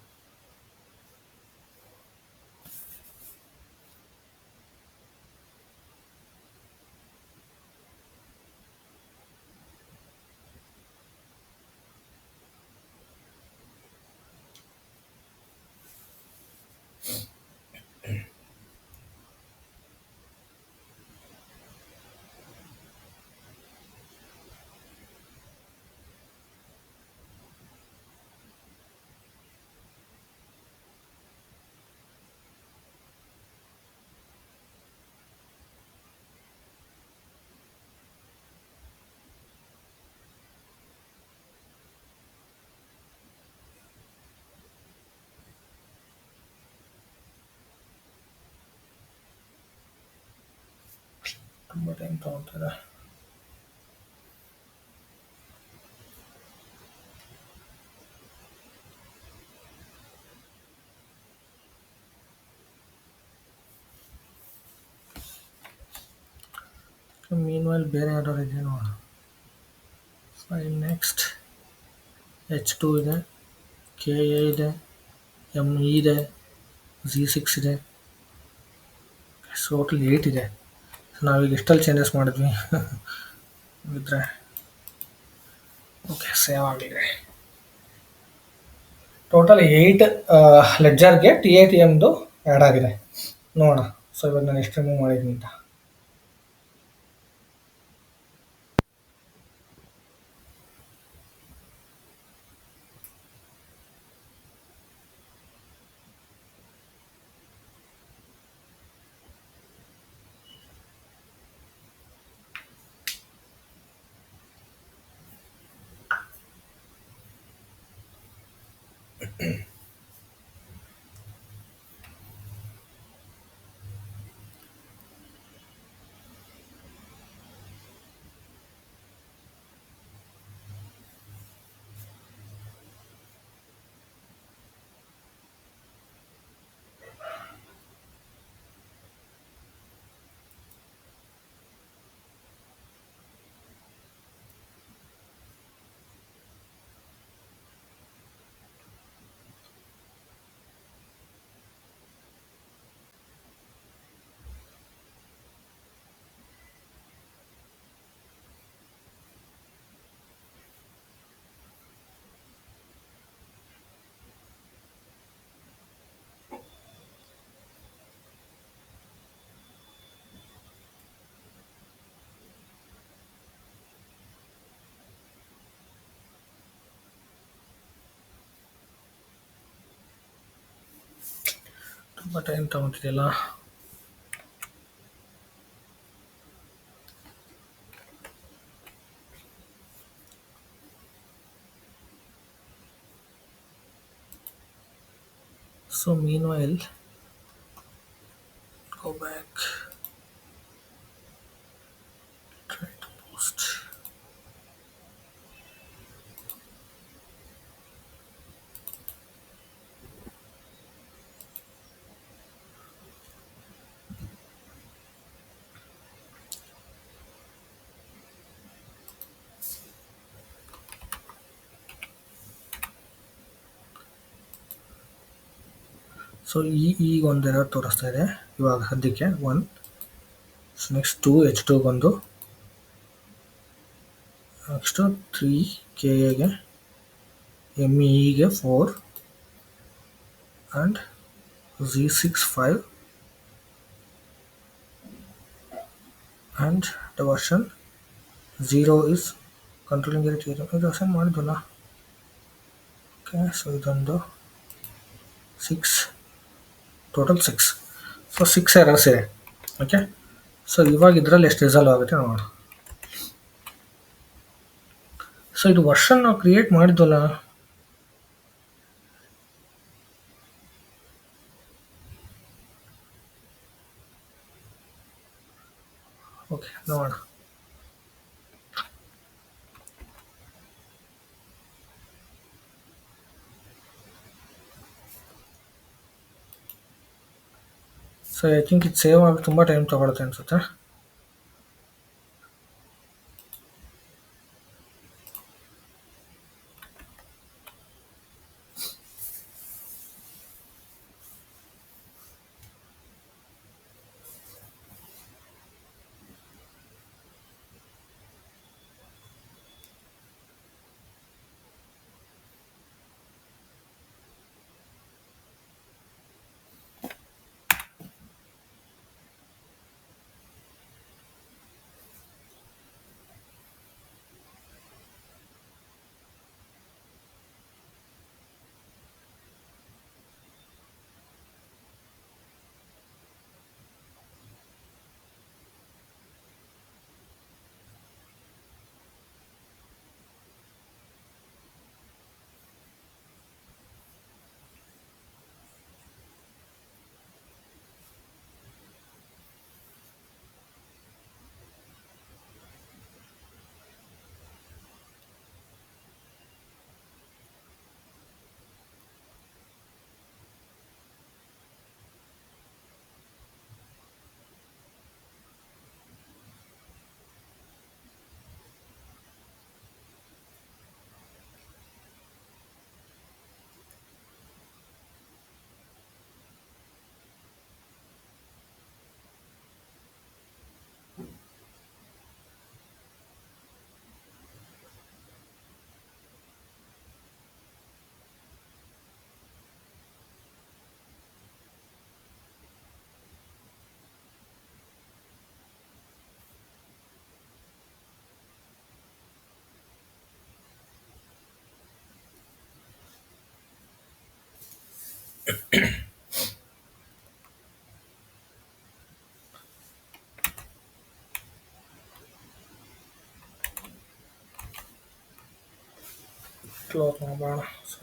ತುಂಬ ಟೈಮ್ ತೊಗೊತಾರೆ. ಮೀನ್ವೈಲ್ ಬೇರೆ ಯಾವ್ದಾದ್ರು ಇದೆ ನೋಡೋಣ. ಫೈನ್, ನೆಕ್ಸ್ಟ್ H2 ಇದೆ, KA ಇದೆ, ME ಇದೆ, Z6 ಇದೆ, ಟೋಟಲ್ 8 ಇದೆ. ಸೊ ನಾವೀಗ ಎಷ್ಟಲ್ಲಿ ಚೇಂಜಸ್ ಮಾಡಿದ್ವಿ ಇದ್ರೆ ಓಕೆ ಸೇವ್ ಆಗಿದೆ. ಟೋಟಲ್ 8 ಲೆಡ್ಜರ್ಗೆ TATMದು ಆ್ಯಡ್ ಆಗಿದೆ ನೋಡೋಣ. ಸೊ ಇವಾಗ ನಾನು ಎಷ್ಟು ರಿಮೂವ್ ಮಾಡಿದ್ದೀನಿ ಅಂತ. ತುಂಬ ಟೈಮ್ ತಗೊತಿದೆಯಲ್ಲ. So meanwhile, go back, try to post. So ಈಗ ಒಂದು ಎರರ್ ತೋರಿಸ್ತಾ ಇದೆ ಇವಾಗ ಸದ್ಯಕ್ಕೆ 1. ಸೊ ನೆಕ್ಸ್ಟ್ 2 H2ಗೊಂದು, ನೆಕ್ಸ್ಟು 3 KAಗೆ, MEEಗೆ 4 and Z6 5 and the version 0 is controlling area ಇದು ಅಸೈನ್ ಮಾಡಿದ್ವಲ್ಲ. ಓಕೆ, ಸೊ ಇದೊಂದು 6, ಟೋಟಲ್ 6. ಸೊ 6 ಎರರ್ಸ್ ಇದೆ. ಓಕೆ, ಸೊ ಇವಾಗ ಇದರಲ್ಲಿ ಎಷ್ಟು ರಿಸಾಲ್ವ್ ಆಗುತ್ತೆ ನೋಡೋಣ. ಸೊ ಇದು ವರ್ಷನ್ ನಾವು ಕ್ರಿಯೇಟ್ ಮಾಡಿದ್ವಲ್ಲ. ಓಕೆ, ನೋಡೋಣ. ಸೊ ಐ ಥಿಂಕ್ ಇದು ಸೇವ್ ಆಗಿ ತುಂಬ ಟೈಮ್ ತೊಗೊಳುತ್ತೆ ಅನಿಸುತ್ತೆ. ಕ್ಲೋಸ್ ಮಾಡೋಣ. ಸೊ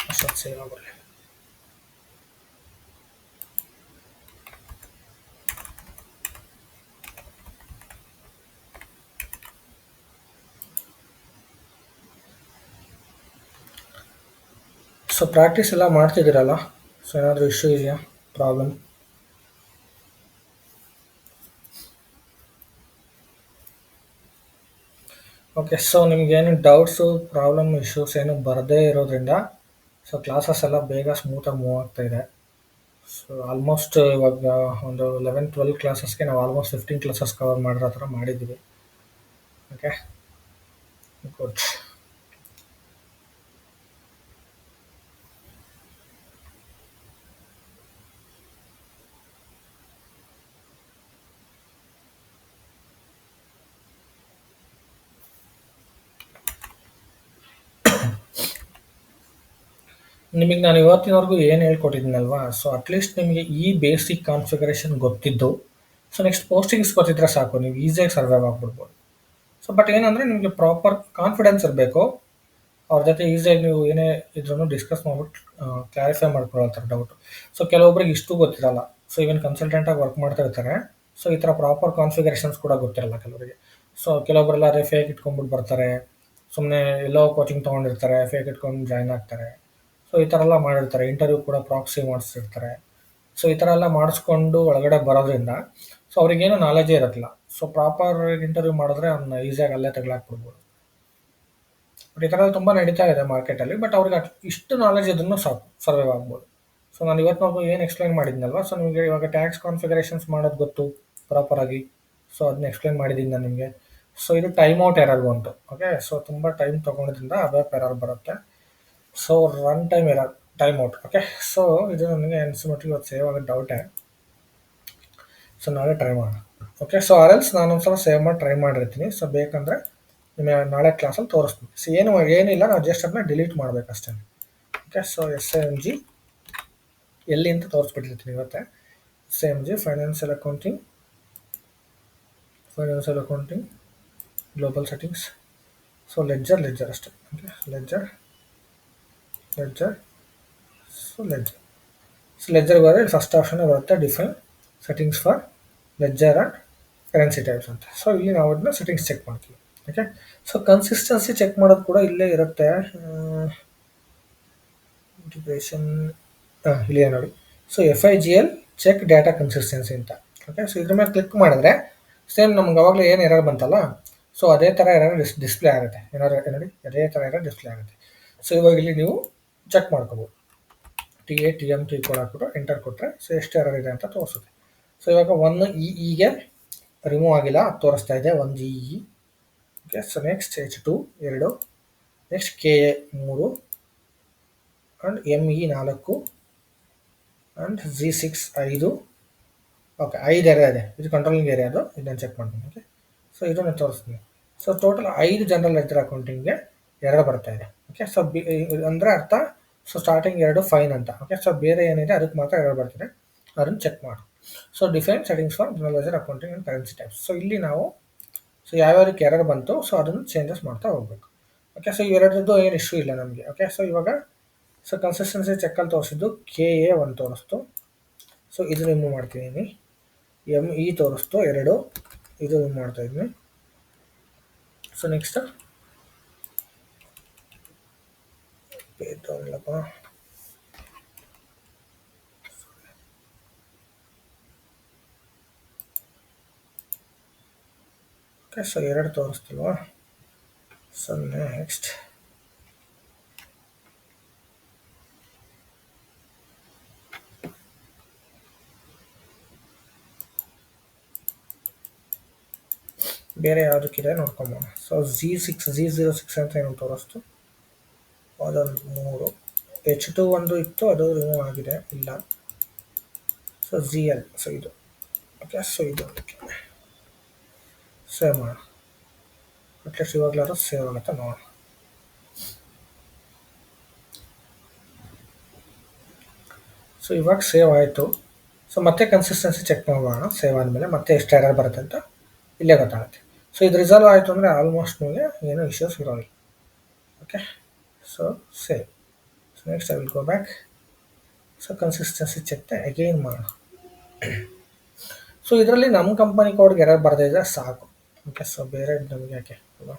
ಅಷ್ಟೊತ್ತು ಸೇವ್ ಆಗಲಿ. ಸೊ ಪ್ರಾಕ್ಟೀಸ್ ಎಲ್ಲ ಮಾಡ್ತಿದ್ದೀರಲ್ಲ. ಸೊ ಏನಾದರೂ ಇಶ್ಯೂ ಇದೆಯಾ, ಪ್ರಾಬ್ಲಮ್? ಓಕೆ, ಸೊ ನಿಮ್ಗೇನು ಡೌಟ್ಸು, ಪ್ರಾಬ್ಲಮ್, ಇಶ್ಯೂಸ್ ಏನು ಬರದೇ ಇರೋದ್ರಿಂದ ಸೊ ಕ್ಲಾಸಸ್ ಎಲ್ಲ ಬೇಗ ಸ್ಮೂತಾಗಿ ಮೂವ್ ಆಗ್ತಾಯಿದೆ. ಸೊ ಆಲ್ಮೋಸ್ಟ್ ಇವಾಗ ಒಂದು 11-12 ಕ್ಲಾಸಸ್ಗೆ ನಾವು ಆಲ್ಮೋಸ್ಟ್ 15 ಕ್ಲಾಸಸ್ ಕವರ್ ಮಾಡಿರೋ ಥರ ಮಾಡಿದ್ದೀವಿ. Okay, good. ನಿಮಗೆ ನಾನು ಇವತ್ತಿನವರೆಗೂ ಏನು ಹೇಳ್ಕೊಟ್ಟಿದ್ದೀನಲ್ವಾ, ಸೊ ಅಟ್ಲೀಸ್ಟ್ ನಿಮಗೆ ಈ ಬೇಸಿಕ್ ಕಾನ್ಫಿಗರೇಷನ್ ಗೊತ್ತಿದ್ದು, ಸೊ ನೆಕ್ಸ್ಟ್ ಪೋಸ್ಟಿಂಗ್ಸ್ ಗೊತ್ತಿದ್ರೆ ಸಾಕು, ನೀವು ಈಸಿಯಾಗಿ ಸರ್ವೈವ್ ಆಗ್ಬಿಡ್ಬೋದು. ಸೊ ಬಟ್ ಏನಂದರೆ ನಿಮಗೆ ಪ್ರಾಪರ್ ಕಾನ್ಫಿಡೆನ್ಸ್ ಇರಬೇಕು. ಅವ್ರ ಜೊತೆ ಈಸಿಯಾಗಿ ನೀವು ಏನೇ ಇದ್ರೂ ಡಿಸ್ಕಸ್ ಮಾಡ್ಬಿಟ್ಟು ಕ್ಲಾರಿಫೈ ಮಾಡ್ಕೊಳ್ತಾರೆ ಡೌಟ್. ಸೊ ಕೆಲವೊಬ್ರಿಗೆ ಇಷ್ಟು ಗೊತ್ತಿರಲ್ಲ. ಸೊ ಈವನ್ ಕನ್ಸಲ್ಟೆಂಟಾಗಿ ವರ್ಕ್ ಮಾಡ್ತಾ ಇರ್ತಾರೆ. ಸೊ ಈ ಥರ ಪ್ರಾಪರ್ ಕಾನ್ಫಿಗರೇಷನ್ಸ್ ಕೂಡ ಗೊತ್ತಿರಲ್ಲ ಕೆಲವರಿಗೆ. ಸೊ ಕೆಲವೊಬ್ಬರೆಲ್ಲ ಅದೇ ಫೇಕ್ ಇಟ್ಕೊಂಡ್ಬಿಟ್ಟು ಬರ್ತಾರೆ. ಸುಮ್ಮನೆ ಎಲ್ಲೋ ಕೋಚಿಂಗ್ ತೊಗೊಂಡಿರ್ತಾರೆ, ಫೇಕ್ ಇಟ್ಕೊಂಡು ಜಾಯ್ನ್ ಆಗ್ತಾರೆ. ಸೊ ಈ ಥರ ಎಲ್ಲ ಮಾಡಿರ್ತಾರೆ. ಇಂಟರ್ವ್ಯೂ ಕೂಡ ಪ್ರಾಕ್ಸಿ ಮಾಡಿಸಿರ್ತಾರೆ. ಸೊ ಈ ಥರ ಎಲ್ಲ ಮಾಡಿಸ್ಕೊಂಡು ಒಳಗಡೆ ಬರೋದ್ರಿಂದ ಸೊ ಅವ್ರಿಗೇನು ನಾಲೆಜೇ ಇರತ್ತಿಲ್ಲ. ಸೊ ಪ್ರಾಪರ್ ಇಂಟರ್ವ್ಯೂ ಮಾಡಿದ್ರೆ ಅವ್ನ ಈಸಿಯಾಗಿ ಅಲ್ಲೇ ತಗ್ಲಾಕ್ಬಿಡ್ಬೋದು. ಬಟ್ ಈ ಥರ ತುಂಬ ನಡೀತಾ ಇದೆ ಮಾರ್ಕೆಟಲ್ಲಿ. ಬಟ್ ಅವ್ರಿಗೆ ಇಷ್ಟು ನಾಲೆಜ್ ಇದನ್ನು ಸಾಕು, ಸರ್ವೈವ್ ಆಗ್ಬೋದು. ಸೊ ನಾನು ಇವತ್ತು ನಾವು ಏನು ಎಕ್ಸ್ಪ್ಲೈನ್ ಮಾಡಿದ್ನಲ್ವ, ಸೊ ನಿಮಗೆ ಇವಾಗ ಟ್ಯಾಕ್ಸ್ ಕಾನ್ಫಿಗರೇಷನ್ಸ್ ಮಾಡೋದು ಗೊತ್ತು ಪ್ರಾಪರಾಗಿ. ಸೊ ಅದನ್ನ ಎಕ್ಸ್ಪ್ಲೈನ್ ಮಾಡಿದ್ದೀನಿ ನಾನು ನಿಮಗೆ. ಸೊ ಇದು ಟೈಮ್ ಔಟ್ ಎರರ್ ಬಂತು. ಓಕೆ, ಸೊ ತುಂಬ ಟೈಮ್ ತೊಗೊಂಡಿದ್ರಿಂದ ಅವೆಪ್ ಎರರ್ ಬರುತ್ತೆ. So run time error, time out. Okay, so ಇದು ನನಗೆ ಅನ್ಸ್ಬಿಟ್ಟು ಇವತ್ತು ಸೇವ್ ಆಗೋದು ಡೌಟೇ. ಸೊ ನಾಳೆ ಟ್ರೈ ಮಾಡೋಣ. ಓಕೆ, ಸೊ ಆರ್ ಎಲ್ಸ್ ನಾನು ಒಂದ್ಸಲ ಸೇವ್ ಮಾಡಿ ಟ್ರೈ ಮಾಡಿರ್ತೀನಿ. ಸೊ ಬೇಕಂದರೆ ನಿಮಗೆ ನಾಳೆ ಕ್ಲಾಸಲ್ಲಿ ತೋರಿಸ್ತೀನಿ. ಸೊ ಏನಿಲ್ಲ, ನಾವು ಜಸ್ಟ್ ಅದನ್ನ ಡಿಲೀಟ್ ಮಾಡಬೇಕಷ್ಟೇ. ಓಕೆ, ಸೊ SIMG ಎಲ್ಲಿ ಅಂತ ತೋರಿಸ್ಬಿಟ್ಟಿರ್ತೀನಿ ಇವತ್ತೆ. SIMG financial accounting, global settings. So ledger ಅಷ್ಟೇ. Okay, ledger. ಸೊ ಲೆಡ್ಜರ್ಗೆ ಹೋದರೆ ಫಸ್ಟ್ ಆಪ್ಷನ್ ಬರುತ್ತೆ, define settings for ledger and currency types ಅಂತ. ಸೊ ಇಲ್ಲಿ ನಾವು ಅದನ್ನ ಸೆಟ್ಟಿಂಗ್ಸ್ ಚೆಕ್ ಮಾಡ್ತೀವಿ. ಓಕೆ, ಸೊ ಕನ್ಸಿಸ್ಟೆನ್ಸಿ ಚೆಕ್ ಮಾಡೋದು ಕೂಡ ಇಲ್ಲೇ ಇರುತ್ತೆ. ಇಂಟಿಗ್ರೇಷನ್ ಇಲ್ಲಿ ನೋಡಿ. So FIGL check data consistency ಅಂತ. ಓಕೆ, ಸೊ ಇದ್ರ ಮೇಲೆ ಕ್ಲಿಕ್ ಮಾಡಿದ್ರೆ ಸೇಮ್ ನಮ್ಗೆ ಅವಾಗಲೇ ಏನು ಎರರ್ ಬಂತಲ್ಲ, ಸೊ ಅದೇ ಥರ ಎರರ್ ಡಿಸ್ಪ್ಲೇ ಆಗುತ್ತೆ. ನೋಡಿ, ಅದೇ ಥರ ಎರರ್ ಡಿಸ್ಪ್ಲೇ ಆಗುತ್ತೆ. ಸೊ ಇವಾಗ ಇಲ್ಲಿ ನೀವು ಚೆಕ್ ಮಾಡ್ಕೋಬೋದು. TMT ಕೋಡ್ ಹಾಕ್ಬಿಟ್ಟು ಎಂಟರ್ ಕೊಟ್ಟರೆ ಸೊ ಎಷ್ಟು ಎರರ್ ಇದೆ ಅಂತ ತೋರಿಸುತ್ತೆ. ಸೊ ಇವಾಗ 1EEಗೆ ರಿಮೂವ್ ಆಗಿಲ್ಲ, ಅದು ತೋರಿಸ್ತಾ ಇದೆ 1GE. Okay, so next H2 2, next KA 3 and ME 4 and G6 5. Okay, 5 area ಇದೆ. ಇದು ಕಂಟ್ರೋಲಿಂಗ್ ಏರಿಯಾ, ಅದು ಇದನ್ನು ಚೆಕ್ ಮಾಡ್ತೀನಿ. ಓಕೆ, ಸೊ ಇದನ್ನು ತೋರಿಸ್ತೀನಿ. ಸೊ ಟೋಟಲ್ 5 ಜನರಲ್ ಲೆಡ್ಜರ್ ಅಕೌಂಟಿಂಗ್ಗೆ ಎರರ್ ಬರ್ತಾ ಇದೆ. ಓಕೆ, ಸೊ ಅಂದರೆ ಅರ್ಥ, ಸೊ ಸ್ಟಾರ್ಟಿಂಗ್ 2 ಫೈನ್ ಅಂತ. ಓಕೆ, ಸೊ ಬೇರೆ ಏನಿದೆ ಅದಕ್ಕೆ ಮಾತ್ರ ಎರರ್ ಬರ್ತಿದೆ, ಅದನ್ನು ಚೆಕ್ ಮಾಡು. So define settings for general ledger accounting and currency types. So ಇಲ್ಲಿ ನಾವು ಸೊ ಯಾವ್ಯಾವಕ್ಕೆ ಎರರ್ ಬಂತು ಸೊ ಅದನ್ನು ಚೇಂಜಸ್ ಮಾಡ್ತಾ ಹೋಗಬೇಕು. ಓಕೆ, ಸೊ ಇವೆರಡರದ್ದು ಏನು ಇಶ್ಯೂ ಇಲ್ಲ ನಮಗೆ. ಓಕೆ, ಸೊ ಇವಾಗ ಸೊ ಕನ್ಸಿಸ್ಟೆನ್ಸಿ ಚೆಕ್ಕಲ್ಲಿ ತೋರಿಸಿದ್ದು KA 1 ತೋರಿಸ್ತು. ಸೊ ಇದು ರಿಮೂವ್ ಮಾಡ್ತಿದ್ದೀನಿ. ME ತೋರಿಸ್ತು 2, ಇದು ರಿಮೂವ್ ಮಾಡ್ತಾ ಇದ್ದೀನಿ. ಸೊ ನೆಕ್ಸ್ಟ್ ತಗೊಳ್ಳಪ್ಪ. ಓಕೆ, ಸೊ 2 ತೋರಿಸ್ತಿಲ್ವಾ. ಸೊ ನೆಕ್ಸ್ಟ್ ಬೇರೆ ಯಾವುದಕ್ಕಿದೆ ನೋಡ್ಕೊಂಬೋಣ. ಸೊ G06 ಅಂತ ಏನು ತೋರಿಸ್ತು, ಅದೊಂದು 3. H2 ಒಂದು ಇತ್ತು, ಅದು ರಿಮೂವ್ ಆಗಿದೆ, ಇಲ್ಲ. ಸೊ GL, ಸೊ ಇದು. ಓಕೆ, ಸೊ ಇದು ಸೇವ್ ಮಾಡೋಣ. ಅಟ್ಲೀಸ್ಟ್ ಇವಾಗಲಾದ್ರೂ ಸೇವ್ ಆಗುತ್ತೆ ನೋಡೋಣ. ಸೊ ಇವಾಗ ಸೇವ್ ಆಯಿತು. ಸೊ ಮತ್ತೆ ಕನ್ಸಿಸ್ಟೆನ್ಸಿ ಚೆಕ್ ಮಾಡೋಣ. ಸೇವ್ ಆದಮೇಲೆ ಮತ್ತೆ ಎಷ್ಟು ಎರರ್ ಬರುತ್ತೆ ಅಂತ ಇಲ್ಲೇ ಗೊತ್ತಾಗುತ್ತೆ. ಸೊ ಇದು ರಿಸಾಲ್ವ್ ಆಯಿತು ಅಂದರೆ ಆಲ್ಮೋಸ್ಟ್ ನಿಮಗೆ ಏನೂ ಇಶ್ಯೂಸ್ ಇರೋಲ್ಲ. Okay, so save. So next I will go back. So consistency check again ಮಾಡೋಣ. ಸೊ ಇದರಲ್ಲಿ ನಮ್ಮ ಕಂಪನಿ ಕೋಡ್ಗೆ ಎರರ್ ಬರ್ದಿದ್ರೆ ಸಾಕು. ಓಕೆ, ಸೊ ಬೇರೆ ನಮಗೆ ಯಾಕೆ ಅಲ್ವಾ.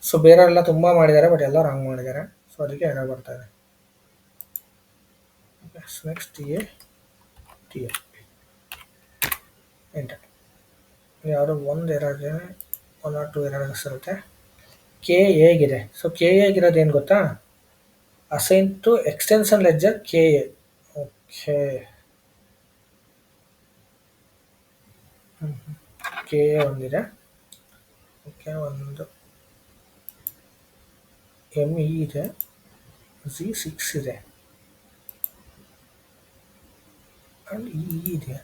ಸೊ ಬೇರೆ ಎಲ್ಲ ತುಂಬ ಮಾಡಿದ್ದಾರೆ, ಬಟ್ ಎಲ್ಲ ರಾಂಗ್ ಮಾಡಿದ್ದಾರೆ. ಸೊ ಅದಕ್ಕೆ ಎರರ್ ಬರ್ತಾ ಇದೆ. Okay, so next TA enter. ಯಾವುದೋ ಒಂದು ಎರರ್ ಇದೆ, 1 or 2 ಎರರ್ಸ್ ಇರುತ್ತೆ. KA ಗಿದೆ. ಸೊ KA ಗಿರೋದು ಏನು ಗೊತ್ತಾ, assign to extension ledger KA. Okay, KA ಒಂದಿದೆ. ಓಕೆ, ಒಂದು ME ಇದೆ, G6 ಇದೆ, ಆ್ಯಂಡ್ EE ಇದೆ,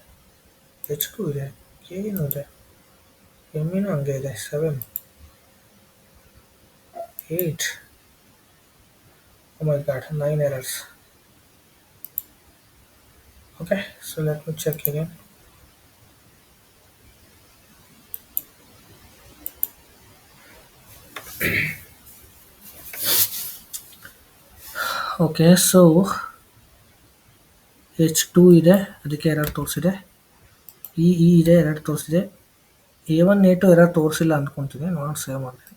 H2 ಇದೆ, KAನೂ ಇದೆ, MEನೂ ಹಂಗೆ ಇದೆ. 7, 8. Oh my god, 9 errors. Okay, so let me check again. Okay, so H2 ಇದೆ, ಅದಕ್ಕೆ ಎರರ್ ತೋರಿಸಿದೆ. ಇ ಇದೆ, ಎರರ್ ತೋರಿಸಿದೆ. A1 A2 ಎರರ್ ತೋರಿಸಿಲ್ಲ ಅಂದ್ಕೊತೀನಿ, ನಾನು ಸೇವ್ ಮಾಡ್ತೀನಿ.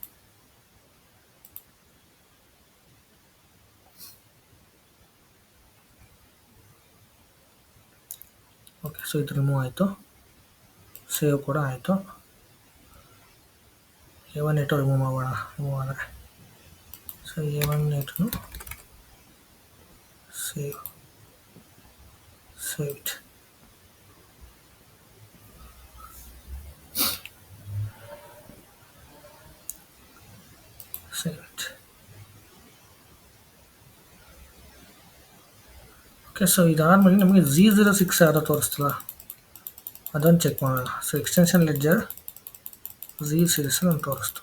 ಓಕೆ, ಸೊ ಇದು ರಿಮೂವ್ ಆಯಿತು, ಸೇವ್ ಕೂಡ ಆಯಿತು. A1 A2 ರಿಮೂವ್ ಮಾಡೋಣ. ರಿಮೂವ್ ಆದರೆ so A1 A2 save it. Save it. Okay, so ಇದಾದಮೇಲೆ ನಮಗೆ Z06 ಯಾರೋ ತೋರಿಸ್ತಲ್ಲ, ಅದನ್ನು ಚೆಕ್ ಮಾಡೋಣ. ಸೊ ಎಕ್ಸ್ಟೆನ್ಷನ್ ಲೆಡ್ಜರ್ Z06 ಅಂತ ತೋರಿಸ್ತು.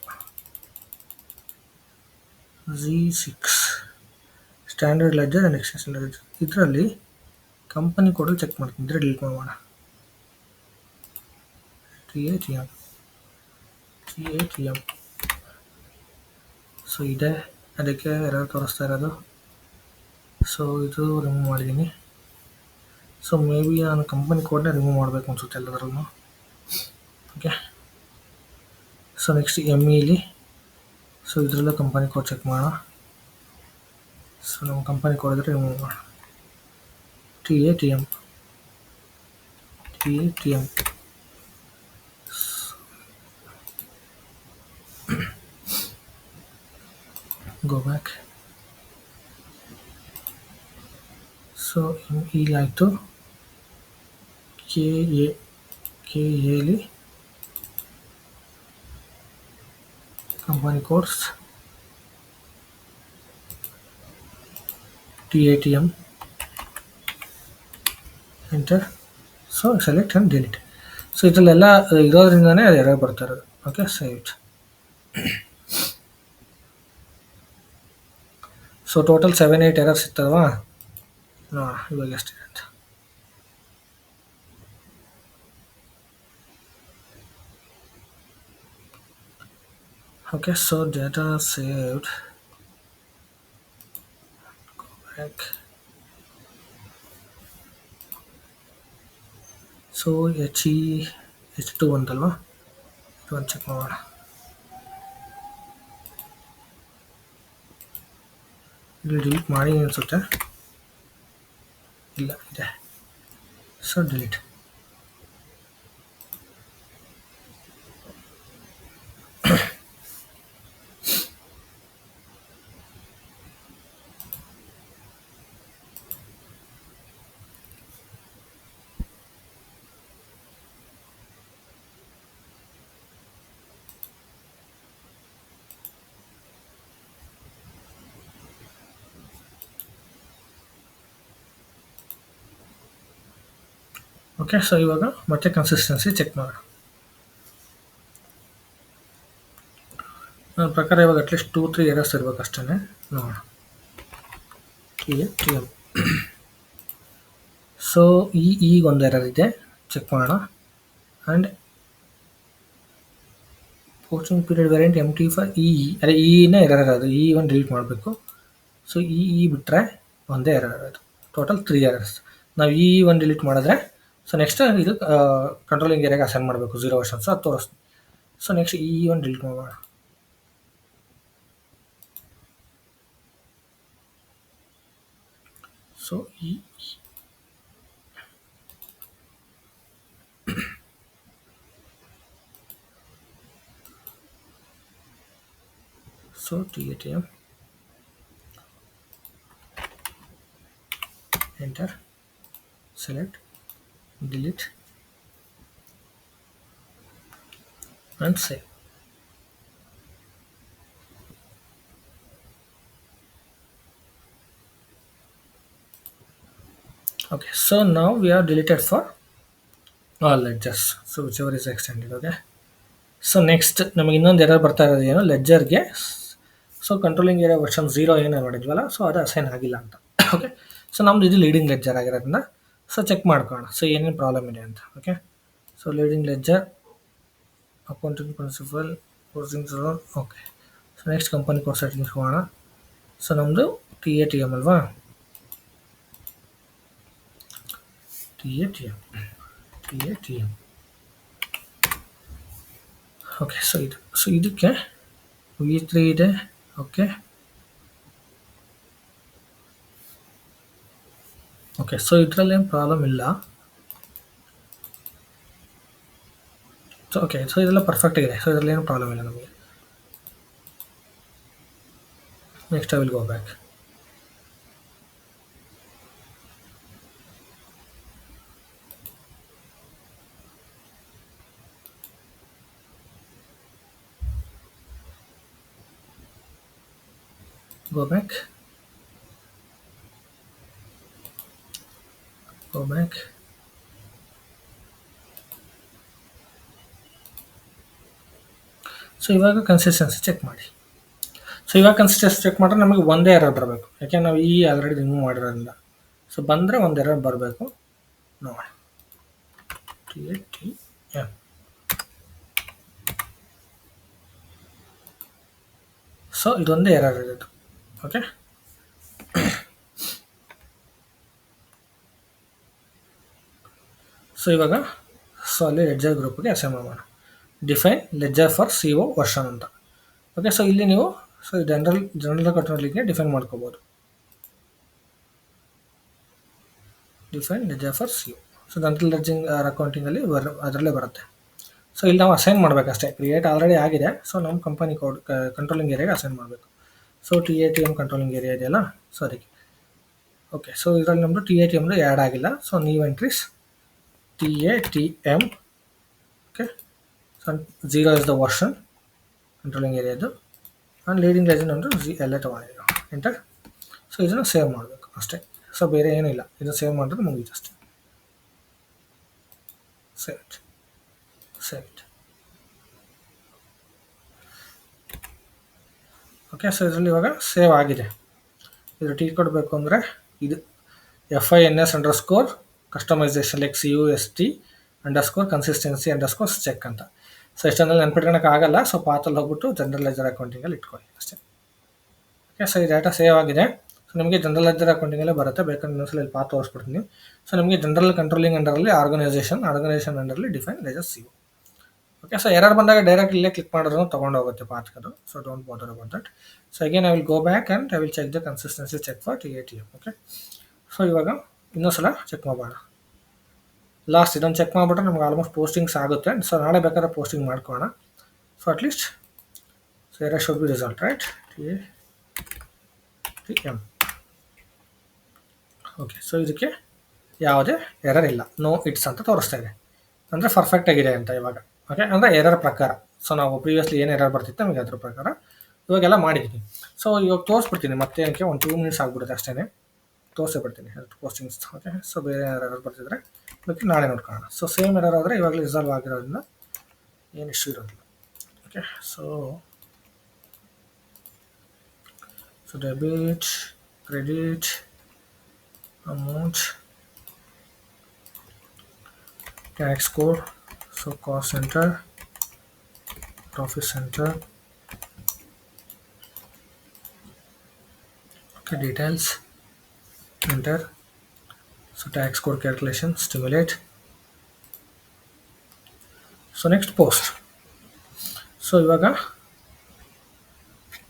Z6 standard ledger and extension ledger. ಇದರಲ್ಲಿ ಕಂಪನಿ ಕೋಡ್ ಚೆಕ್ ಮಾಡ್ತೀನಿ, ಇದ್ರೆ ಡಿಲೀಟ್ ಮಾಡೋಣ. TATM ಸೊ ಇದೆ, ಅದಕ್ಕೆ ಎರರ್ ತೋರಿಸ್ತಾ ಇರೋದು. ಸೊ ಇದು ರಿಮೂವ್ ಮಾಡಿದ್ದೀನಿ. ಸೊ ಮೇ ಬಿ ನಾನು ಕಂಪನಿ ಕೋಡ್ನ ರಿಮೂವ್ ಮಾಡಬೇಕು ಅನ್ಸುತ್ತೆ ಎಲ್ಲದರಲ್ಲೂ. Okay, so next ME so ಇದರಲ್ಲೂ ಕಂಪನಿ ಕೋಡ್ ಚೆಕ್ ಮಾಡೋಣ. ಸೊ ನಮ್ಮ ಕಂಪನಿ ಕೋಡ್ ಇದ್ರೆ ರಿಮೂವ್ ಮಾಡೋಣ. TATM go back. So ME ಆಯಿತು. KAಲಿ company codes TATM enter. So select and delete. So ಇದರಲ್ಲೆಲ್ಲ ಇರೋದ್ರಿಂದನೇ ಅದು ಎರರ್ ಬರ್ತಾ ಇರೋದು. Okay, save it. So total 7-8 errors ಇತ್ತಲ್ವಾ, ನೋಡೋಣ ಇವಾಗ ಎಷ್ಟಿದೆ ಅಂತ. Okay, so data saved. ಗೋ ಬ್ಯಾಕ್. ಸೊ H2 ಅಂತಲ್ವಾ, ಇದೊಂದು ಚೆಕ್ ಮಾಡೋಣ. ಇಲ್ಲಿ ಡಿಲೀಟ್ ಮಾಡಿ ಅನಿಸುತ್ತೆ, ಇಲ್ಲ ಇದೆ. So delete. ಓಕೆ, ಸೊ ಇವಾಗ ಮತ್ತೆ ಕನ್ಸಿಸ್ಟೆನ್ಸಿ ಚೆಕ್ ಮಾಡೋಣ. ನನ್ನ ಪ್ರಕಾರ ಇವಾಗ ಅಟ್ಲೀಸ್ಟ್ 2-3 ಎರರ್ಸ್ ಇರ್ಬೇಕು ಅಷ್ಟೇ. ನೋಡೋಣ. TATM. ಸೊ ಒಂದು ಎರರ್ ಇದೆ, ಚೆಕ್ ಮಾಡೋಣ. And posting period variant MT4 ಅದೇ ಇನೇ ಎರರ್ ಇರೋದು. ಒಂದು ಡಿಲೀಟ್ ಮಾಡಬೇಕು. ಸೊ ಬಿಟ್ಟರೆ ಒಂದೇ ಎರರ್ ಇರೋದು. Total 3 errors. ನಾವು ಒಂದು ಡಿಲೀಟ್ ಮಾಡಿದ್ರೆ ಸೊ ನೆಕ್ಸ್ಟ್ ಇದು ಕಂಟ್ರೋಲಿಂಗ್ ಏರಿಯಾಗೆ ಅಸೈನ್ ಮಾಡಬೇಕು 0 ವರ್ಷನ್ಸ್, ಅದು ತೋರಿಸ್ತೀನಿ. ಸೊ ನೆಕ್ಸ್ಟ್ ಒಂದು ಡಿಲೀಟ್ ಮಾಡೋಣ. So so TATM enter, select, delete and save. Okay, so now we are deleted for all ledgers, so whichever is extended. Okay, so next ನಮಗೆ ಇನ್ನೊಂದು error ಬರ್ತಾ ಇರೋದು ಏನು, ಲೆಡ್ಜರ್ಗೆ ಸೊ ಕಂಟ್ರೋಲಿಂಗ್ ಏರಿಯಾ ವರ್ಷನ್ 0 ಏನು ಮಾಡಿದ್ವಲ್ಲ, so ಅದು assign ಆಗಿಲ್ಲ ಅಂತ. Okay, so ನಮ್ದು ಇದು ಲೀಡಿಂಗ್ ಲೆಡ್ಜರ್ ಆಗಿರೋದ್ರಿಂದ ಸೊ ಚೆಕ್ ಮಾಡ್ಕೊಳ್ಳೋಣ ಸೊ ಏನೇನು ಪ್ರಾಬ್ಲಮ್ ಇದೆ ಅಂತ. Okay, so leading ledger, accounting principle, closing zone. Okay, so next company code settings ಹೋಗೋಣ. ಸೊ ನಮ್ಮದು ಟಿ ಎ ಟಿ ಎಮ್ ಅಲ್ವಾ, T A T M, T A T M. Okay, so ಇದಕ್ಕೆ V3 ಇದೆ. Okay okay, so ಇದರಲ್ಲೇನು problem ಇಲ್ಲ. So okay, so ಇದೆಲ್ಲ perfect ಆಗಿದೆ. So ಇದರಲ್ಲಿ ಏನು ಪ್ರಾಬ್ಲಮ್ ಇಲ್ಲ ನಮಗೆ. Next I will go back. Go back. Go back. So ಇವಾಗ ಕನ್ಸಿಸ್ಟೆನ್ಸಿ ಚೆಕ್ ಮಾಡಿ. ಸೊ ಇವಾಗ ಕನ್ಸಿಸ್ಟೆನ್ಸಿ ಚೆಕ್ ಮಾಡಿದ್ರೆ ನಮಗೆ ಒಂದೇ ಎರರ್ ಬರಬೇಕು, ಯಾಕೆ ನಾವು ಈ ಆಲ್ರೆಡಿ ರಿಮೂವ್ ಮಾಡಿರೋದ್ರಿಂದ. ಸೊ ಬಂದರೆ ಒಂದು ಎರರ್ ಬರಬೇಕು ನೋಡಿ. T A T M. So ಇದೊಂದೇ ಎರರ್ ಇರೋದು. ಓಕೆ, ಸೊ ಇವಾಗ ಅಲ್ಲಿ ಲೆಡ್ಜರ್ ಗ್ರೂಪ್ಗೆ ಅಸೈನ್ ಮಾಡೋಣ. Define ledger for C O version ಅಂತ. ಓಕೆ, ಸೊ ಇಲ್ಲಿ ನೀವು ಜನರಲ್ ಕಂಟ್ರೋಲಿಗೆ ಡಿಫೈನ್ ಮಾಡ್ಕೋಬೋದು. Define ledger for C O. So general ledger ಅಕೌಂಟಿಂಗಲ್ಲಿ ಅದರಲ್ಲೇ ಬರುತ್ತೆ. ಸೊ ಇಲ್ಲಿ ನಾವು ಅಸೈನ್ ಮಾಡಬೇಕಷ್ಟೇ. ಕ್ರಿಯೇಟ್ ಆಲ್ರೆಡಿ ಆಗಿದೆ. ಸೊ ನಮ್ಮ ಕಂಪನಿ ಕೋಡ್ ಕಂಟ್ರೋಲಿಂಗ್ ಏರಿಯಾಗೆ ಅಸೈನ್ ಮಾಡಬೇಕು. So T A T M controlling area ಇದೆಯಲ್ಲ, ಸೊ ಅದಕ್ಕೆ. ಓಕೆ, ಸೊ ಇದರಲ್ಲಿ ನಮ್ಮದು ಟಿ ಎ ಟಿ ಎಮ್ದು ಆ್ಯಡ್ ಆಗಿಲ್ಲ. ಸೊ ನೀವು entries T A T M. Okay, so 0 is the version controlling ಏರಿಯಾದು. ಆ್ಯಂಡ್ ಲೀಡಿಂಗ್ ಲೆಜೆಂಡ್ ಅಂದರೆ ಎಲ್ಲ ತೊಗೊಂಡಿದ್ದೀವಿ. ಎಂಟರ್. ಸೊ ಇದನ್ನು ಸೇವ್ ಮಾಡಬೇಕು ಅಷ್ಟೇ. ಸೊ ಬೇರೆ ಏನಿಲ್ಲ, ಇದನ್ನು ಸೇವ್ ಮಾಡಿದ್ರೆ ಮುಗೀತು ಅಷ್ಟೇ. Save it. ಓಕೆ, ಸೊ ಇದರಲ್ಲಿ ಇವಾಗ ಸೇವ್ ಆಗಿದೆ. ಇದು ಟಿ ಕೊಡಬೇಕು ಅಂದರೆ ಇದು FINS_ customization like CUST _ consistency _ check ಅಂತ. ಸೊ ಇಷ್ಟೊಂದಲ್ಲಿ ನೆನ್ಪಿಟ್ಕೊಳಕ್ಕಾಗಲ್ಲ. ಸೊ ಪಾತಲ್ಲಿ ಹೋಗ್ಬಿಟ್ಟು ಜನರಲ್ ಲೆಜರ್ ಅಕೌಂಟಿಂಗಲ್ಲಿ ಇಟ್ಕೊಳ್ಳಿ ಅಷ್ಟೇ. ಓಕೆ, ಸೊ ಈ ಡಾಟಾ ಸೇವ್ ಆಗಿದೆ. ಸೊ ನಿಮಗೆ ಜನರಲ್ ಲೆಜರ್ ಅಕೌಂಟಿಂಗಲ್ಲೇ ಬರುತ್ತೆ. ಬೇಕಾದ್ರೆ ಇನ್ನೊಂದ್ಸಲ ಇಲ್ಲಿ ಪಾತ್ ತೋರಿಸ್ಬಿಡ್ತೀನಿ. ಸೊ ನಿಮಗೆ ಜನರಲ್ ಕಂಟ್ರೋಲಿಂಗ್ ಅಂಡರಲ್ಲಿ ಆರ್ಗನೈಸೇಷನ್ ಅಂಡರಲ್ಲಿ define ledger C O. Okay, so error ಬಂದಾಗ ಡೈರೆಕ್ಟ್ ಇಲ್ಲೇ ಕ್ಲಿಕ್ ಮಾಡಿದ್ರು ತೊಗೊಂಡು ಹೋಗುತ್ತೆ ಪಾತ್ಕದು. So don't bother about that. So again I will go back and I will check the consistency check for T A T M. Okay, so ಇವಾಗ ಇನ್ನೊಂದ್ಸಲ check ಮಾಡೋಣ. Last ಇದೊಂದು ಚೆಕ್ ಮಾಡಿಬಿಟ್ರೆ ನಮ್ಗೆ ಆಲ್ಮೋಸ್ಟ್ ಪೋಸ್ಟಿಂಗ್ಸ್ ಆಗುತ್ತೆ. ಸೊ ನಾಳೆ ಬೇಕಾದ್ರೆ posting ಮಾಡ್ಕೊಳ್ಳೋಣ. So at least so error should be result right. T A T M. Okay, so ಇದಕ್ಕೆ ಯಾವುದೇ ಎರರ್ ಇಲ್ಲ. ನೋ ಇಟ್ಸ್ ಅಂತ ತೋರಿಸ್ತಾ ಇದೆ, ಅಂದರೆ ಪರ್ಫೆಕ್ಟ್ ಆಗಿದೆ ಅಂತ ಇವಾಗ. ಓಕೆ, ಅಂದರೆ ಎರರ್ ಪ್ರಕಾರ. ಸೊ ನಾವು ಪ್ರೀವಿಯಸ್ಲಿ ಏನು ಎರರ್ ಬರ್ತಿತ್ತು ನಮಗೆ ಅದ್ರ ಪ್ರಕಾರ ಇವಾಗೆಲ್ಲ ಮಾಡಿದ್ದೀನಿ. ಸೊ ಇವಾಗ ತೋರಿಸ್ಬಿಡ್ತೀನಿ ಮತ್ತೆ. ಏನಕ್ಕೆ ಒಂದು 2 ಮಿನಿಟ್ಸ್ ಆಗ್ಬಿಡುತ್ತೆ ಅಷ್ಟೇ. ತೋರಿಸ್ಬಿಡ್ತೀನಿ ಪೋಸ್ಟಿಂಗ್ಸ್. ಓಕೆ, ಸೊ ಬೇರೆ ಎರರ್ ಬರ್ತಿದ್ರೆ ಅದಕ್ಕೆ ನಾಳೆ ನೋಡ್ಕೊಳ್ಳೋಣ. ಸೊ ಸೇಮ್ ಎರರ್ ಆದರೆ ಇವಾಗಲೇ ರಿಸಾಲ್ವ್ ಆಗಿರೋದ್ರಿಂದ ಏನು ಇಶ್ಯೂ ಇರೋದಿಲ್ಲ. Okay, so debit, credit, amount, tax code, so cost centre, profit center. Okay, details, enter. So tax code calculation, stimulate. So next post. So ಇವಾಗ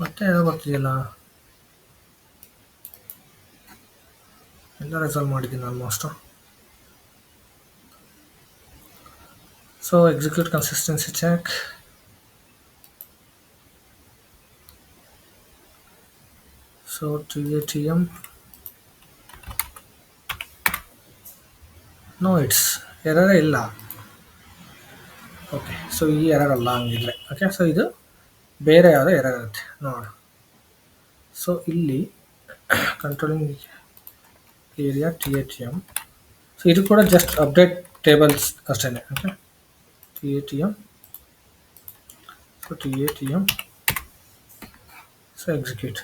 ಮತ್ತೆ ಏನೋ ಬರ್ತಿದೆಯಲ್ಲ, ಎಲ್ಲ ರೆಸಾಲ್ವ್ ಮಾಡಿದ್ದೀನಿ almost. So execute consistency check. So T A T M, no it's, ಎರರೇ ಇಲ್ಲ. Okay, so ಈ error ಅಲ್ಲ ಹಂಗಿದ್ರೆ. ಓಕೆ, ಸೊ ಇದು ಬೇರೆ ಯಾವುದೋ ಎರರ್ ಇರುತ್ತೆ ನೋಡೋಣ. ಸೊ ಇಲ್ಲಿ controlling area T A T M. So ಇದು ಕೂಡ ಜಸ್ಟ್ ಅಪ್ಡೇಟ್ ಟೇಬಲ್ಸ್ ಅಷ್ಟೇ. Okay, T A T M. So T A T M, so execute.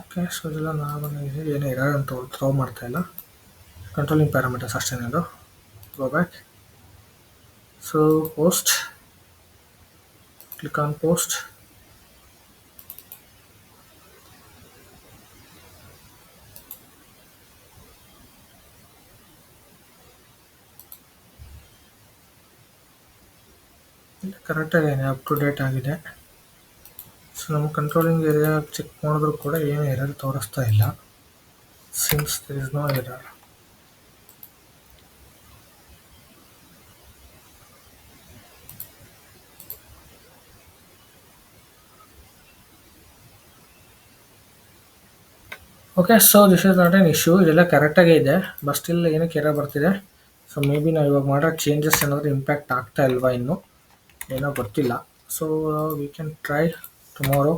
Okay, so ಇದೆಲ್ಲ ನಾರ್ಮಲ್ ಏನು ಎರರ್ ಅಂತ ಥ್ರೋ ಮಾಡ್ತಾ ಇಲ್ಲ. ಕಂಟ್ರೋಲಿಂಗ್ ಪ್ಯಾರಾಮೀಟರ್ಸ್ ಅಷ್ಟೇ. ಅದು go back. So post, click on post. ಕರೆಕ್ಟಾಗಿ ಅಪ್ ಟು ಡೇಟ್ ಆಗಿದೆ. ಸೊ ನಮ್ಮ ಕಂಟ್ರೋಲಿಂಗ್ ಏರಿಯಾ ಚೆಕ್ ಮಾಡಿದ್ರು ಕೂಡ ಏನು ಎರರ್ ತೋರಿಸ್ತಾ ಇಲ್ಲ. Since there is no error. Okay, so this is not an issue. ಇದೆಲ್ಲ ಕರೆಕ್ಟಾಗೇ ಇದೆ, ಬಟ್ ಸ್ಟಿಲ್ ಏನಕ್ಕೆ ಎರರ್ ಬರ್ತಿದೆ. ಸೊ ಮೇ ಬಿ ನಾವು ಇವಾಗ ಮಾಡೋ ಚೇಂಜಸ್ ಏನಾದರೂ ಇಂಪ್ಯಾಕ್ಟ್ ಆಗ್ತಾ ಇಲ್ವಾ ಇನ್ನೂ ಏನೋ ಗೊತ್ತಿಲ್ಲ. So we can try tomorrow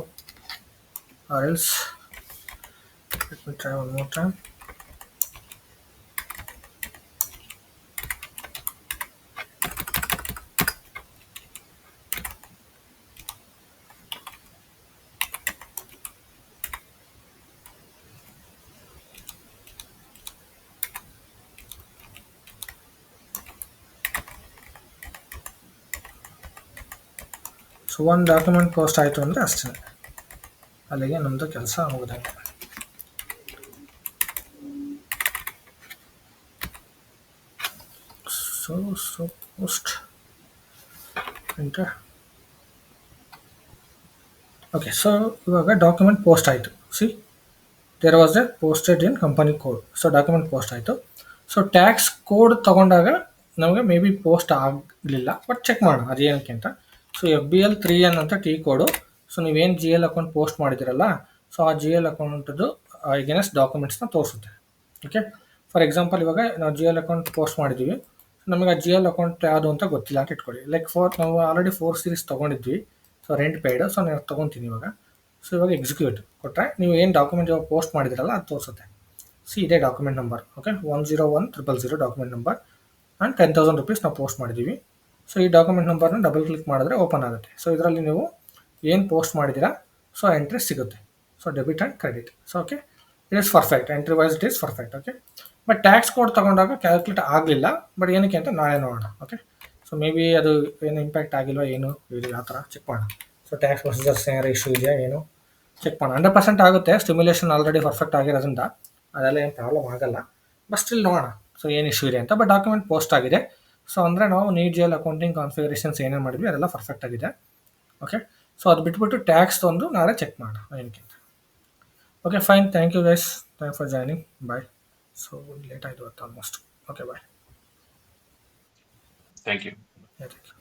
or else let me try one more time. So ಒಂದು ಡಾಕ್ಯುಮೆಂಟ್ ಪೋಸ್ಟ್ ಆಯಿತು ಅಂದರೆ ಅಷ್ಟೇ, ಅಲ್ಲಿಗೆ ನಮ್ಮದು ಕೆಲಸ ಮುಗಿದಂಗೆ. So post enter. Okay, so ಇವಾಗ ಡಾಕ್ಯುಮೆಂಟ್ ಪೋಸ್ಟ್ ಆಯಿತು. See there was a posted in company code. So document post ಆಯಿತು. ಸೊ ಟ್ಯಾಕ್ಸ್ ಕೋಡ್ ತೊಗೊಂಡಾಗ ನಮಗೆ ಮೇ ಬಿ ಪೋಸ್ಟ್ ಆಗಲಿಲ್ಲ, ಬಟ್ ಚೆಕ್ ಮಾಡೋಣ ಅದು ಏನಕ್ಕೆ ಅಂತ. ಸೊ FBL 3N ಅಂತ ಟಿ ಕೋಡು. ಸೊ ನೀವೇನು GL ಅಕೌಂಟ್ ಪೋಸ್ಟ್ ಮಾಡಿದ್ದೀರಲ್ಲ, ಸೊ ಆ GL ಅಕೌಂಟದು ಎಗೇನೆಸ್ಟ್ ಡಾಕ್ಯುಮೆಂಟ್ಸ್ನ ತೋರಿಸುತ್ತೆ. ಓಕೆ, ಫಾರ್ ಎಕ್ಸಾಂಪಲ್ ಇವಾಗ ನಾವು GL ಅಕೌಂಟ್ ಪೋಸ್ಟ್ ಮಾಡಿದ್ದೀವಿ, ನಮಗೆ ಆ GL ಅಕೌಂಟ್ ಯಾವುದು ಅಂತ ಗೊತ್ತಿಲ್ಲ ಅಂತ ಇಟ್ಕೊಳ್ಳಿ. ಲೈಕ್ ನಾವು ಆಲ್ರೆಡಿ 4 ಸೀರೀಸ್ ತೊಗೊಂಡಿದ್ವಿ. So rent paid. ಸೊ ನಾನು ತೊಗೊತೀನಿ ಇವಾಗ. ಸೊ ಇವಾಗ ಎಕ್ಸಿಕ್ಯೂಟ್ ಕೊಟ್ಟರೆ ನೀವು ಏನು ಡಾಕ್ಯುಮೆಂಟ್ ಇವಾಗ ಪೋಸ್ಟ್ ಮಾಡಿದಿರಲ್ಲ ಅದು ತೋರಿಸುತ್ತೆ. ಸಿ ಇದೇ document number. Okay, 101000 document number and 10,000 rupees ನಾವು ಪೋಸ್ಟ್ ಮಾಡಿದ್ದೀವಿ. ಸೊ ಈ ಡಾಕ್ಯುಮೆಂಟ್ ನಂಬರ್ನ ಡಬಲ್ ಕ್ಲಿಕ್ ಮಾಡಿದ್ರೆ ಓಪನ್ ಆಗುತ್ತೆ. ಸೊ ಇದರಲ್ಲಿ ನೀವು ಏನು ಪೋಸ್ಟ್ ಮಾಡಿದ್ದೀರಾ ಸೊ ಎಂಟ್ರಿ ಸಿಗುತ್ತೆ. So debit and credit. So okay, it is perfect. Entry wise it is perfect. Okay, but tax code ತೊಗೊಂಡಾಗ ಕ್ಯಾಲ್ಕುಲೇಟ್ ಆಗಲಿಲ್ಲ. ಬಟ್ ಏನಕ್ಕೆ ಅಂತ ನಾಳೆ ನೋಡೋಣ. ಓಕೆ, ಸೊ ಮೇ ಬಿ ಅದು ಏನು ಇಂಪ್ಯಾಕ್ಟ್ ಆಗಿಲ್ವಾ ಏನು ಆ ಥರ ಚೆಕ್ ಮಾಡೋಣ. ಸೊ ಟ್ಯಾಕ್ಸ್ ಪ್ರೊಸೀಜರ್ಸ್ ಏನಾರು ಇಶ್ಯೂ ಇದೆಯಾ ಏನು ಚೆಕ್ ಮಾಡೋಣ. 100% ಆಗುತ್ತೆ. ಸ್ಟಿಮ್ಯುಲೇಷನ್ ಆಲ್ರೆಡಿ ಪರ್ಫೆಕ್ಟ್ ಆಗಿರೋದ್ರಿಂದ ಅದೆಲ್ಲ ಏನು ಪ್ರಾಬ್ಲಮ್ ಆಗಲ್ಲ. ಬಟ್ ಸ್ಟಿಲ್ ನೋಡೋಣ ಸೊ ಏನು ಇಶ್ಯೂ ಇದೆ ಅಂತ. ಬಟ್ ಡಾಕ್ಯುಮೆಂಟ್ ಪೋಸ್ಟ್ ಆಗಿದೆ. ಸೊ ಅಂದರೆ ನಾವು GL ಅಕೌಂಟಿಂಗ್ ಕಾನ್ಫಿಗರೇಷನ್ಸ್ ಏನೇನು ಮಾಡಿದ್ವಿ ಅದೆಲ್ಲ ಪರ್ಫೆಕ್ಟ್ ಆಗಿದೆ. ಓಕೆ, ಸೊ ಅದು ಬಿಟ್ಬಿಟ್ಟು ಟ್ಯಾಕ್ಸ್ ಒಂದು ನಾಳೆ ಚೆಕ್ ಮಾಡೋಣ ಏನಕ್ಕೆ ಅಂತ. Okay fine, thank you guys, thank for joining, bye. So late ಆಯಿತು ಇವತ್ತು almost. Okay bye. Thank you. Thank you.